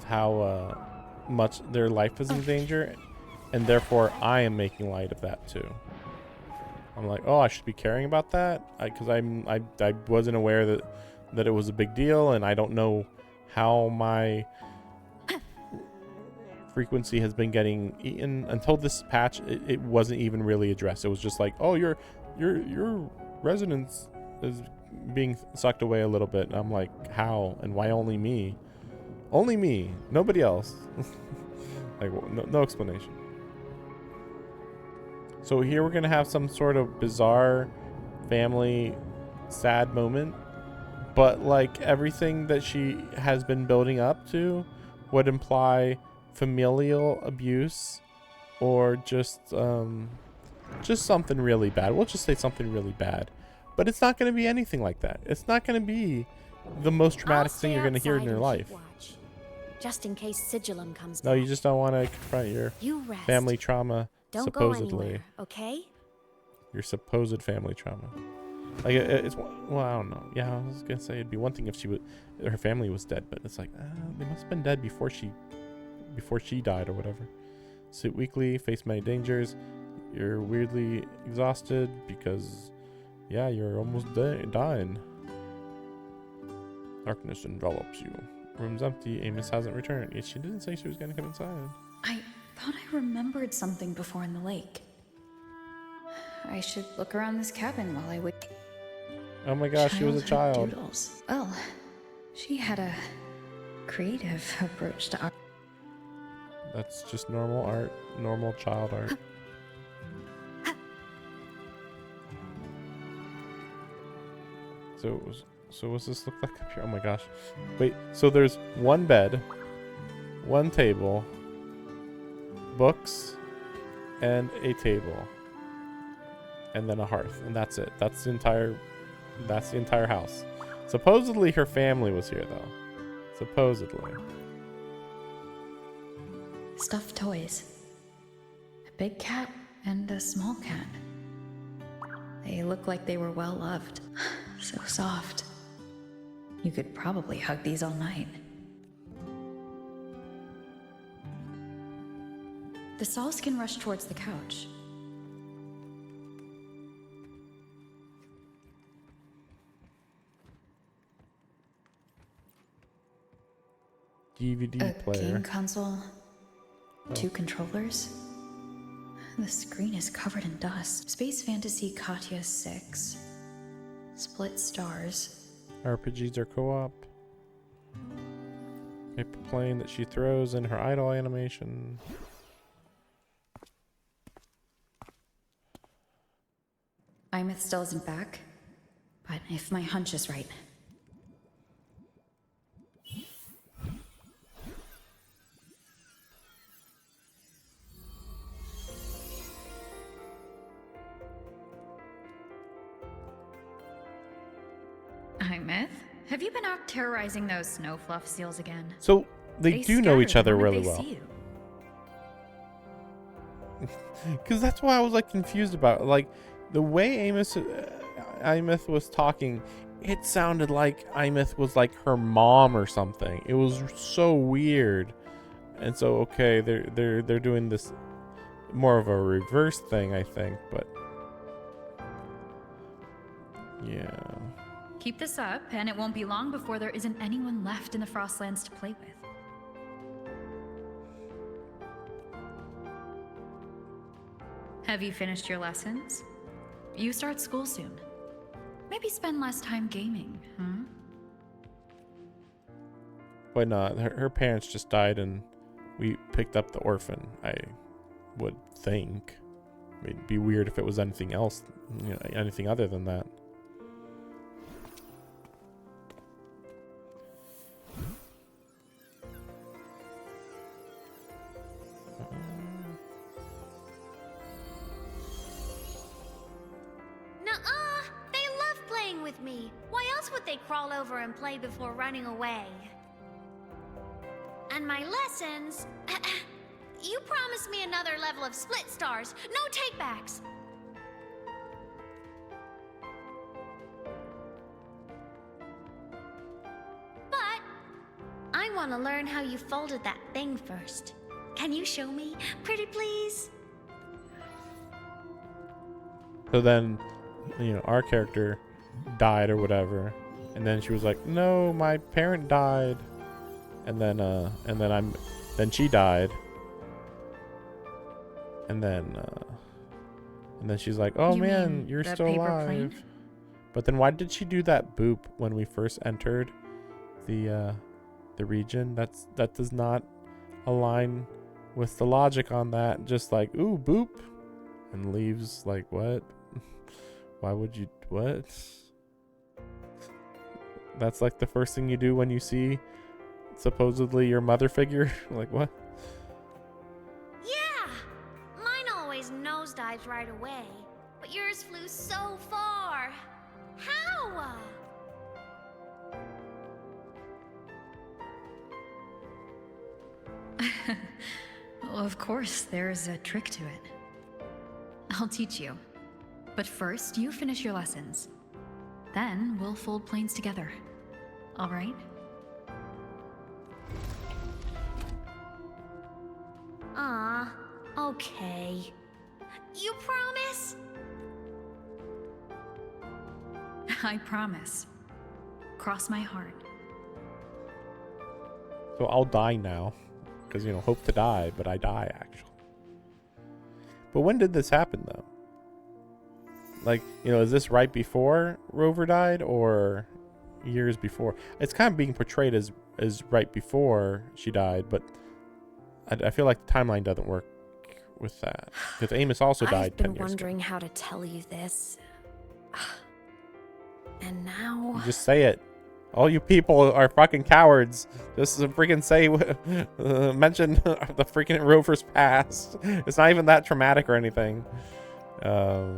how much their life is in danger, and therefore I am making light of that too. I'm like, oh, I should be caring about that, because I wasn't aware that it was a big deal, and I don't know how my frequency has been getting eaten. Until this patch, it wasn't even really addressed. It was just like, oh, your resonance is being sucked away a little bit. And I'm like, how and why only me? Only me, nobody else. Like, no explanation. So here we're gonna have some sort of bizarre family sad moment, but like everything that she has been building up to would imply familial abuse or just something really bad. We'll just say something really bad, but it's not going to be anything like that. It's not going to be the most traumatic I'll thing you're stay gonna hear in outside your and keep life. watch, just in case Sigillum comes No, back. you just don't want to confront your You rest. family trauma. Don't supposedly. go anywhere, okay? Your supposed family trauma. Like it's well, I don't know. Yeah, I was gonna say it'd be one thing if her family was dead, but it's like they must have been dead before she died or whatever. Sit weekly, face many dangers. You're weirdly exhausted because, yeah, you're almost dying. Darkness envelops you. Room's empty. Aemeth hasn't returned. Yet she didn't say she was gonna come inside. I thought I remembered something before in the lake. I should look around this cabin while I wait. Oh my gosh, she was a child. Doodles. Well, she had a creative approach to art. That's just normal art, normal child art. So what's this look like up here? Oh my gosh. Wait, so there's one bed, one table, books, and a table. And then a hearth, and that's it. That's the entire house. Supposedly her family was here though. Supposedly. Stuffed toys. A big cat and a small cat. They look like they were well loved. So soft. You could probably hug these all night. The saws can rush towards the couch. DVD player. Game console. 2 controllers. The screen is covered in dust. Space Fantasy Katya 6. Split stars. RPGs are co-op. Paper plane that she throws in her idle animation. Aemeth still isn't back, but if my hunch is right. Aemeth, have you been out terrorizing those snow fluff seals again? So they do know each other really they well. see you. Because that's why I was like confused about it. Like the way Aemeth was talking, it sounded like Aemeth was like her mom or something. It was so weird. And so okay, they're doing this more of a reverse thing, I think, but yeah. Keep this up, and it won't be long before there isn't anyone left in the Frostlands to play with. Have you finished your lessons? You start school soon. Maybe spend less time gaming, huh? Why not? Her parents just died and we picked up the orphan, I would think. It'd be weird if it was anything else, you know, anything other than that. Nuh-uh! They love playing with me. Why else would they crawl over and play before running away? And my lessons... You promised me another level of split stars. No takebacks. But I want to learn how you folded that thing first. Can you show me, pretty please? So then, you know, our character died or whatever, and then she was like, "No, my parent died," and then she died, and then she's like, "Oh You man, mean you're the still paper alive." plane? But then why did she do that boop when we first entered the region? That does not align with the logic on that. Just like, ooh, boop, and leaves. Like, what? Why would you, what? That's like the first thing you do when you see supposedly your mother figure. Like, what? Yeah! Mine always nosedives right away, but yours flew so far. How? Well, of course, there's a trick to it. I'll teach you. But first, you finish your lessons. Then we'll fold planes together. All right? Ah, okay. You promise? I promise. Cross my heart. So I'll die now. Because, you know, hope to die, but I die, actually. But when did this happen, though? Like, you know, is this right before Rover died or years before? It's kind of being portrayed as right before she died, but I feel like the timeline doesn't work with that. Because Aemeth also died 10 years ago. I've been wondering how to tell you this. And now... Just say it. All you people are fucking cowards. Just freaking say, mention the freaking Rover's past. It's not even that traumatic or anything. Tell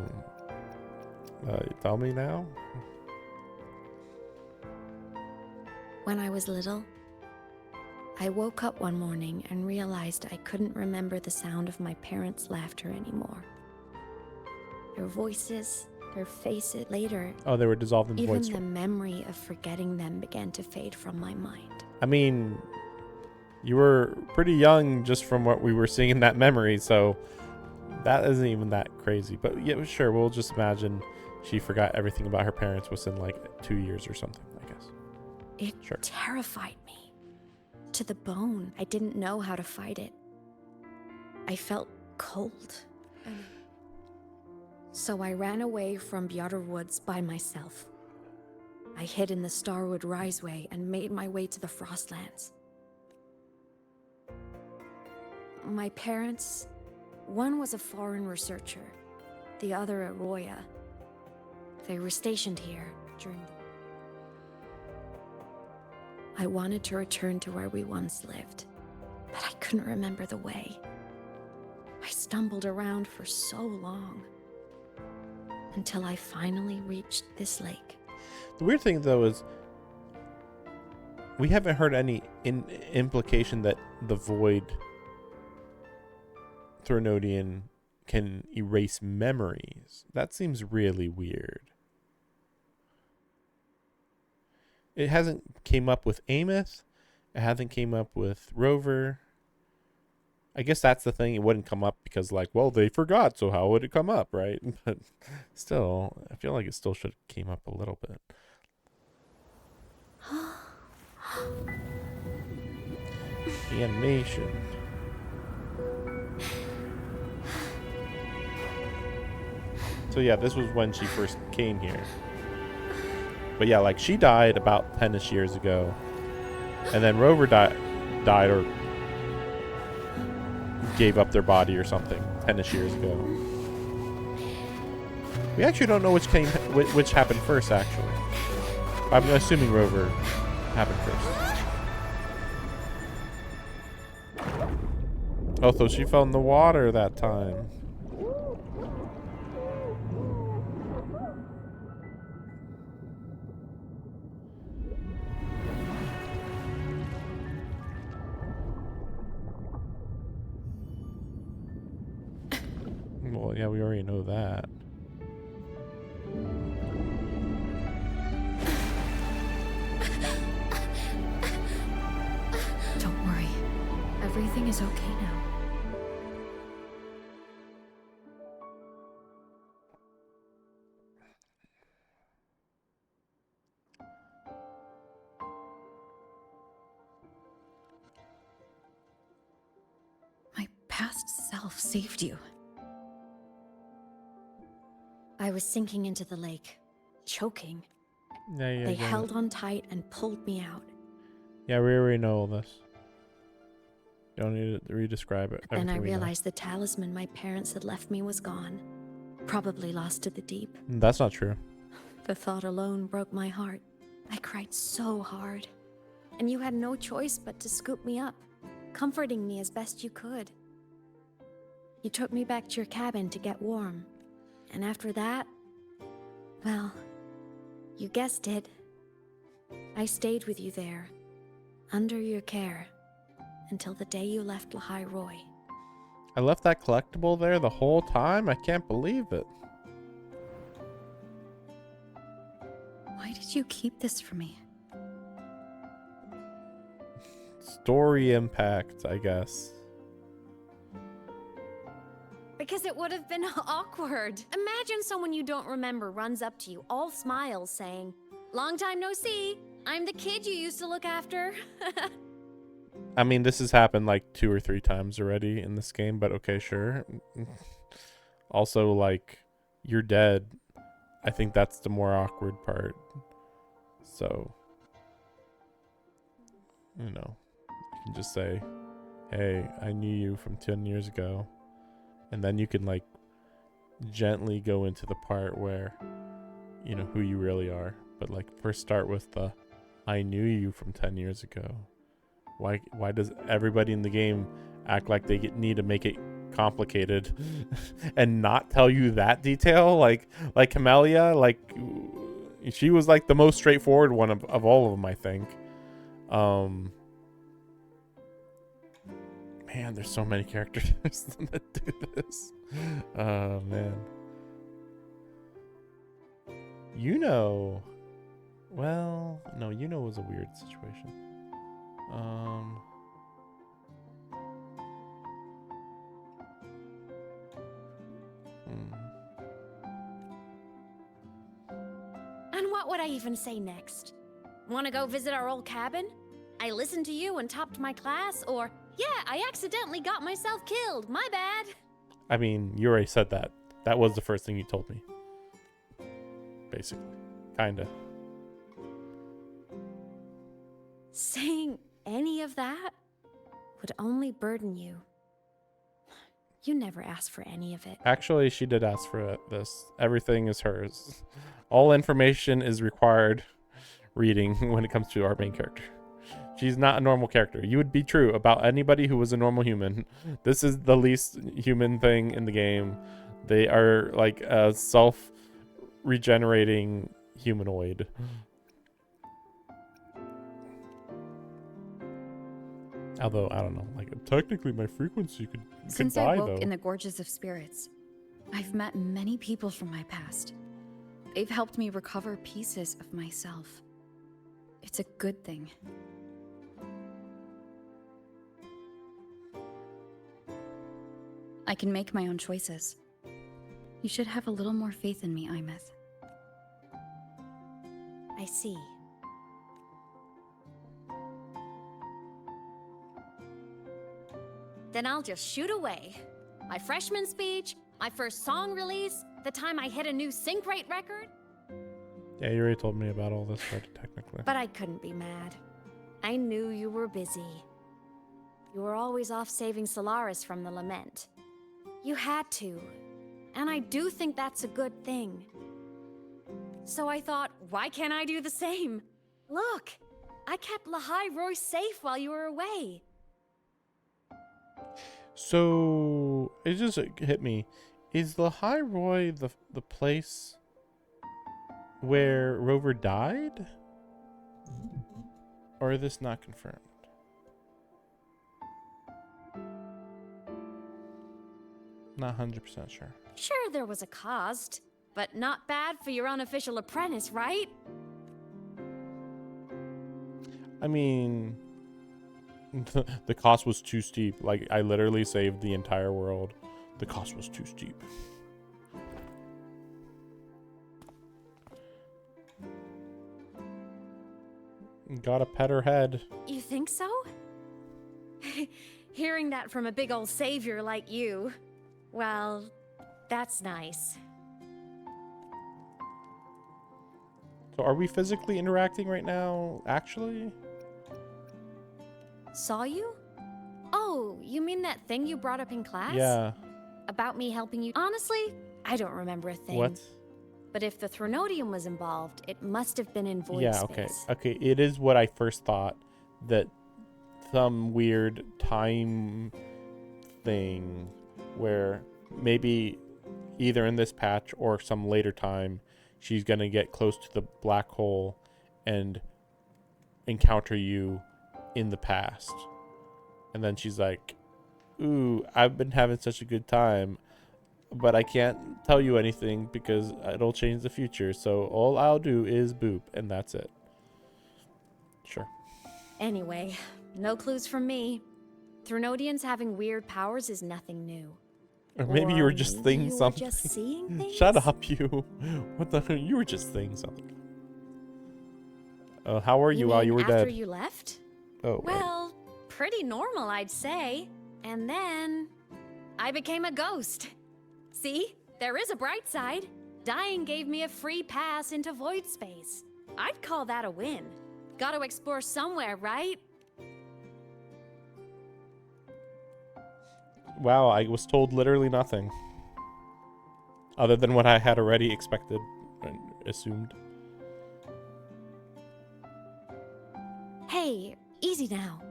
me now. When I was little, I woke up one morning and realized I couldn't remember the sound of my parents' laughter anymore. Their voices, their faces. Later, Oh, they were dissolved in the even void. the memory of forgetting them began to fade from my mind. I mean, you were pretty young just from what we were seeing in that memory, so that isn't even that crazy. But yeah, sure, we'll just imagine she forgot everything about her parents within like 2 years or something, I guess. It terrified me to the bone. I didn't know how to fight it. I felt cold. So I ran away from Bjorder Woods by myself. I hid in the Starwood Riseway and made my way to the Frostlands. My parents, one was a foreign researcher, the other a Roya. They were stationed here during... I wanted to return to where we once lived, but I couldn't remember the way. I stumbled around for so long, until I finally reached this lake. The weird thing, though, is we haven't heard any implication that the Void Threnodian can erase memories. That seems really weird. It hasn't came up with Aemeth. It hasn't came up with Rover. I guess that's the thing. It wouldn't come up because, like, well, they forgot, so how would it come up, right? But still, I feel like it still should have came up a little bit. The animation. So yeah, this was when she first came here. But yeah, like, she died about 10-ish years ago. And then Rover died or gave up their body or something 10-ish years ago. We actually don't know which happened first, actually. I'm assuming Rover happened first. Oh, so she fell in the water that time. Well, yeah, we already know that. Don't worry. Everything is okay now. My past self saved you. I was sinking into the lake, choking. Yeah, They held on tight and pulled me out. Yeah, we already know all this. Don't need to re-describe it. Then I Everything we know. realized the talisman my parents had left me was gone. Probably lost to the deep. That's not true. The thought alone broke my heart. I cried so hard. And you had no choice but to scoop me up, comforting me as best you could. You took me back to your cabin to get warm. And after that, well, you guessed it. I stayed with you there, under your care, until the day you left Lahai Roy. I left that collectible there the whole time? I can't believe it. Why did you keep this from me? Story impact, I guess. Because it would have been awkward. Imagine someone you don't remember runs up to you, all smiles, saying, "Long time no see. I'm the kid you used to look after." I mean, this has happened like 2 or 3 times already in this game, but okay, sure. Also, like, you're dead. I think that's the more awkward part. So, you know, you can just say, "Hey, I knew you from 10 years ago." And then you can, like, gently go into the part where, you know, who you really are. But, like, first start with the, "I knew you from 10 years ago." Why does everybody in the game act like they need to make it complicated and not tell you that detail? Like Camellia, like, she was, like, the most straightforward one of all of them, I think. Man, there's so many characters that do this. Oh, man. Well, no, was a weird situation. And what would I even say next? Want to go visit our old cabin? I listened to you and topped my class, or, yeah, I accidentally got myself killed. My bad. I mean, you already said that. That was the first thing you told me. Basically. Kinda. Saying any of that would only burden you. You never asked for any of it. Actually, she did ask for this. Everything is hers. All information is required reading when it comes to our main character. She's not a normal character. You would be true about anybody who was a normal human. This is the least human thing in the game. They are like a self-regenerating humanoid. Although, I don't know, like, technically my frequency could Since die, I woke though. in the Gorges of Spirits, I've met many people from my past. They've helped me recover pieces of myself. It's a good thing. I can make my own choices. You should have a little more faith in me, Aemeth. I see. Then I'll just shoot away. My freshman speech, my first song release, the time I hit a new sync rate record. Yeah, you already told me about all this, right, technically. But I couldn't be mad. I knew you were busy. You were always off saving Solaris from the lament. You had to. And I do think that's a good thing. So I thought, why can't I do the same? Look, I kept Lahai Roy safe while you were away. So, it just hit me. Is Lahai Roy the place where Rover died? Or is this not confirmed? Not 100% sure. Sure, there was a cost, but not bad for your unofficial apprentice, right? I mean, the cost was too steep. Like, I literally saved the entire world. The cost was too steep. Gotta pet her head. You think so? Hearing that from a big old savior like you, well, that's nice. So are we physically interacting right now, actually? Saw you? Oh, you mean that thing you brought up in class? Yeah. About me helping you? Honestly, I don't remember a thing. What? But if the Threnodium was involved, it must have been in void Yeah, space. okay. It is what I first thought, that some weird time thing where maybe either in this patch or some later time, she's going to get close to the black hole and encounter you in the past. And then she's like, ooh, I've been having such a good time, but I can't tell you anything because it'll change the future. So all I'll do is boop, and that's it. Sure. Anyway, no clues from me. Threnodians having weird powers is nothing new. Or maybe you were just maybe saying you were something. just seeing things? Shut up, you. What the? You were just saying something. How were you while you were after dead? you left? Oh, Well, pretty normal, I'd say. And then I became a ghost. See, there is a bright side. Dying gave me a free pass into void space. I'd call that a win. Gotta explore somewhere, right? wow, I was told literally nothing. Other than what I had already expected and assumed. Hey, easy now.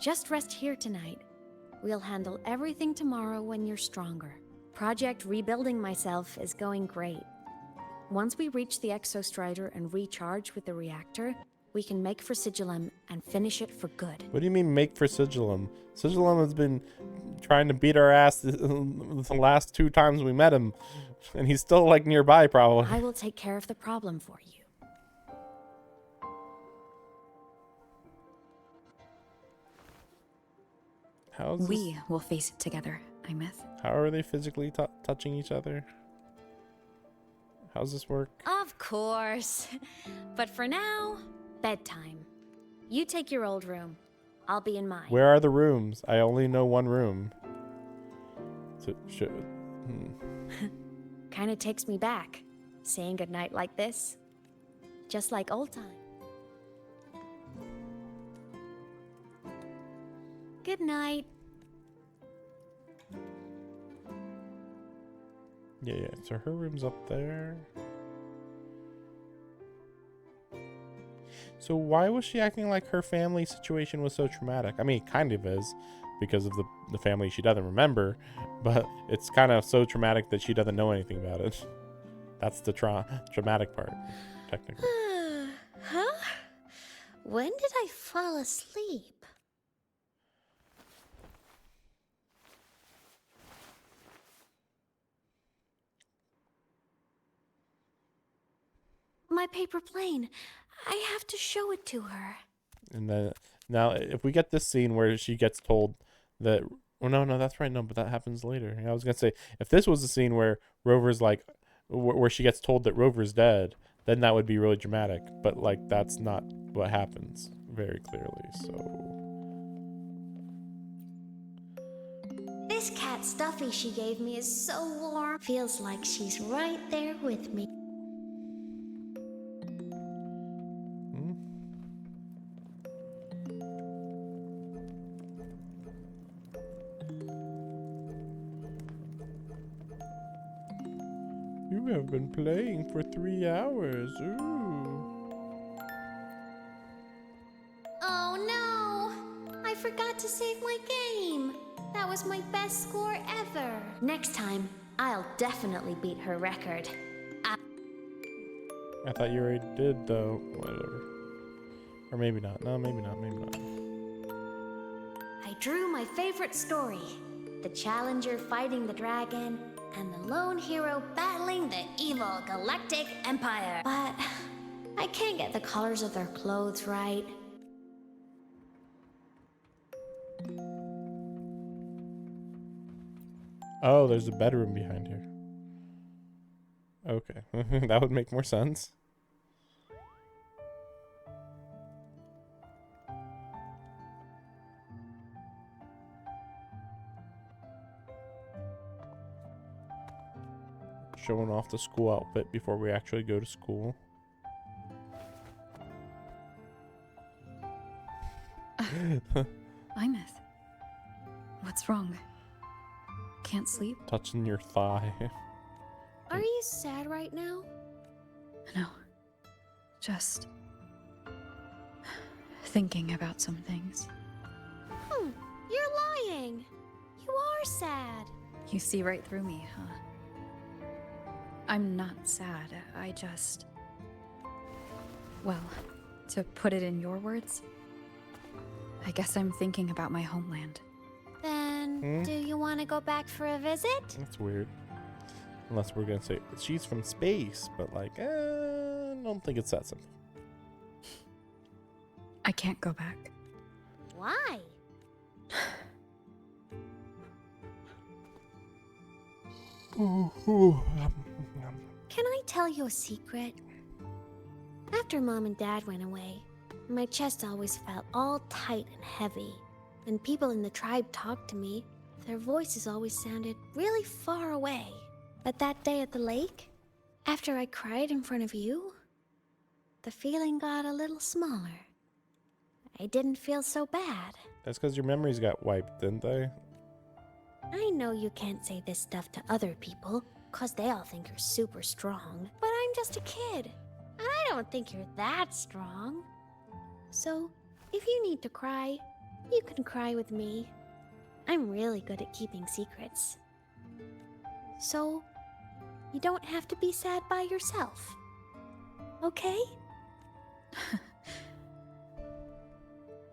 Just rest here tonight. We'll handle everything tomorrow when you're stronger. Project Rebuilding Myself is going great. Once we reach the Exostrider and recharge with the reactor, we can make for Sigillum and finish it for good. What do you mean make for Sigillum? Sigillum has been trying to beat our ass the last 2 times we met him. And he's still like nearby probably. I will take care of the problem for you. We will face it together, Aemeth. How are they physically touching each other? How's this work? Of course. But for now, bedtime. You take your old room. I'll be in mine. Where are the rooms? I only know one room. So, Kinda takes me back, saying goodnight like this. Just like old time. Good night. Yeah, so her room's up there. So why was she acting like her family situation was so traumatic? I mean, it kind of is, because of the family she doesn't remember, but it's kind of so traumatic that she doesn't know anything about it. That's the traumatic part, technically. Huh? When did I fall asleep? My paper plane. I have to show it to her. And then now, if we get this scene where she gets told that, well, no, that's right, no, but that happens later. I was gonna say, if this was the scene where Rover's like, where she gets told that Rover's dead, then that would be really dramatic. But like, that's not what happens very clearly. So This cat stuffy she gave me is so warm. Feels like she's right there with me. you have been playing for 3 hours. Ooh. Oh no! I forgot to save my game. That was my best score ever. Next time, I'll definitely beat her record. I thought you already did, though. Whatever. Or maybe not. No, maybe not. Maybe not. I drew my favorite story. The challenger fighting the dragon, and the lone hero battling the evil Galactic Empire. But I can't get the colors of their clothes right. Oh, there's a bedroom behind here. Okay. That would make more sense. Showing off the school outfit before we actually go to school. Aemeth, what's wrong? Can't sleep? Touching your thigh. Are you sad right now? No. Just thinking about some things. You're lying. You are sad. You see right through me, huh? I'm not sad. I just... Well, to put it in your words, I guess I'm thinking about my homeland. Then, do you want to go back for a visit? That's weird. Unless we're gonna say she's from space, but like, I don't think it's that simple. I can't go back. Why? Can I tell you a secret? After Mom and Dad went away, my chest always felt all tight and heavy. When people in the tribe talked to me, their voices always sounded really far away. But that day at the lake, after I cried in front of you, the feeling got a little smaller. I didn't feel so bad. That's because your memories got wiped, didn't they? I know you can't say this stuff to other people, 'cause they all think you're super strong. But I'm just a kid, and I don't think you're that strong. So, if you need to cry, you can cry with me. I'm really good at keeping secrets. So, you don't have to be sad by yourself. Okay?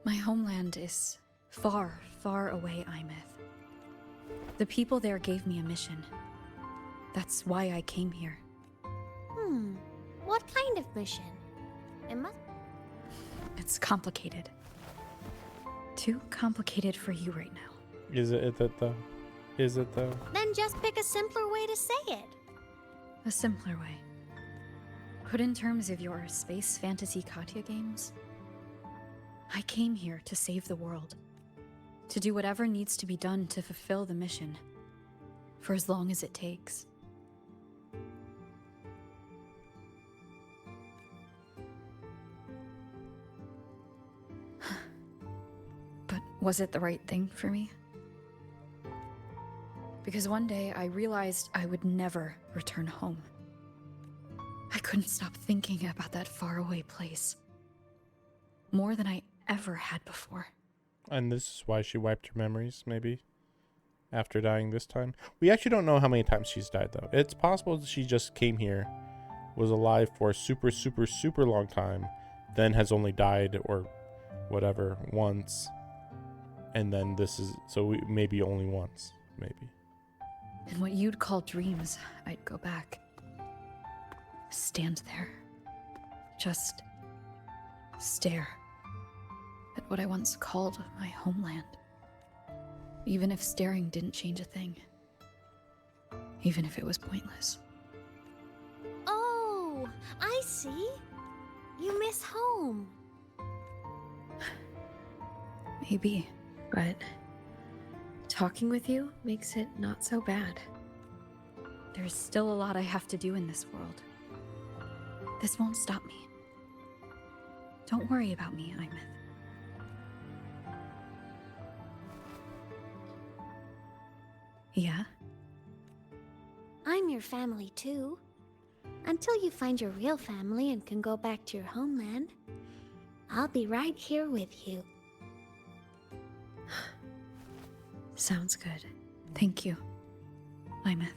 My homeland is far, far away, Aemeth. The people there gave me a mission. That's why I came here. What kind of mission? It's complicated. Too complicated for you right now. Is it though? Is it though? Then just pick a simpler way to say it. A simpler way. Put in terms of your space fantasy Katya games. I came here to save the world. To do whatever needs to be done to fulfill the mission. For as long as it takes. But was it the right thing for me? Because one day I realized I would never return home. I couldn't stop thinking about that faraway place. More than I ever had before. And this is why she wiped her memories, maybe? After dying this time? We actually don't know how many times she's died, though. It's possible that she just came here, was alive for a super, super, super long time, then has only died, or whatever, once. And then this is... So maybe only once. Maybe. In what you'd call dreams, I'd go back. Stand there. Just... stare. At what I once called my homeland. Even if staring didn't change a thing. Even if it was pointless. Oh, I see. You miss home. Maybe, but talking with you makes it not so bad. There's still a lot I have to do in this world. This won't stop me. Don't worry about me, Aemeth. Yeah? I'm your family too. Until you find your real family and can go back to your homeland, I'll be right here with you. Sounds good. Thank you, Aemeth.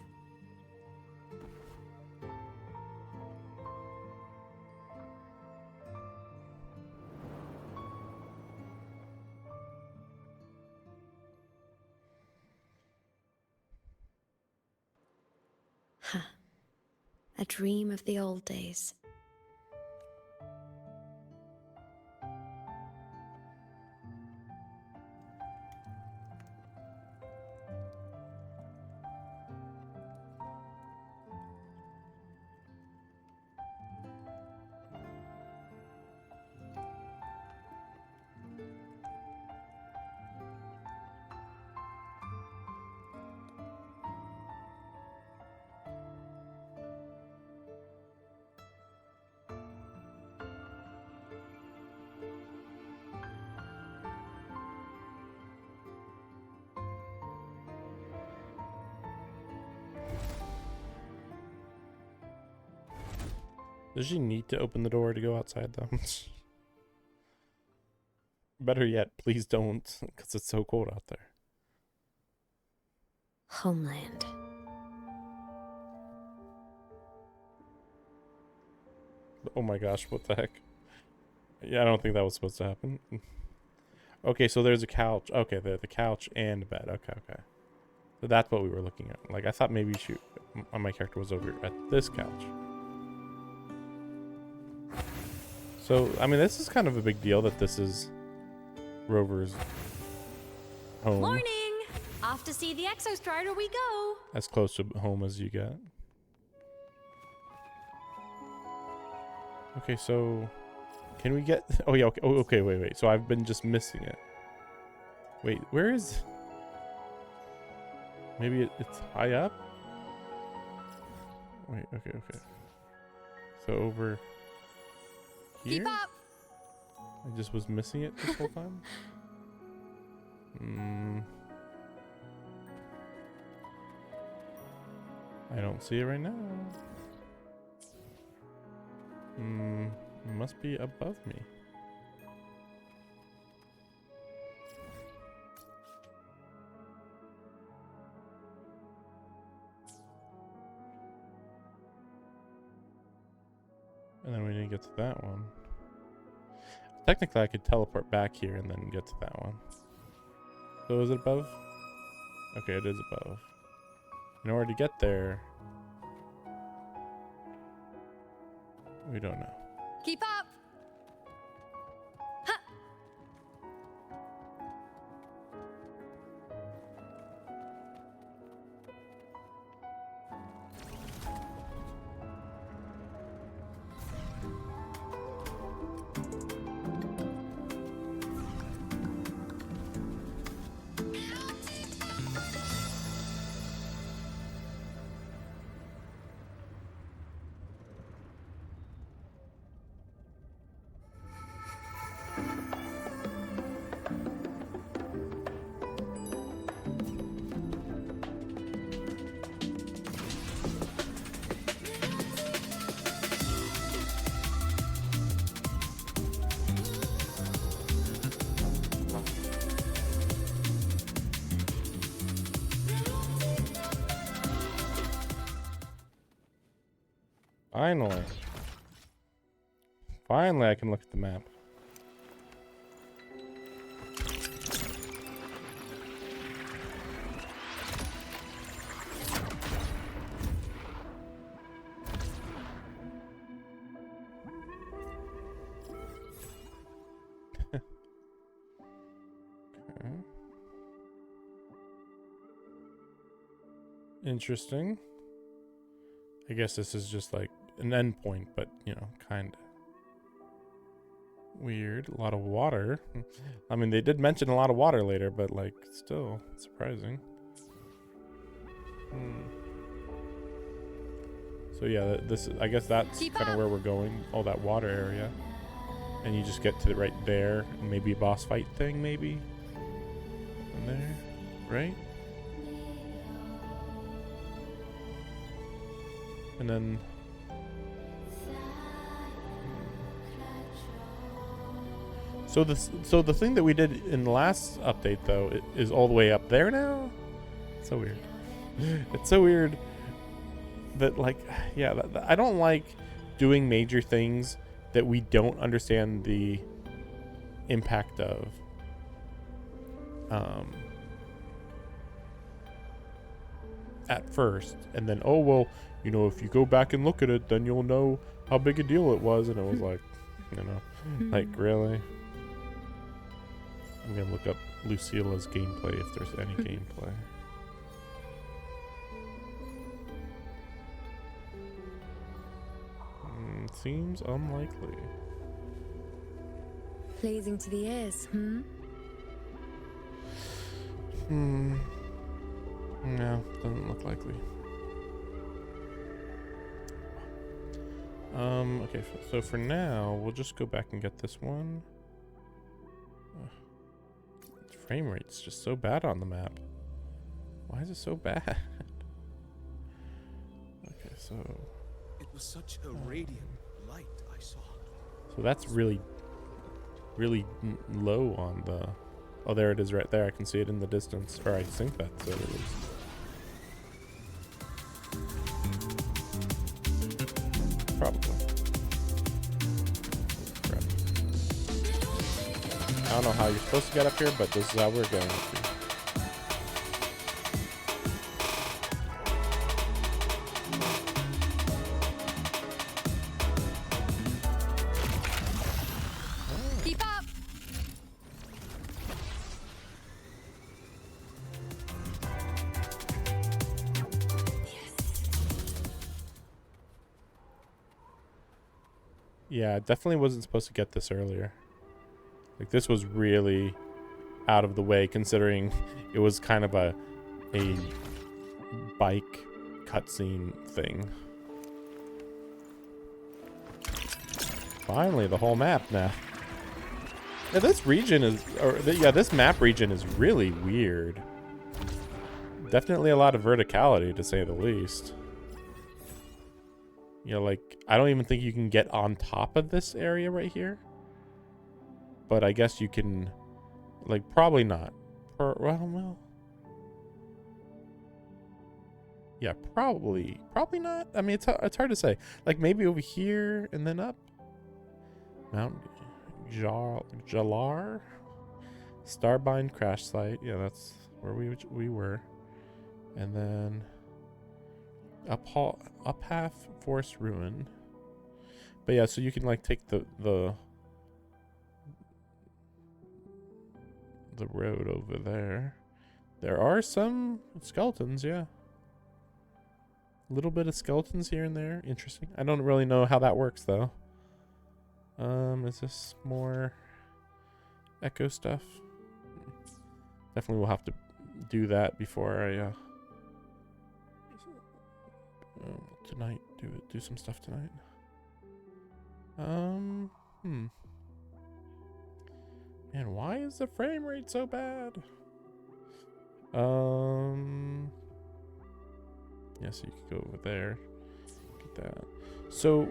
A dream of the old days. Does she need to open the door to go outside, though? Better yet, please don't, because it's so cold out there. Homeland. Oh my gosh, what the heck? Yeah, I don't think that was supposed to happen. Okay, so there's a couch. Okay, the couch and a bed. Okay, okay. So that's what we were looking at. Like, I thought maybe my character was over at this couch. So, I mean, this is kind of a big deal that this is Rover's home. Morning! Off to see the Exostrider we go! As close to home as you get. Okay, so can we get... Oh, yeah, okay. Oh, okay, wait. So I've been just missing it. Wait, where is... Maybe it's high up? Wait, okay. So over here? Keep up! I just was missing it this whole time? I don't see it right now. It must be above me. And then we didn't get to that one. Technically, I could teleport back here and then get to that one. So is it above? Okay, it is above. In order to get there, we don't know. Keep up! Ha! Finally, I can look at the map. Okay. Interesting. I guess this is just like an endpoint, but you know, kind of weird. A lot of water. I mean, they did mention a lot of water later, but like, still surprising. So yeah, this I guess that's kind of where we're going. All that water area, and you just get to the right there, and maybe a boss fight thing, maybe. In there, right? And then. So the thing that we did in the last update though is all the way up there now. It's so weird. It's so weird that like, yeah, I don't like doing major things that we don't understand the impact of. At first, and then oh well, you know, if you go back and look at it, then you'll know how big a deal it was. And it was like, you know, like really. I'm gonna look up Lucila's gameplay if there's any gameplay. Seems unlikely. Pleasing to the ears, No, doesn't look likely. Okay, so for now, we'll just go back and get this one. Frame rate's just so bad on the map. Why is it so bad? Okay, so it was such a radiant light I saw. So that's really low on the. Oh, there it is, right there. I can see it in the distance, or I think that's what it is. Probably. I don't know how you're supposed to get up here, but this is how we're going to. Keep up! Yeah, definitely wasn't supposed to get this earlier. Like, this was really out of the way, considering it was kind of a bike cutscene thing. Finally, the whole map now. Yeah, this region is, this map region is really weird. Definitely a lot of verticality, to say the least. You know, like, I don't even think you can get on top of this area right here. But I guess you can, like, probably not. Well. Yeah, probably not. I mean, it's hard to say. Like, maybe over here and then up. Mount Jalar, Starbind crash site. Yeah, that's where we were. And then up half Forest Ruin. But yeah, so you can like take the road over there. There are some skeletons, yeah. A little bit of skeletons here and there. Interesting. I don't really know how that works though. Is this more echo stuff? Definitely will have to do that before I tonight do some stuff tonight. Man, why is the frame rate so bad? Yeah, so you could go over there. Get that. So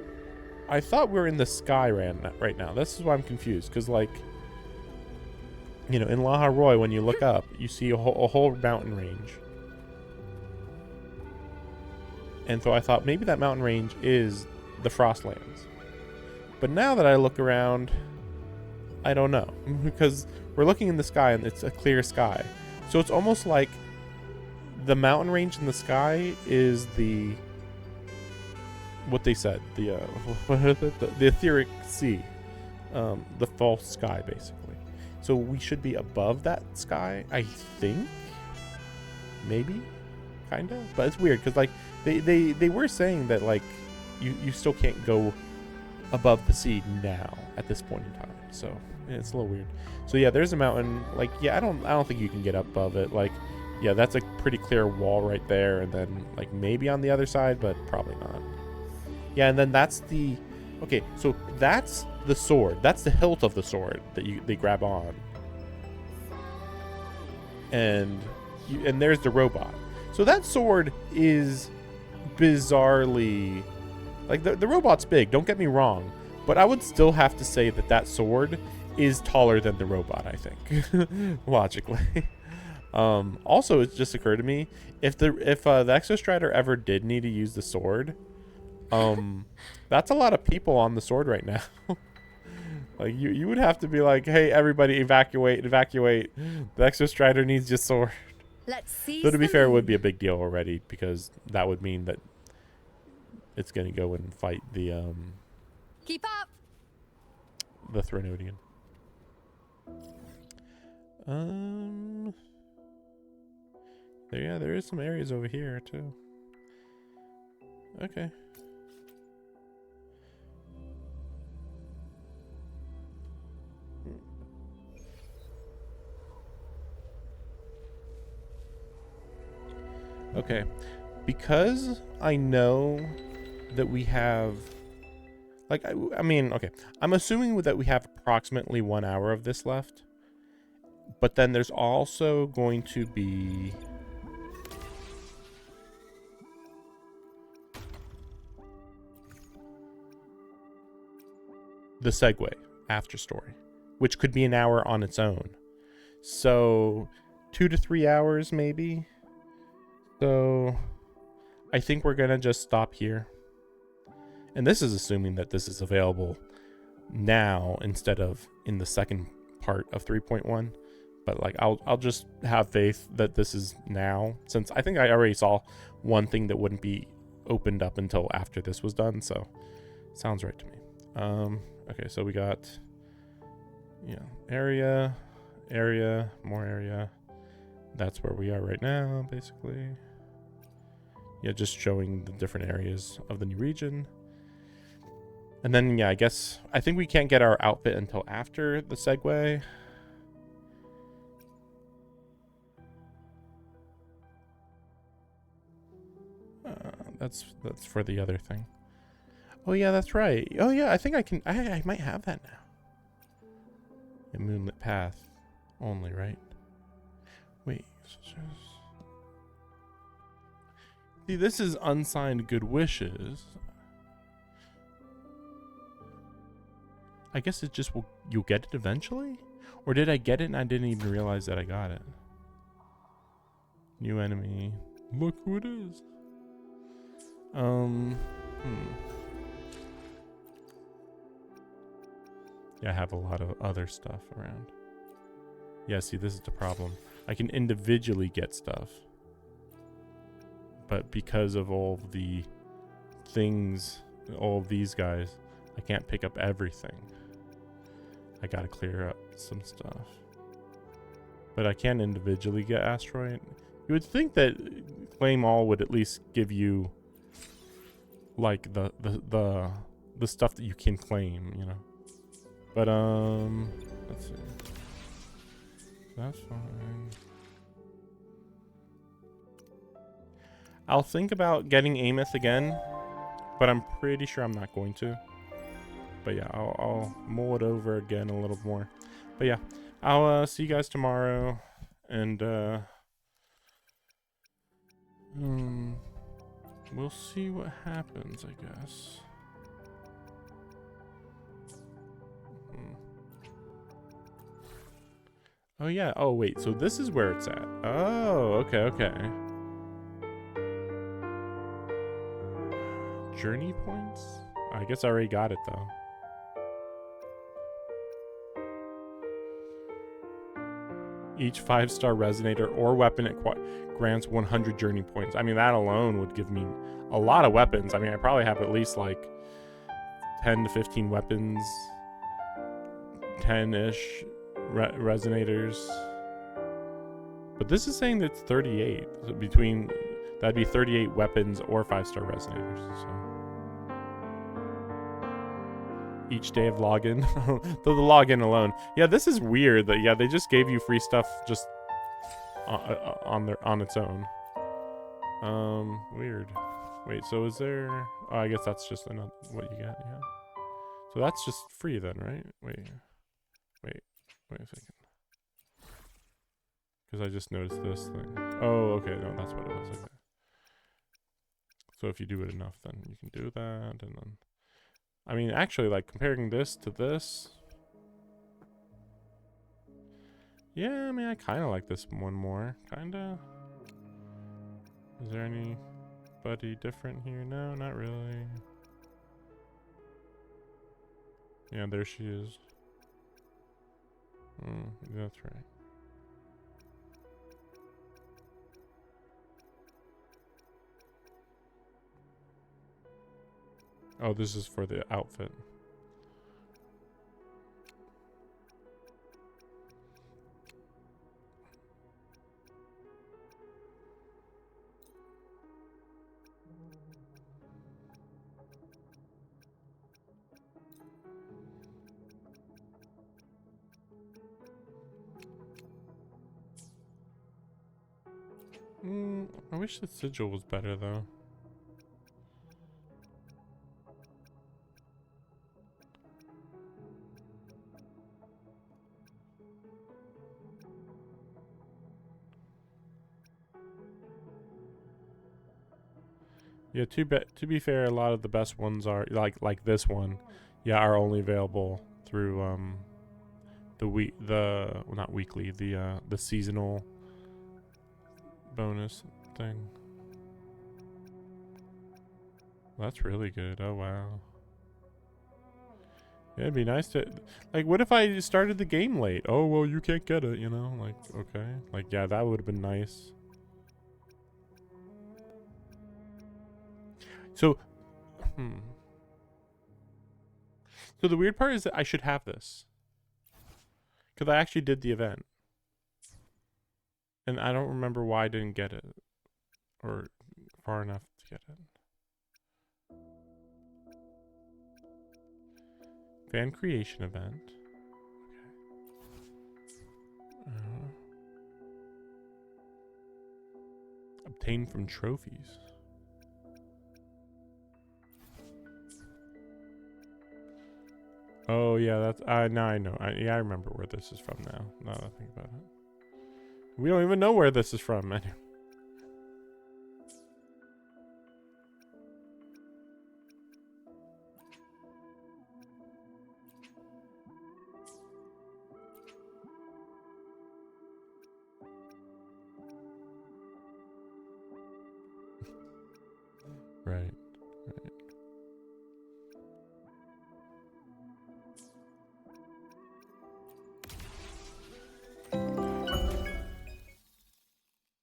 I thought we were in the sky right now. This is why I'm confused, because like, you know, in Laha Roy, when you look up, you see a whole mountain range. And so I thought maybe that mountain range is the Frostlands. But now that I look around, I don't know, because we're looking in the sky and it's a clear sky. So it's almost like the mountain range in the sky is what they said, the etheric sea, the false sky, basically. So we should be above that sky, I think, maybe, kind of. But it's weird because like they were saying that like you still can't go above the sea now at this point in time. So yeah, it's a little weird. So yeah, there's a mountain. Like yeah, I don't think you can get up above it. Like yeah, that's a pretty clear wall right there, and then like maybe on the other side, but probably not. Yeah, and then that's the... Okay, so that's the sword. That's the hilt of the sword that they grab on. And there's the robot. So that sword is bizarrely... Like, the robot's big, don't get me wrong. But I would still have to say that sword is taller than the robot, I think. Logically. Also, it just occurred to me, if the Exostrider ever did need to use the sword... that's a lot of people on the sword right now. Like you would have to be like, hey, everybody evacuate. The Exostrider needs your sword. Let's see. Though to be fair, it would be a big deal already, because that would mean that it's gonna go and fight the Keep up. The Threnodian. There is some areas over here too. Okay. Okay, because I know that we have, like, I mean, okay, I'm assuming that we have approximately 1 hour of this left, but then there's also going to be the segue after story, which could be an hour on its own. So 2 to 3 hours maybe. So I think we're gonna just stop here. And this is assuming that this is available now instead of in the second part of 3.1, but like I'll just have faith that this is now, since I think I already saw one thing that wouldn't be opened up until after this was done, so sounds right to me. Okay, so we got area, more area. That's where we are right now, basically. Yeah, just showing the different areas of the new region. And then, yeah, I think we can't get our outfit until after the segue. That's for the other thing. Oh, yeah, that's right. Oh, yeah, I think I might have that now. A moonlit path only, right? Wait. See, this is unsigned good wishes. I guess it just you'll get it eventually? Or did I get it and I didn't even realize that I got it? New enemy. Look who it is. Yeah, I have a lot of other stuff around. Yeah, see, this is the problem. I can individually get stuff. But because of all of the things, all of these guys, I can't pick up everything. I gotta clear up some stuff. But I can individually get asteroid. You would think that claim all would at least give you like the stuff that you can claim, you know. But let's see. That's fine. I'll think about getting Aemeth again, but I'm pretty sure I'm not going to. But yeah, I'll mull it over again a little more. But yeah, I'll see you guys tomorrow, and we'll see what happens, I guess. Oh yeah. Oh wait. So this is where it's at. Oh, okay, okay. Journey points? I guess I already got it though. Each 5-star resonator or weapon grants 100 journey points. I mean, that alone would give me a lot of weapons. I mean, I probably have at least like 10 to 15 weapons, 10-ish resonators. But this is saying that it's 38. So that'd be 38 weapons or 5-star resonators. So each day of login. the login alone. Yeah, this is weird that they just gave you free stuff just on its own. Weird. Wait, so is there? Oh, I guess that's just another what you get. Yeah. So that's just free then, right? Wait a second. Because I just noticed this thing. Oh, okay. No, that's what it was. Okay. So if you do it enough, then you can do that, and then. I mean, actually, like, comparing this to this... Yeah, I mean, I kind of like this one more. Kinda. Is there anybody different here? No, not really. Yeah, there she is. That's right. Oh, this is for the outfit. I wish the sigil was better though. Yeah, to be fair, a lot of the best ones are like this one, are only available through not weekly, the seasonal bonus thing. That's really good. Oh wow. Yeah, it'd be nice to, like, what if I started the game late? Oh, well, you can't get it, you know? Like, okay. Like, yeah, that would have been nice. So, So the weird part is that I should have this. Because I actually did the event. And I don't remember why I didn't get it. Or far enough to get it. Fan creation event. Okay. Obtained from trophies. Oh yeah, that's now I know. Yeah, I remember where this is from now. Now that I think about it. We don't even know where this is from, man. Right. Right.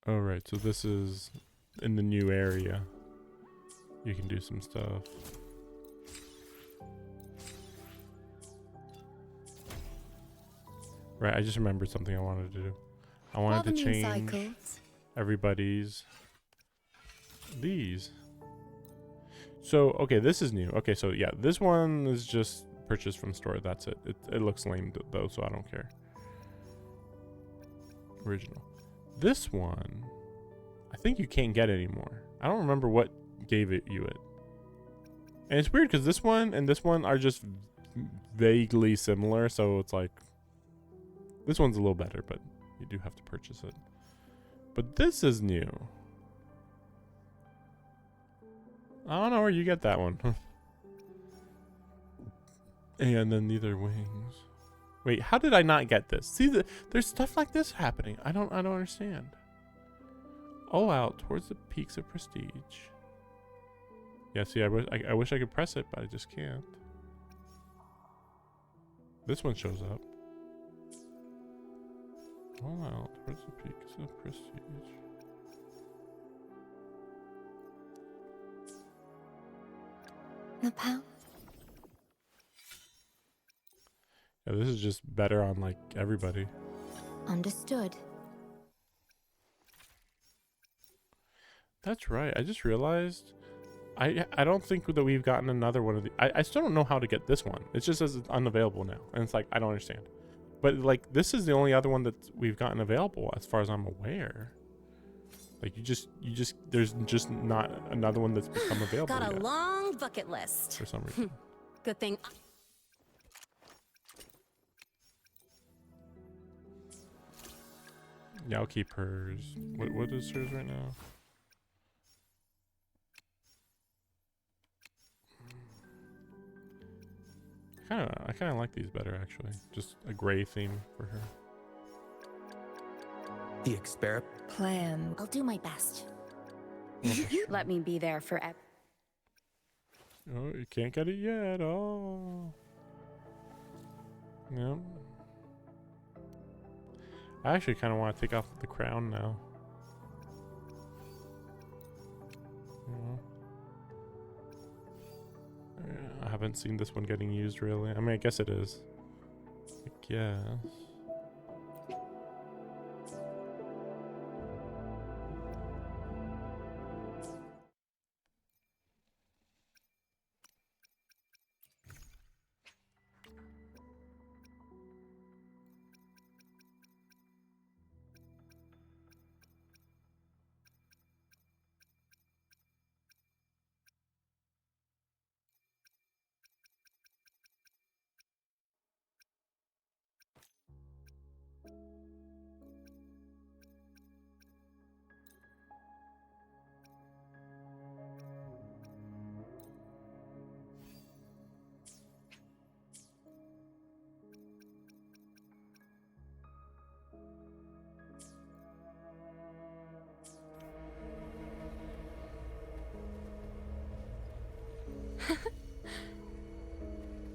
Oh, right. So this is in the new area. You can do some stuff. Right. I just remembered something I wanted to do. I wanted to change everybody's these. So, okay, this is new. Okay, so yeah, this one is just purchased from store. That's it. It looks lame though, so I don't care. Original. This one, I think you can't get anymore. I don't remember what gave you it. And it's weird because this one and this one are just vaguely similar, so it's like this one's a little better, but you do have to purchase it. But this is new. I don't know where you get that one. And then these are wings. Wait, how did I not get this? See, there's stuff like this happening. I don't understand. All out towards the peaks of prestige. Yeah, see, I wish I could press it, but I just can't. This one shows up. All out towards the peaks of prestige. The path. Yeah, this is just better on like everybody. Understood. That's right. I just realized I don't think that we've gotten another one of the. I still don't know how to get this one. It just says it's unavailable now, and it's like I don't understand. But like this is the only other one that we've gotten available as far as I'm aware. Like you just there's just not another one that's become available. Got a yet, long bucket list. for some reason. Good thing. Yeah, I'll keep hers. What is hers right now? I kind of like these better actually. Just a gray theme for her. The experiment. Plan. I'll do my best. Let me be there for Oh, you can't get it yet. Oh. Yeah. I actually kind of want to take off the crown now. Yeah, I haven't seen this one getting used really. I mean, I guess it is. I guess.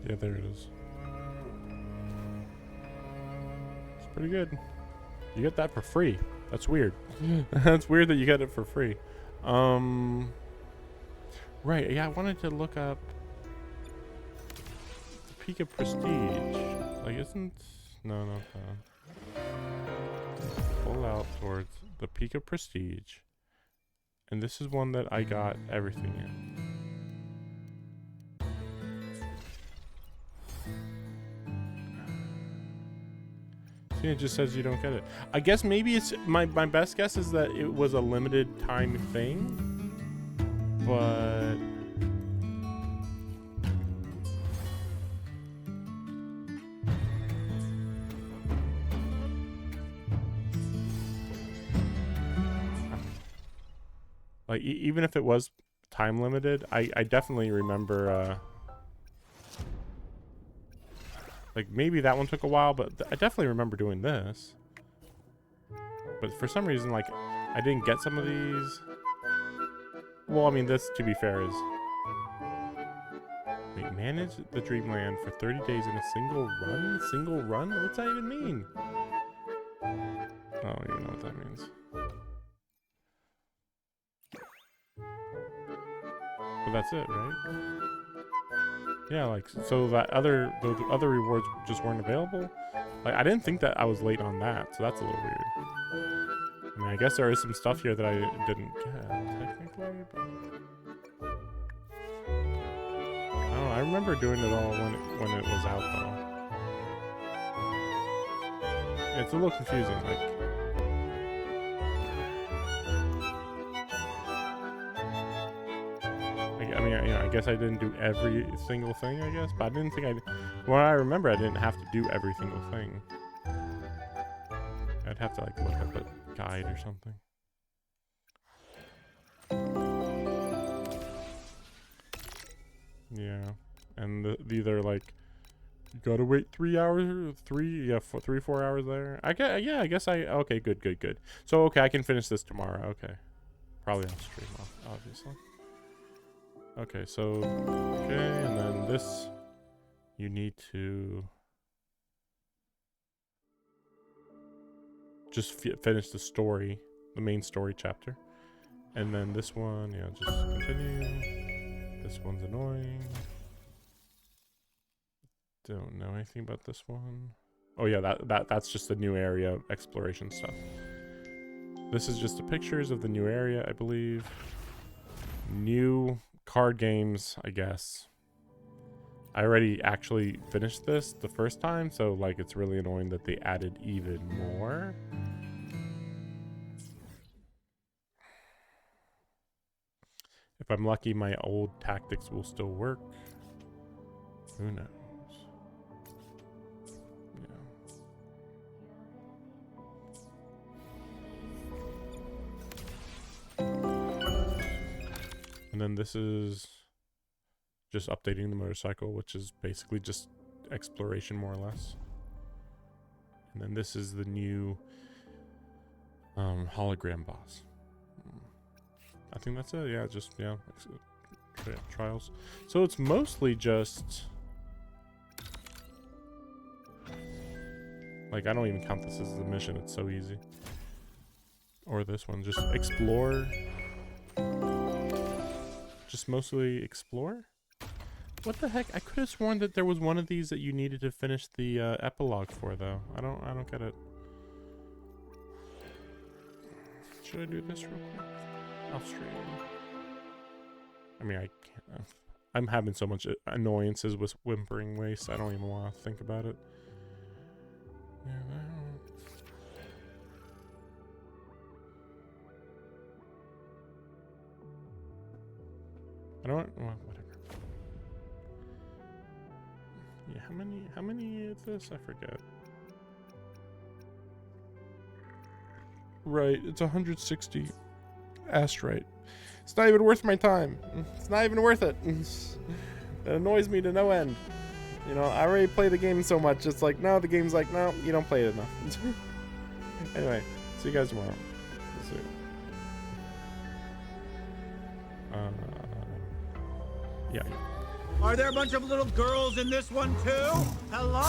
Yeah, there it is. pretty good. You get that for free. That's weird. That's weird that you get it for free. Right, yeah, I wanted to look up the Peak of Prestige. Like, isn't... No. Pull out towards the Peak of Prestige. And this is one that I got everything in. See, it just says you don't get it. I guess maybe it's... My best guess is that it was a limited time thing. But... like, even if it was time limited, I definitely remember, like, maybe that one took a while, but I definitely remember doing this. But for some reason, like, I didn't get some of these. Well, I mean, this, to be fair, is... Wait, manage the Dreamland for 30 days in a single run? Single run? What's that even mean? I don't even know what that means. But that's it, right? Yeah, like, so that those other rewards just weren't available? Like, I didn't think that I was late on that, so that's a little weird. I mean, I guess there is some stuff here that I didn't get, technically, but... I don't know, I remember doing it all when it was out, though. It's a little confusing, like... I mean, you know, I guess I didn't do every single thing, I guess, but I didn't think when I remember, I didn't have to do every single thing. I'd have to, like, look up a guide or something. Yeah, and these are like, you gotta wait 3 hours, 4 hours there. I guess okay, good. So, okay, I can finish this tomorrow, okay. Probably on stream, obviously. Okay, so, okay, and then this, you need to just finish the story, the main story chapter. And then this one, yeah, just continue. This one's annoying. Don't know anything about this one. Oh yeah, that's just the new area exploration stuff. This is just the pictures of the new area, I believe. New card games, I guess. I already actually finished this the first time, so like it's really annoying that they added even more. If I'm lucky, my old tactics will still work. Who knows? And then this is just updating the motorcycle, which is basically just exploration, more or less. And then this is the new hologram boss. I think that's it. Yeah, just, yeah, trials. So it's mostly just... like, I don't even count this as a mission. It's so easy. Or this one. Just explore... just mostly explore? What the heck? I could have sworn that there was one of these that you needed to finish the epilogue for, though. I don't get it. Should I do this real quick? Off stream. I mean, I can't. I'm having so much annoyances with Whimpering Waste. I don't even want to think about it. Yeah, I don't. Well, whatever. Yeah, how many is this? I forget. Right, it's 160 astrite. It's not even worth my time. It's not even worth it. It annoys me to no end. You know, I already play the game so much. It's like, no, the game's like, no, you don't play it enough. Anyway, see you guys tomorrow. We'll see. Yeah. Are there a bunch of little girls in this one too? Hello?